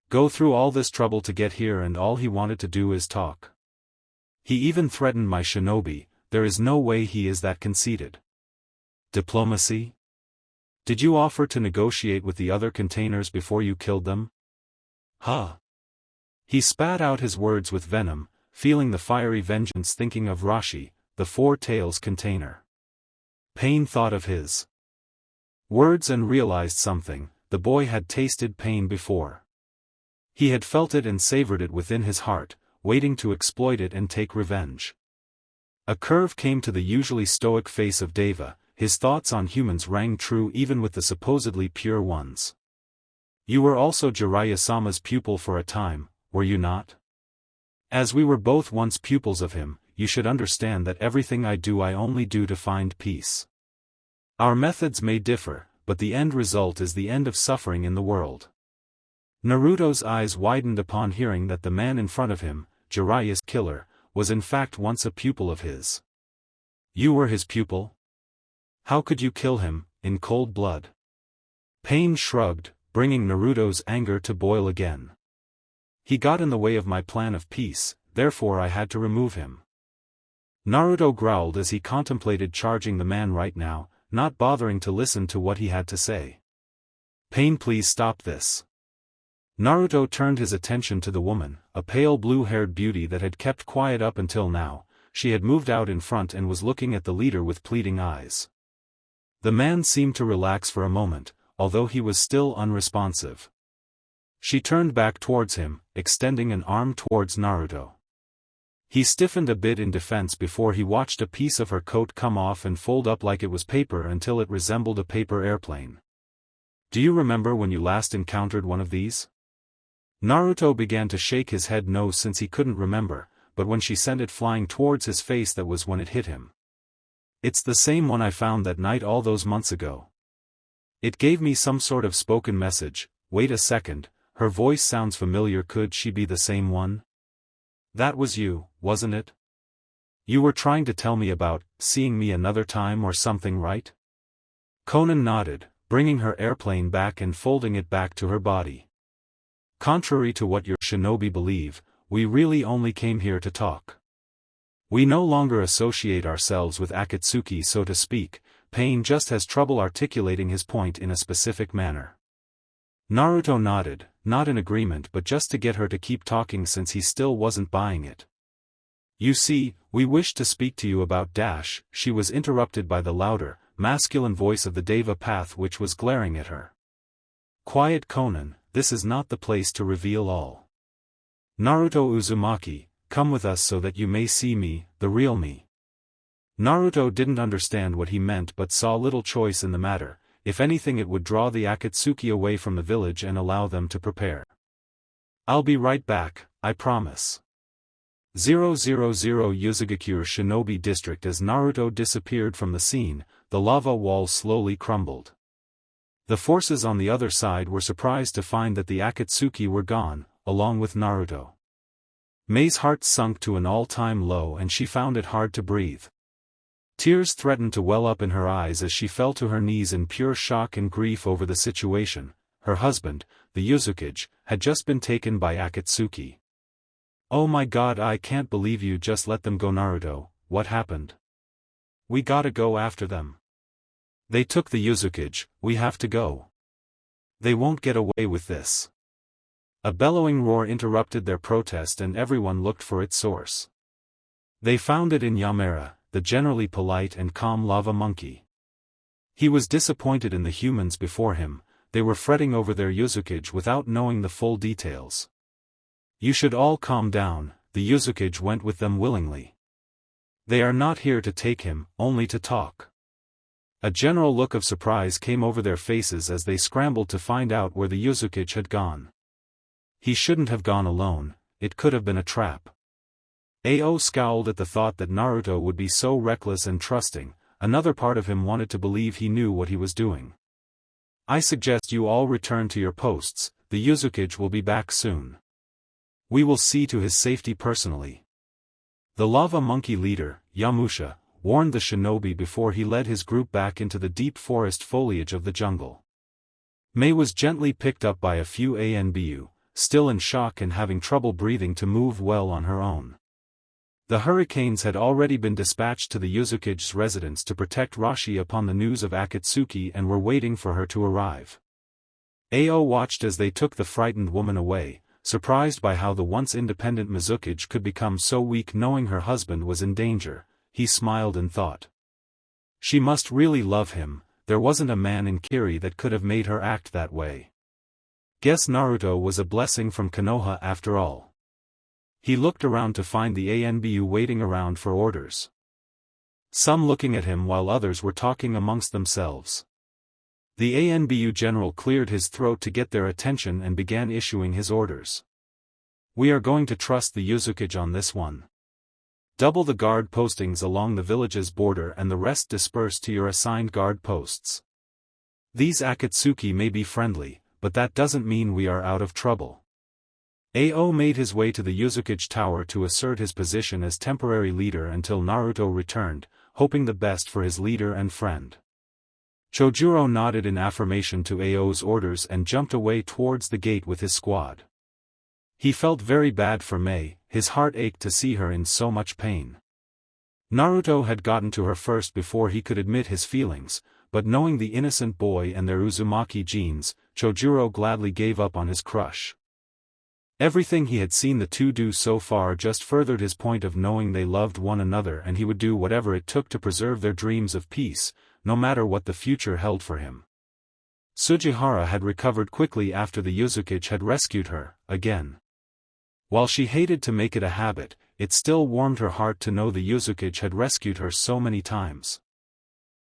Go through all this trouble to get here and all he wanted to do is talk. He even threatened my shinobi, there is no way he is that conceited. Diplomacy? Did you offer to negotiate with the other containers before you killed them? Huh? He spat out his words with venom, feeling the fiery vengeance, thinking of Rashi, the Four Tails container. Pain thought of his words and realized something. The boy had tasted pain before. He had felt it and savored it within his heart, waiting to exploit it and take revenge. A curve came to the usually stoic face of Deva, his thoughts on humans rang true even with the supposedly pure ones. You were also Jiraiya-sama's pupil for a time, were you not? As we were both once pupils of him, you should understand that everything I do I only do to find peace. Our methods may differ, but the end result is the end of suffering in the world. Naruto's eyes widened upon hearing that the man in front of him, Jiraiya's killer, was in fact once a pupil of his. You were his pupil? How could you kill him, in cold blood? Pain shrugged, bringing Naruto's anger to boil again. He got in the way of my plan of peace, therefore I had to remove him. Naruto growled as he contemplated charging the man right now, not bothering to listen to what he had to say. Pain, please stop this. Naruto turned his attention to the woman, a pale blue-haired beauty that had kept quiet up until now. She had moved out in front and was looking at the leader with pleading eyes. The man seemed to relax for a moment, although he was still unresponsive. She turned back towards him, extending an arm towards Naruto. He stiffened a bit in defense before he watched a piece of her coat come off and fold up like it was paper until it resembled a paper airplane. Do you remember when you last encountered one of these? Naruto began to shake his head no, since he couldn't remember, but when she sent it flying towards his face, that was when it hit him. It's the same one I found that night all those months ago. It gave me some sort of spoken message. Wait a second, her voice sounds familiar, could she be the same one? That was you, wasn't it? You were trying to tell me about seeing me another time or something, right? Conan nodded, bringing her airplane back and folding it back to her body. Contrary to what your shinobi believe, we really only came here to talk. We no longer associate ourselves with Akatsuki, so to speak. Pain just has trouble articulating his point in a specific manner. Naruto nodded, not in agreement but just to get her to keep talking since he still wasn't buying it. You see, we wished to speak to you about Dash. She was interrupted by the louder, masculine voice of the Deva Path which was glaring at her. Quiet, Conan, this is not the place to reveal all. Naruto Uzumaki, come with us so that you may see me, the real me. Naruto didn't understand what he meant but saw little choice in the matter. If anything, it would draw the Akatsuki away from the village and allow them to prepare. I'll be right back, I promise. 000 Uzumaki Shinobi District. As Naruto disappeared from the scene, the lava wall slowly crumbled. The forces on the other side were surprised to find that the Akatsuki were gone, along with Naruto. Mei's heart sunk to an all-time low and she found it hard to breathe. Tears threatened to well up in her eyes as she fell to her knees in pure shock and grief over the situation. Her husband, the Uzumaki, had just been taken by Akatsuki. Oh my god, I can't believe you just let them go. Naruto, what happened? We gotta go after them. They took the Uzumaki, we have to go. They won't get away with this. A bellowing roar interrupted their protest and everyone looked for its source. They found it in Yamera, the generally polite and calm lava monkey. He was disappointed in the humans before him. They were fretting over their Uzumaki without knowing the full details. You should all calm down, the Uzumaki went with them willingly. They are not here to take him, only to talk. A general look of surprise came over their faces as they scrambled to find out where the Uzumaki had gone. He shouldn't have gone alone, it could have been a trap. Ao scowled at the thought that Naruto would be so reckless and trusting. Another part of him wanted to believe he knew what he was doing. I suggest you all return to your posts, the Uzumaki will be back soon. We will see to his safety personally. The lava monkey leader, Yamusha, warned the shinobi before he led his group back into the deep forest foliage of the jungle. Mei was gently picked up by a few Anbu, still in shock and having trouble breathing to move well on her own. The hurricanes had already been dispatched to the Uzukage's residence to protect Rashi upon the news of Akatsuki and were waiting for her to arrive. Ao watched as they took the frightened woman away, surprised by how the once independent Mizukage could become so weak knowing her husband was in danger. He smiled and thought. She must really love him, there wasn't a man in Kiri that could have made her act that way. Guess Naruto was a blessing from Konoha after all. He looked around to find the Anbu waiting around for orders. Some looking at him while others were talking amongst themselves. The Anbu general cleared his throat to get their attention and began issuing his orders. We are going to trust the Uzumaki on this one. Double the guard postings along the village's border and the rest disperse to your assigned guard posts. These Akatsuki may be friendly, but that doesn't mean we are out of trouble. Ao made his way to the Uzumaki tower to assert his position as temporary leader until Naruto returned, hoping the best for his leader and friend. Chojuro nodded in affirmation to Ao's orders and jumped away towards the gate with his squad. He felt very bad for Mei, his heart ached to see her in so much pain. Naruto had gotten to her first before he could admit his feelings, but knowing the innocent boy and their Uzumaki genes, Chojuro gladly gave up on his crush. Everything he had seen the two do so far just furthered his point of knowing they loved one another and he would do whatever it took to preserve their dreams of peace, no matter what the future held for him. Sugihara had recovered quickly after the Uzumaki had rescued her, again. While she hated to make it a habit, it still warmed her heart to know the Uzumaki had rescued her so many times.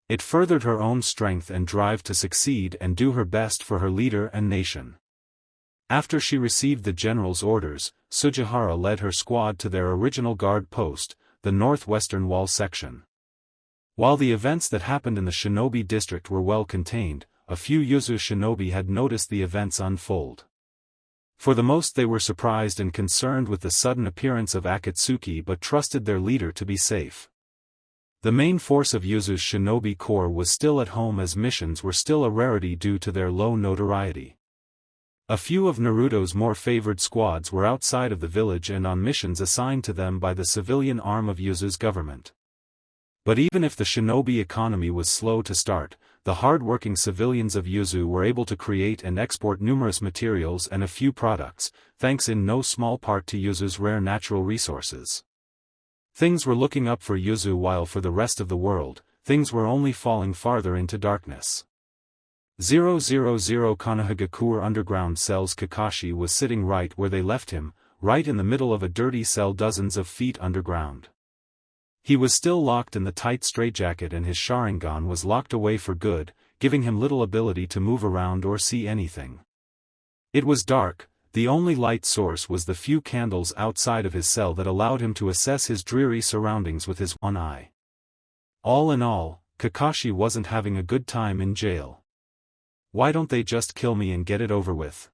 It furthered her own strength and drive to succeed and do her best for her leader and nation. After she received the general's orders, Sugihara led her squad to their original guard post, the northwestern wall section. While the events that happened in the Shinobi district were well contained, a few Yuzu shinobi had noticed the events unfold. For the most they were surprised and concerned with the sudden appearance of Akatsuki but trusted their leader to be safe. The main force of Yuzu's shinobi corps was still at home as missions were still a rarity due to their low notoriety. A few of Naruto's more favored squads were outside of the village and on missions assigned to them by the civilian arm of Yuzu's government. But even if the shinobi economy was slow to start, the hard-working civilians of Yuzu were able to create and export numerous materials and a few products, thanks in no small part to Yuzu's rare natural resources. Things were looking up for Yuzu while for the rest of the world, things were only falling farther into darkness. 000 Konohagakure underground cells. Kakashi was sitting right where they left him, right in the middle of a dirty cell dozens of feet underground. He was still locked in the tight straitjacket and his Sharingan was locked away for good, giving him little ability to move around or see anything. It was dark, the only light source was the few candles outside of his cell that allowed him to assess his dreary surroundings with his one eye. All in all, Kakashi wasn't having a good time in jail. Why don't they just kill me and get it over with?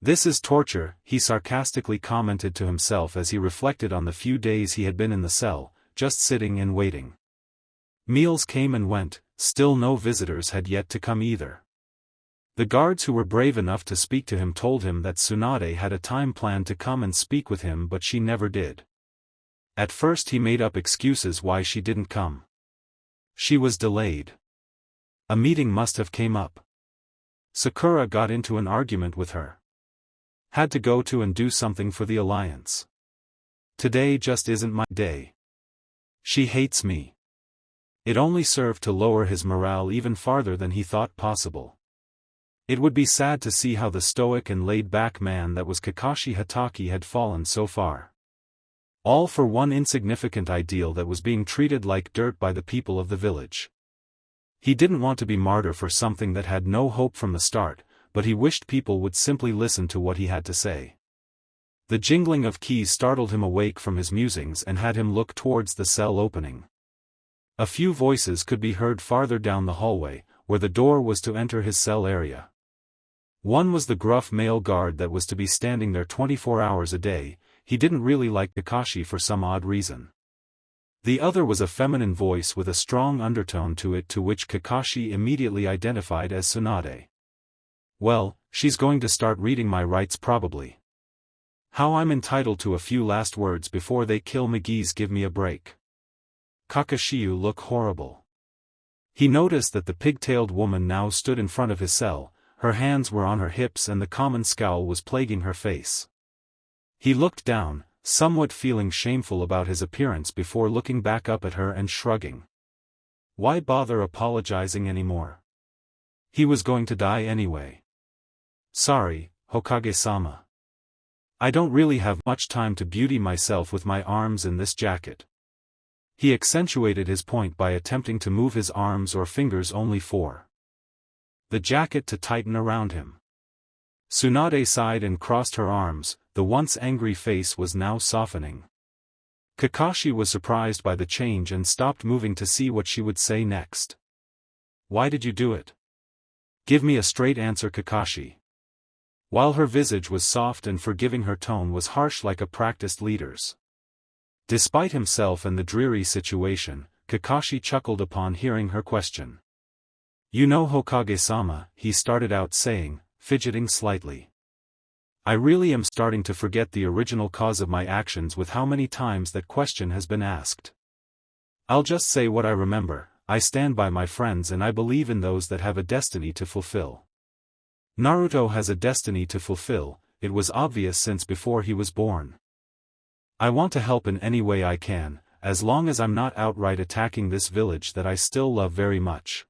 This is torture, he sarcastically commented to himself as he reflected on the few days he had been in the cell, just sitting and waiting. Meals came and went, still no visitors had yet to come either. The guards who were brave enough to speak to him told him that Tsunade had a time planned to come and speak with him but she never did. At first he made up excuses why she didn't come. She was delayed. A meeting must have came up. Sakura got into an argument with her. Had to go to and do something for the alliance. Today just isn't my day. She hates me. It only served to lower his morale even farther than he thought possible. It would be sad to see how the stoic and laid-back man that was Kakashi Hatake had fallen so far. All for one insignificant ideal that was being treated like dirt by the people of the village. He didn't want to be martyr for something that had no hope from the start, but he wished people would simply listen to what he had to say. The jingling of keys startled him awake from his musings and had him look towards the cell opening. A few voices could be heard farther down the hallway, where the door was to enter his cell area. One was the gruff male guard that was to be standing there 24 hours a day. He didn't really like Kakashi for some odd reason. The other was a feminine voice with a strong undertone to it, to which Kakashi immediately identified as Tsunade. Well, she's going to start reading my rights probably. How I'm entitled to a few last words before they kill McGee's give me a break. Kakashiyu look horrible. He noticed that the pigtailed woman now stood in front of his cell, her hands were on her hips and the common scowl was plaguing her face. He looked down, somewhat feeling shameful about his appearance before looking back up at her and shrugging. Why bother apologizing anymore? He was going to die anyway. Sorry, Hokage-sama. I don't really have much time to beauty myself with my arms in this jacket. He accentuated his point by attempting to move his arms or fingers only for the jacket to tighten around him. Tsunade sighed and crossed her arms, the once angry face was now softening. Kakashi was surprised by the change and stopped moving to see what she would say next. Why did you do it? Give me a straight answer, Kakashi. While her visage was soft and forgiving, her tone was harsh like a practiced leader's. Despite himself and the dreary situation, Kakashi chuckled upon hearing her question. You know, Hokage-sama, he started out saying, fidgeting slightly. I really am starting to forget the original cause of my actions with how many times that question has been asked. I'll just say what I remember. I stand by my friends and I believe in those that have a destiny to fulfill. Naruto has a destiny to fulfill, it was obvious since before he was born. I want to help in any way I can, as long as I'm not outright attacking this village that I still love very much.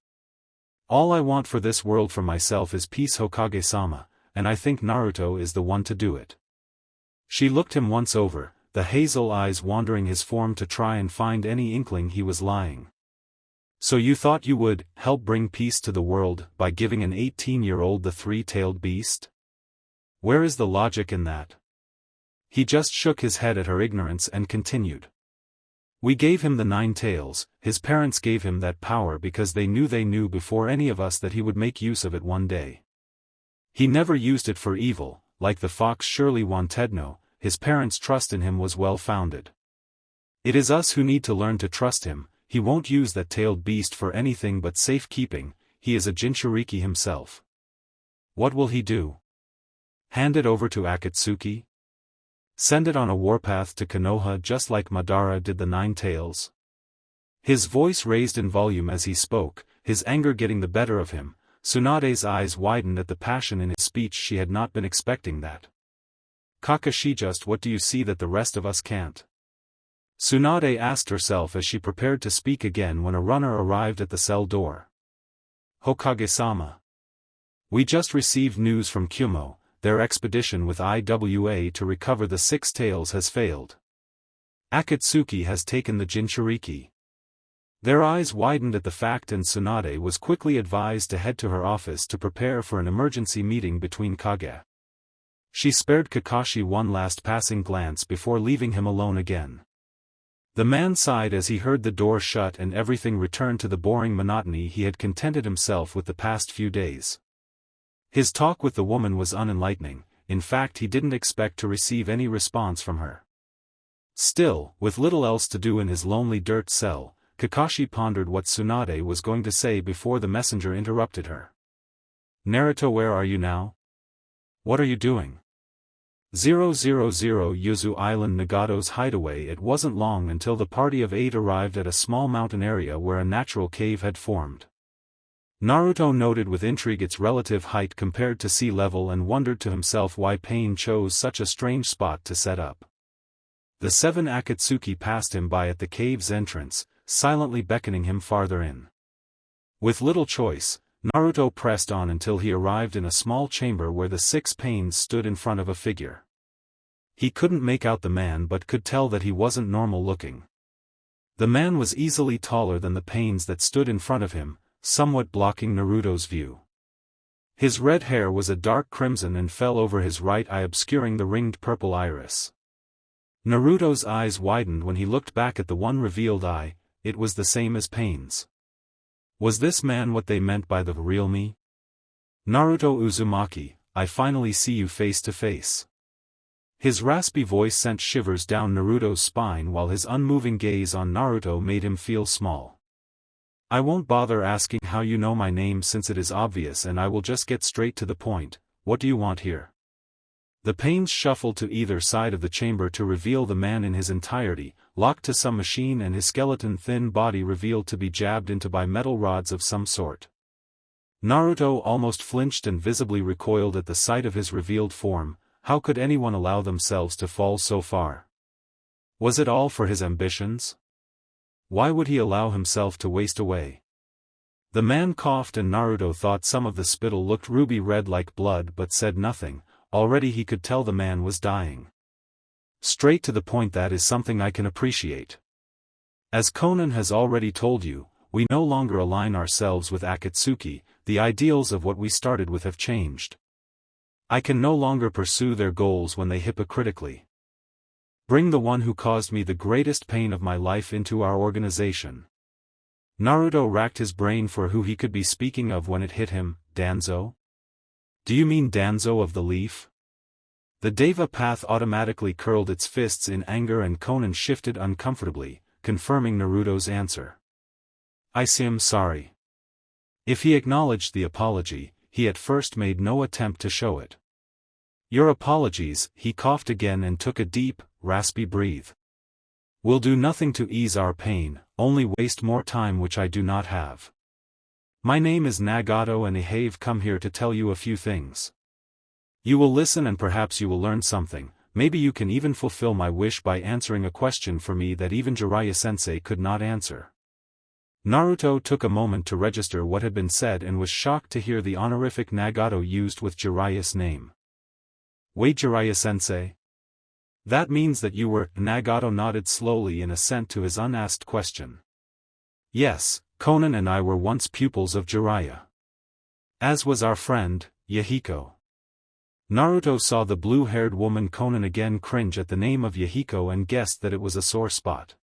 All I want for this world for myself is peace, Hokage-sama, and I think Naruto is the one to do it. She looked him once over, the hazel eyes wandering his form to try and find any inkling he was lying. So you thought you would help bring peace to the world by giving an 18-year-old the three-tailed beast? Where is the logic in that? He just shook his head at her ignorance and continued. We gave him the 9 tails, his parents gave him that power because they knew before any of us that he would make use of it one day. He never used it for evil, like the fox surely wanted no, his parents' trust in him was well-founded. It is us who need to learn to trust him. He won't use that tailed beast for anything but safekeeping, he is a Jinchuriki himself. What will he do? Hand it over to Akatsuki? Send it on a warpath to Konoha just like Madara did the 9 tails? His voice raised in volume as he spoke, his anger getting the better of him. Tsunade's eyes widened at the passion in his speech. She had not been expecting that. Kakashi, just what do you see that the rest of us can't? Tsunade asked herself as she prepared to speak again when a runner arrived at the cell door. Hokage-sama. We just received news from Kyumo. Their expedition with IWA to recover the 6 tails has failed. Akatsuki has taken the Jinchuriki. Their eyes widened at the fact, and Tsunade was quickly advised to head to her office to prepare for an emergency meeting between Kage. She spared Kakashi one last passing glance before leaving him alone again. The man sighed as he heard the door shut and everything returned to the boring monotony he had contented himself with the past few days. His talk with the woman was unenlightening, in fact he didn't expect to receive any response from her. Still, with little else to do in his lonely dirt cell, Kakashi pondered what Tsunade was going to say before the messenger interrupted her. Naruto, where are you now? What are you doing? 000 Yuzu Island, Nagato's hideaway. It wasn't long until the party of 8 arrived at a small mountain area where a natural cave had formed. Naruto noted with intrigue its relative height compared to sea level and wondered to himself why Pain chose such a strange spot to set up. The 7 Akatsuki passed him by at the cave's entrance, silently beckoning him farther in. With little choice, Naruto pressed on until he arrived in a small chamber where the 6 Pains stood in front of a figure. He couldn't make out the man but could tell that he wasn't normal looking. The man was easily taller than the Pains that stood in front of him, somewhat blocking Naruto's view. His red hair was a dark crimson and fell over his right eye, obscuring the ringed purple iris. Naruto's eyes widened when he looked back at the one revealed eye. It was the same as Pain's. Was this man what they meant by the real me? Naruto Uzumaki, I finally see you face to face. His raspy voice sent shivers down Naruto's spine while his unmoving gaze on Naruto made him feel small. I won't bother asking how you know my name since it is obvious, and I will just get straight to the point. What do you want here? The Pains shuffled to either side of the chamber to reveal the man in his entirety, locked to some machine, and his skeleton thin body revealed to be jabbed into by metal rods of some sort. Naruto almost flinched and visibly recoiled at the sight of his revealed form. How could anyone allow themselves to fall so far? Was it all for his ambitions? Why would he allow himself to waste away? The man coughed and Naruto thought some of the spittle looked ruby red like blood but said nothing. Already he could tell the man was dying. Straight to the point, that is something I can appreciate. As Konan has already told you, we no longer align ourselves with Akatsuki, the ideals of what we started with have changed. I can no longer pursue their goals when they hypocritically bring the one who caused me the greatest pain of my life into our organization. Naruto racked his brain for who he could be speaking of when it hit him. Danzo? Do you mean Danzo of the Leaf? The Deva path automatically curled its fists in anger and Konan shifted uncomfortably, confirming Naruto's answer. I am sorry. If he acknowledged the apology, he at first made no attempt to show it. Your apologies, he coughed again and took a deep, raspy breath. Will do nothing to ease our pain, only waste more time which I do not have. My name is Nagato and I have come here to tell you a few things. You will listen and perhaps you will learn something. Maybe you can even fulfill my wish by answering a question for me that even Jiraiya-sensei could not answer. Naruto took a moment to register what had been said and was shocked to hear the honorific Nagato used with Jiraiya's name. Wait, Jiraiya-sensei? That means that you were— Nagato nodded slowly in assent to his unasked question. Yes, Konan and I were once pupils of Jiraiya. As was our friend, Yahiko. Naruto saw the blue-haired woman Konan again cringe at the name of Yahiko and guessed that it was a sore spot.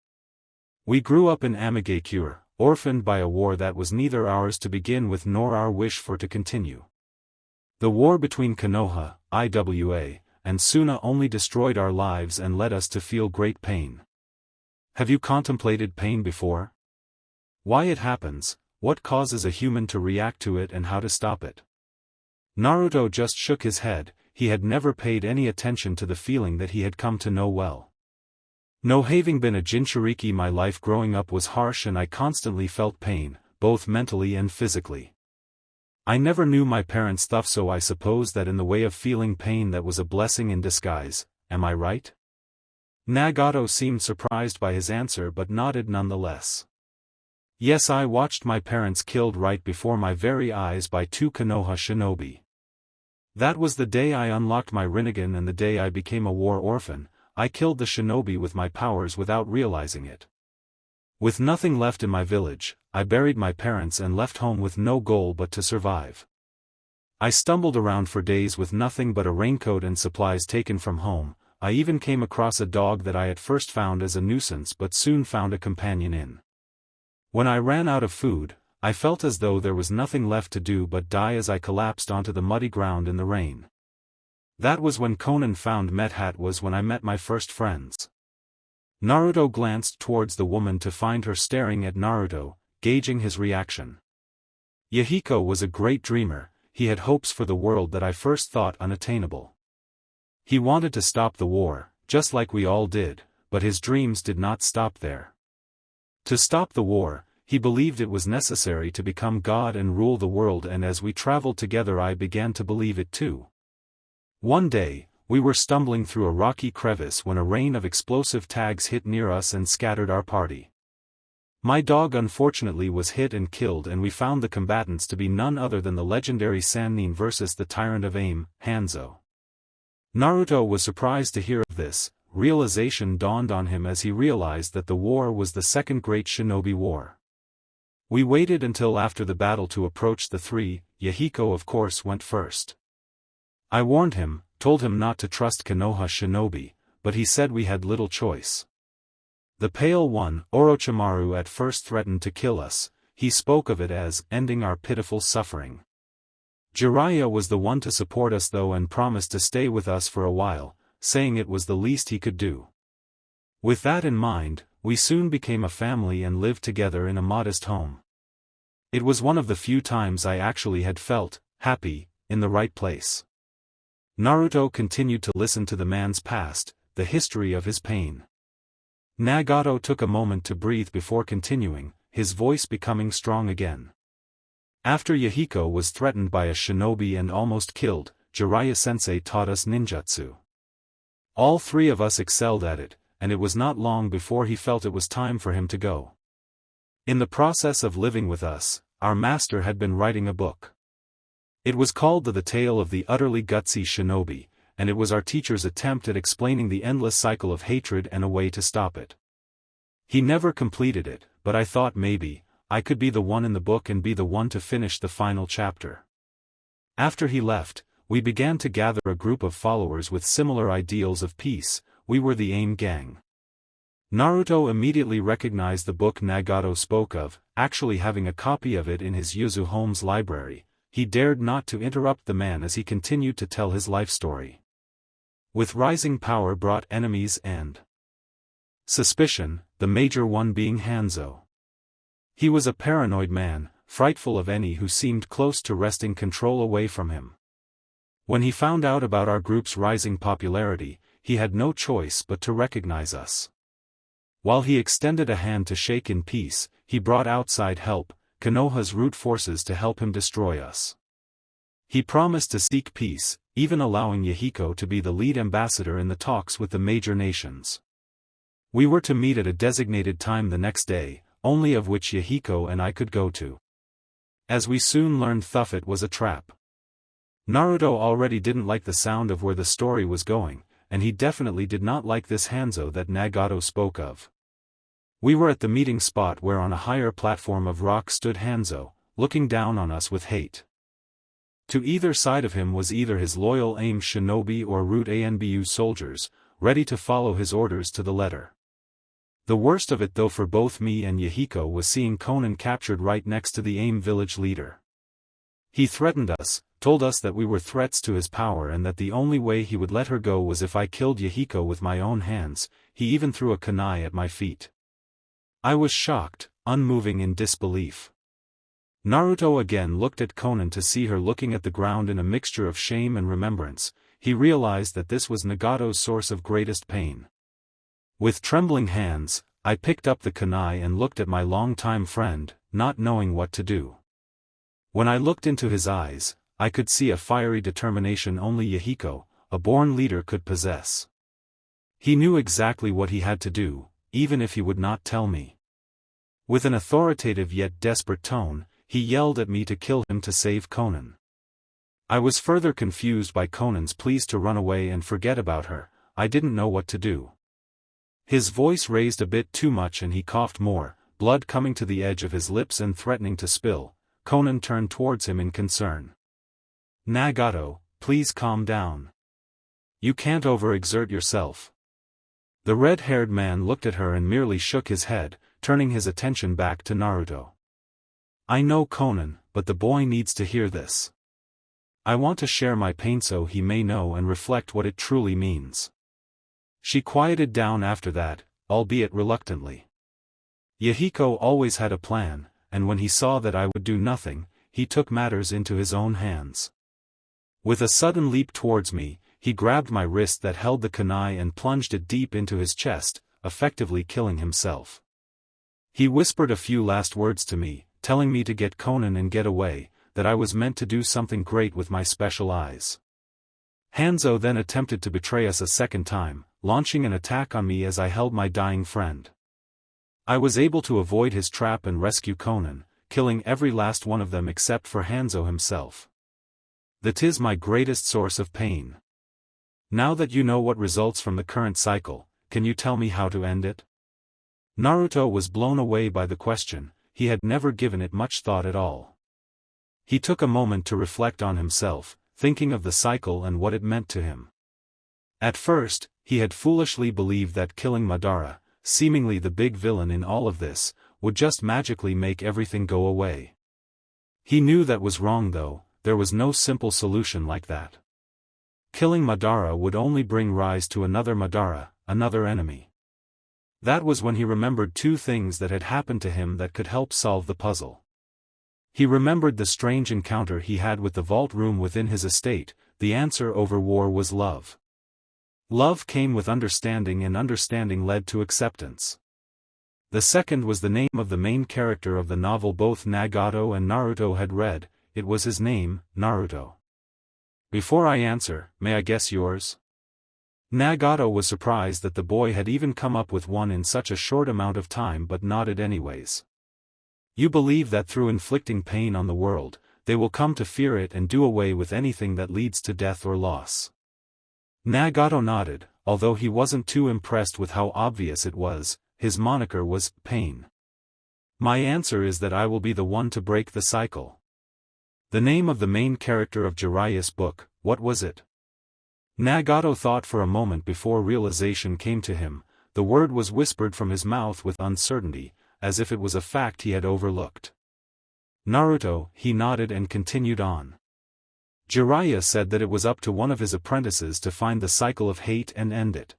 We grew up in Amigakure, orphaned by a war that was neither ours to begin with nor our wish for to continue. The war between Konoha, Iwa, and Suna only destroyed our lives and led us to feel great pain. Have you contemplated pain before? Why it happens, what causes a human to react to it and how to stop it? Naruto just shook his head. He had never paid any attention to the feeling that he had come to know well. No, having been a Jinchuriki, my life growing up was harsh and I constantly felt pain, both mentally and physically. I never knew my parents' stuff, so I suppose that in the way of feeling pain that was a blessing in disguise. Am I right? Nagato seemed surprised by his answer but nodded nonetheless. Yes, I watched my parents killed right before my very eyes by 2 Konoha shinobi. That was the day I unlocked my Rinnegan and the day I became a war orphan. I killed the shinobi with my powers without realizing it. With nothing left in my village, I buried my parents and left home with no goal but to survive. I stumbled around for days with nothing but a raincoat and supplies taken from home. I even came across a dog that I at first found as a nuisance but soon found a companion in. When I ran out of food, I felt as though there was nothing left to do but die as I collapsed onto the muddy ground in the rain. That was when Konan found Methat, was when I met my first friends. Naruto glanced towards the woman to find her staring at Naruto, gauging his reaction. Yahiko was a great dreamer. He had hopes for the world that I first thought unattainable. He wanted to stop the war, just like we all did, but his dreams did not stop there. To stop the war, he believed it was necessary to become God and rule the world, and as we traveled together I began to believe it too. One day, we were stumbling through a rocky crevice when a rain of explosive tags hit near us and scattered our party. My dog unfortunately was hit and killed, and we found the combatants to be none other than the legendary Sannin versus the Tyrant of Aim, Hanzo. Naruto was surprised to hear of this. Realization dawned on him as he realized that the war was the second great Shinobi War. We waited until after the battle to approach the three. Yahiko of course went first. I warned him, told him not to trust Konoha Shinobi, but he said we had little choice. The Pale One, Orochimaru, at first threatened to kill us. He spoke of it as ending our pitiful suffering. Jiraiya was the one to support us though and promised to stay with us for a while, saying it was the least he could do. With that in mind, we soon became a family and lived together in a modest home. It was one of the few times I actually had felt happy, in the right place. Naruto continued to listen to the man's past, the history of his pain. Nagato took a moment to breathe before continuing, his voice becoming strong again. After Yahiko was threatened by a shinobi and almost killed, Jiraiya-sensei taught us ninjutsu. All three of us excelled at it, and it was not long before he felt it was time for him to go. In the process of living with us, our master had been writing a book. It was called The Tale of the Utterly Gutsy Shinobi, and it was our teacher's attempt at explaining the endless cycle of hatred and a way to stop it. He never completed it, but I thought maybe I could be the one in the book and be the one to finish the final chapter. After he left, we began to gather a group of followers with similar ideals of peace. We were the AIM gang. Naruto immediately recognized the book Nagato spoke of, actually having a copy of it in his Yuzu home's library. He dared not to interrupt the man as he continued to tell his life story. With rising power brought enemies and suspicion, the major one being Hanzo. He was a paranoid man, frightful of any who seemed close to wresting control away from him. When he found out about our group's rising popularity, he had no choice but to recognize us. While he extended a hand to shake in peace, he brought outside help, Konoha's root forces, to help him destroy us. He promised to seek peace, even allowing Yahiko to be the lead ambassador in the talks with the major nations. We were to meet at a designated time the next day, only of which Yahiko and I could go to. As we soon learned, Thuffet was a trap. Naruto already didn't like the sound of where the story was going, and he definitely did not like this Hanzo that Nagato spoke of. We were at the meeting spot where on a higher platform of rock stood Hanzo, looking down on us with hate. To either side of him was either his loyal AIM shinobi or Root Anbu soldiers, ready to follow his orders to the letter. The worst of it though for both me and Yahiko was seeing Konan captured right next to the AIM village leader. He threatened us, told us that we were threats to his power and that the only way he would let her go was if I killed Yahiko with my own hands. He even threw a kunai at my feet. I was shocked, unmoving in disbelief. Naruto again looked at Konan to see her looking at the ground in a mixture of shame and remembrance. He realized that this was Nagato's source of greatest pain. With trembling hands, I picked up the kunai and looked at my longtime friend, not knowing what to do. When I looked into his eyes, I could see a fiery determination only Yahiko, a born leader, could possess. He knew exactly what he had to do, even if he would not tell me. With an authoritative yet desperate tone, he yelled at me to kill him to save Konan. I was further confused by Konan's pleas to run away and forget about her. I didn't know what to do. His voice raised a bit too much and he coughed more, blood coming to the edge of his lips and threatening to spill. Konan turned towards him in concern. Nagato, please calm down. You can't overexert yourself. The red-haired man looked at her and merely shook his head, turning his attention back to Naruto. I know Konan, but the boy needs to hear this. I want to share my pain so he may know and reflect what it truly means. She quieted down after that, albeit reluctantly. Yahiko always had a plan, and when he saw that I would do nothing, he took matters into his own hands. With a sudden leap towards me, he grabbed my wrist that held the kunai and plunged it deep into his chest, effectively killing himself. He whispered a few last words to me, telling me to get Conan and get away, that I was meant to do something great with my special eyes. Hanzo then attempted to betray us a second time, launching an attack on me as I held my dying friend. I was able to avoid his trap and rescue Conan, killing every last one of them except for Hanzo himself. That is my greatest source of pain. Now that you know what results from the current cycle, can you tell me how to end it? Naruto was blown away by the question. He had never given it much thought at all. He took a moment to reflect on himself, thinking of the cycle and what it meant to him. At first, he had foolishly believed that killing Madara, seemingly the big villain in all of this, would just magically make everything go away. He knew that was wrong though. There was no simple solution like that. Killing Madara would only bring rise to another Madara, another enemy. That was when he remembered two things that had happened to him that could help solve the puzzle. He remembered the strange encounter he had with the vault room within his estate. The answer over war was love. Love came with understanding and understanding led to acceptance. The second was the name of the main character of the novel both Nagato and Naruto had read. It was his name, Naruto. Before I answer, may I guess yours? Nagato was surprised that the boy had even come up with one in such a short amount of time but nodded anyways. You believe that through inflicting pain on the world, they will come to fear it and do away with anything that leads to death or loss. Nagato nodded, although he wasn't too impressed with how obvious it was. His moniker was Pain. My answer is that I will be the one to break the cycle. The name of the main character of Jiraiya's book, what was it? Nagato thought for a moment before realization came to him. The word was whispered from his mouth with uncertainty, as if it was a fact he had overlooked. Naruto, he nodded and continued on. Jiraiya said that it was up to one of his apprentices to find the cycle of hate and end it.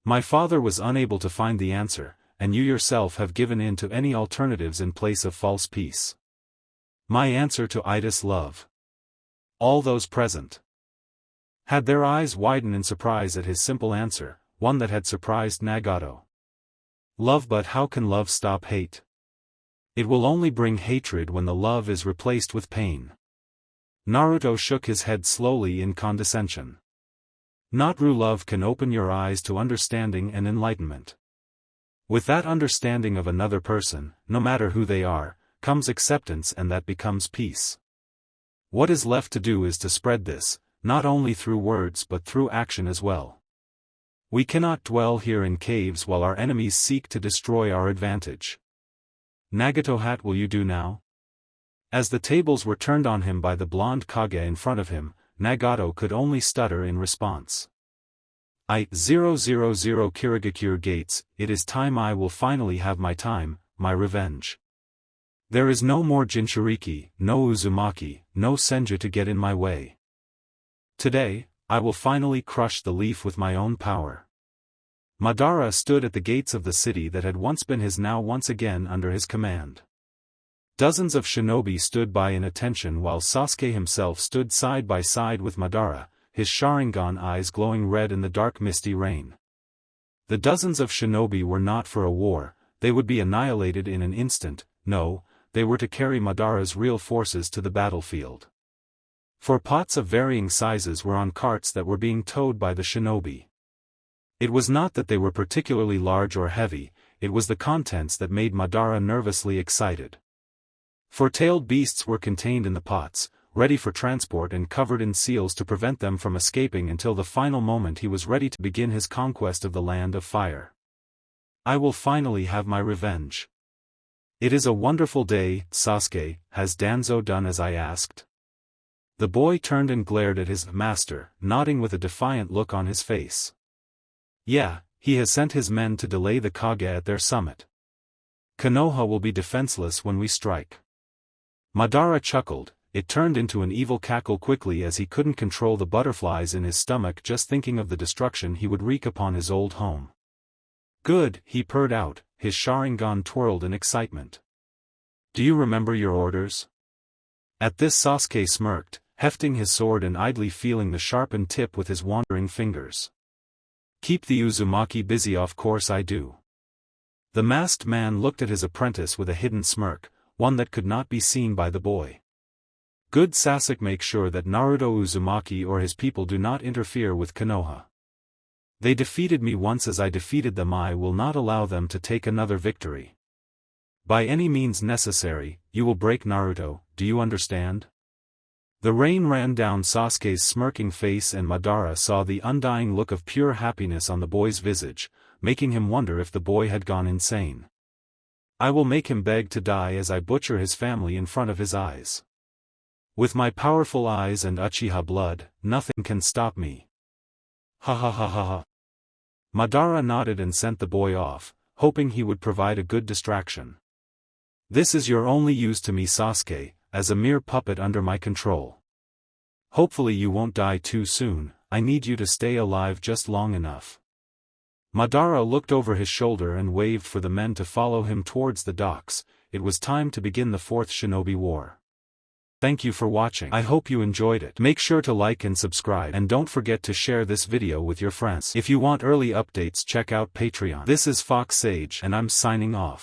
My father was unable to find the answer, and you yourself have given in to any alternatives in place of false peace. My answer to Ida's love. All those present had their eyes widen in surprise at his simple answer, one that had surprised Nagato. Love, but how can love stop hate? It will only bring hatred when the love is replaced with pain. Naruto shook his head slowly in condescension. Not true love can open your eyes to understanding and enlightenment. With that understanding of another person, no matter who they are, comes acceptance, and that becomes peace. What is left to do is to spread this, not only through words but through action as well. We cannot dwell here in caves while our enemies seek to destroy our advantage. Nagato, what will you do now? As the tables were turned on him by the blonde Kage in front of him, Nagato could only stutter in response. 000 Kirigakure gates, it is time. I will finally have my time, my revenge. There is no more Jinchuriki, no Uzumaki, no Senju to get in my way. Today, I will finally crush the leaf with my own power. Madara stood at the gates of the city that had once been his, now once again under his command. Dozens of shinobi stood by in attention while Sasuke himself stood side by side with Madara, his Sharingan eyes glowing red in the dark misty rain. The dozens of shinobi were not for a war, they would be annihilated in an instant. No, they were to carry Madara's real forces to the battlefield. For pots of varying sizes were on carts that were being towed by the shinobi. It was not that they were particularly large or heavy, it was the contents that made Madara nervously excited. Four-tailed beasts were contained in the pots, ready for transport and covered in seals to prevent them from escaping until the final moment he was ready to begin his conquest of the land of fire. I will finally have my revenge. It is a wonderful day, Sasuke. Has Danzo done as I asked? The boy turned and glared at his master, nodding with a defiant look on his face. Yeah, he has sent his men to delay the Kage at their summit. Konoha will be defenseless when we strike. Madara chuckled. It turned into an evil cackle quickly as he couldn't control the butterflies in his stomach just thinking of the destruction he would wreak upon his old home. Good, he purred out, his Sharingan twirled in excitement. Do you remember your orders? At this Sasuke smirked, hefting his sword and idly feeling the sharpened tip with his wandering fingers. Keep the Uzumaki busy, of course I do. The masked man looked at his apprentice with a hidden smirk, one that could not be seen by the boy. Good Sasuke, make sure that Naruto Uzumaki or his people do not interfere with Konoha. They defeated me once as I defeated them. I will not allow them to take another victory. By any means necessary, you will break Naruto, do you understand? The rain ran down Sasuke's smirking face and Madara saw the undying look of pure happiness on the boy's visage, making him wonder if the boy had gone insane. I will make him beg to die as I butcher his family in front of his eyes. With my powerful eyes and Uchiha blood, nothing can stop me. Ha ha ha ha ha. Madara nodded and sent the boy off, hoping he would provide a good distraction. This is your only use to me, Sasuke, as a mere puppet under my control. Hopefully you won't die too soon, I need you to stay alive just long enough. Madara looked over his shoulder and waved for the men to follow him towards the docks. It was time to begin the Fourth Shinobi War. Thank you for watching. I hope you enjoyed it. Make sure to like and subscribe, and don't forget to share this video with your friends. If you want early updates, check out Patreon. This is Fox Sage and I'm signing off.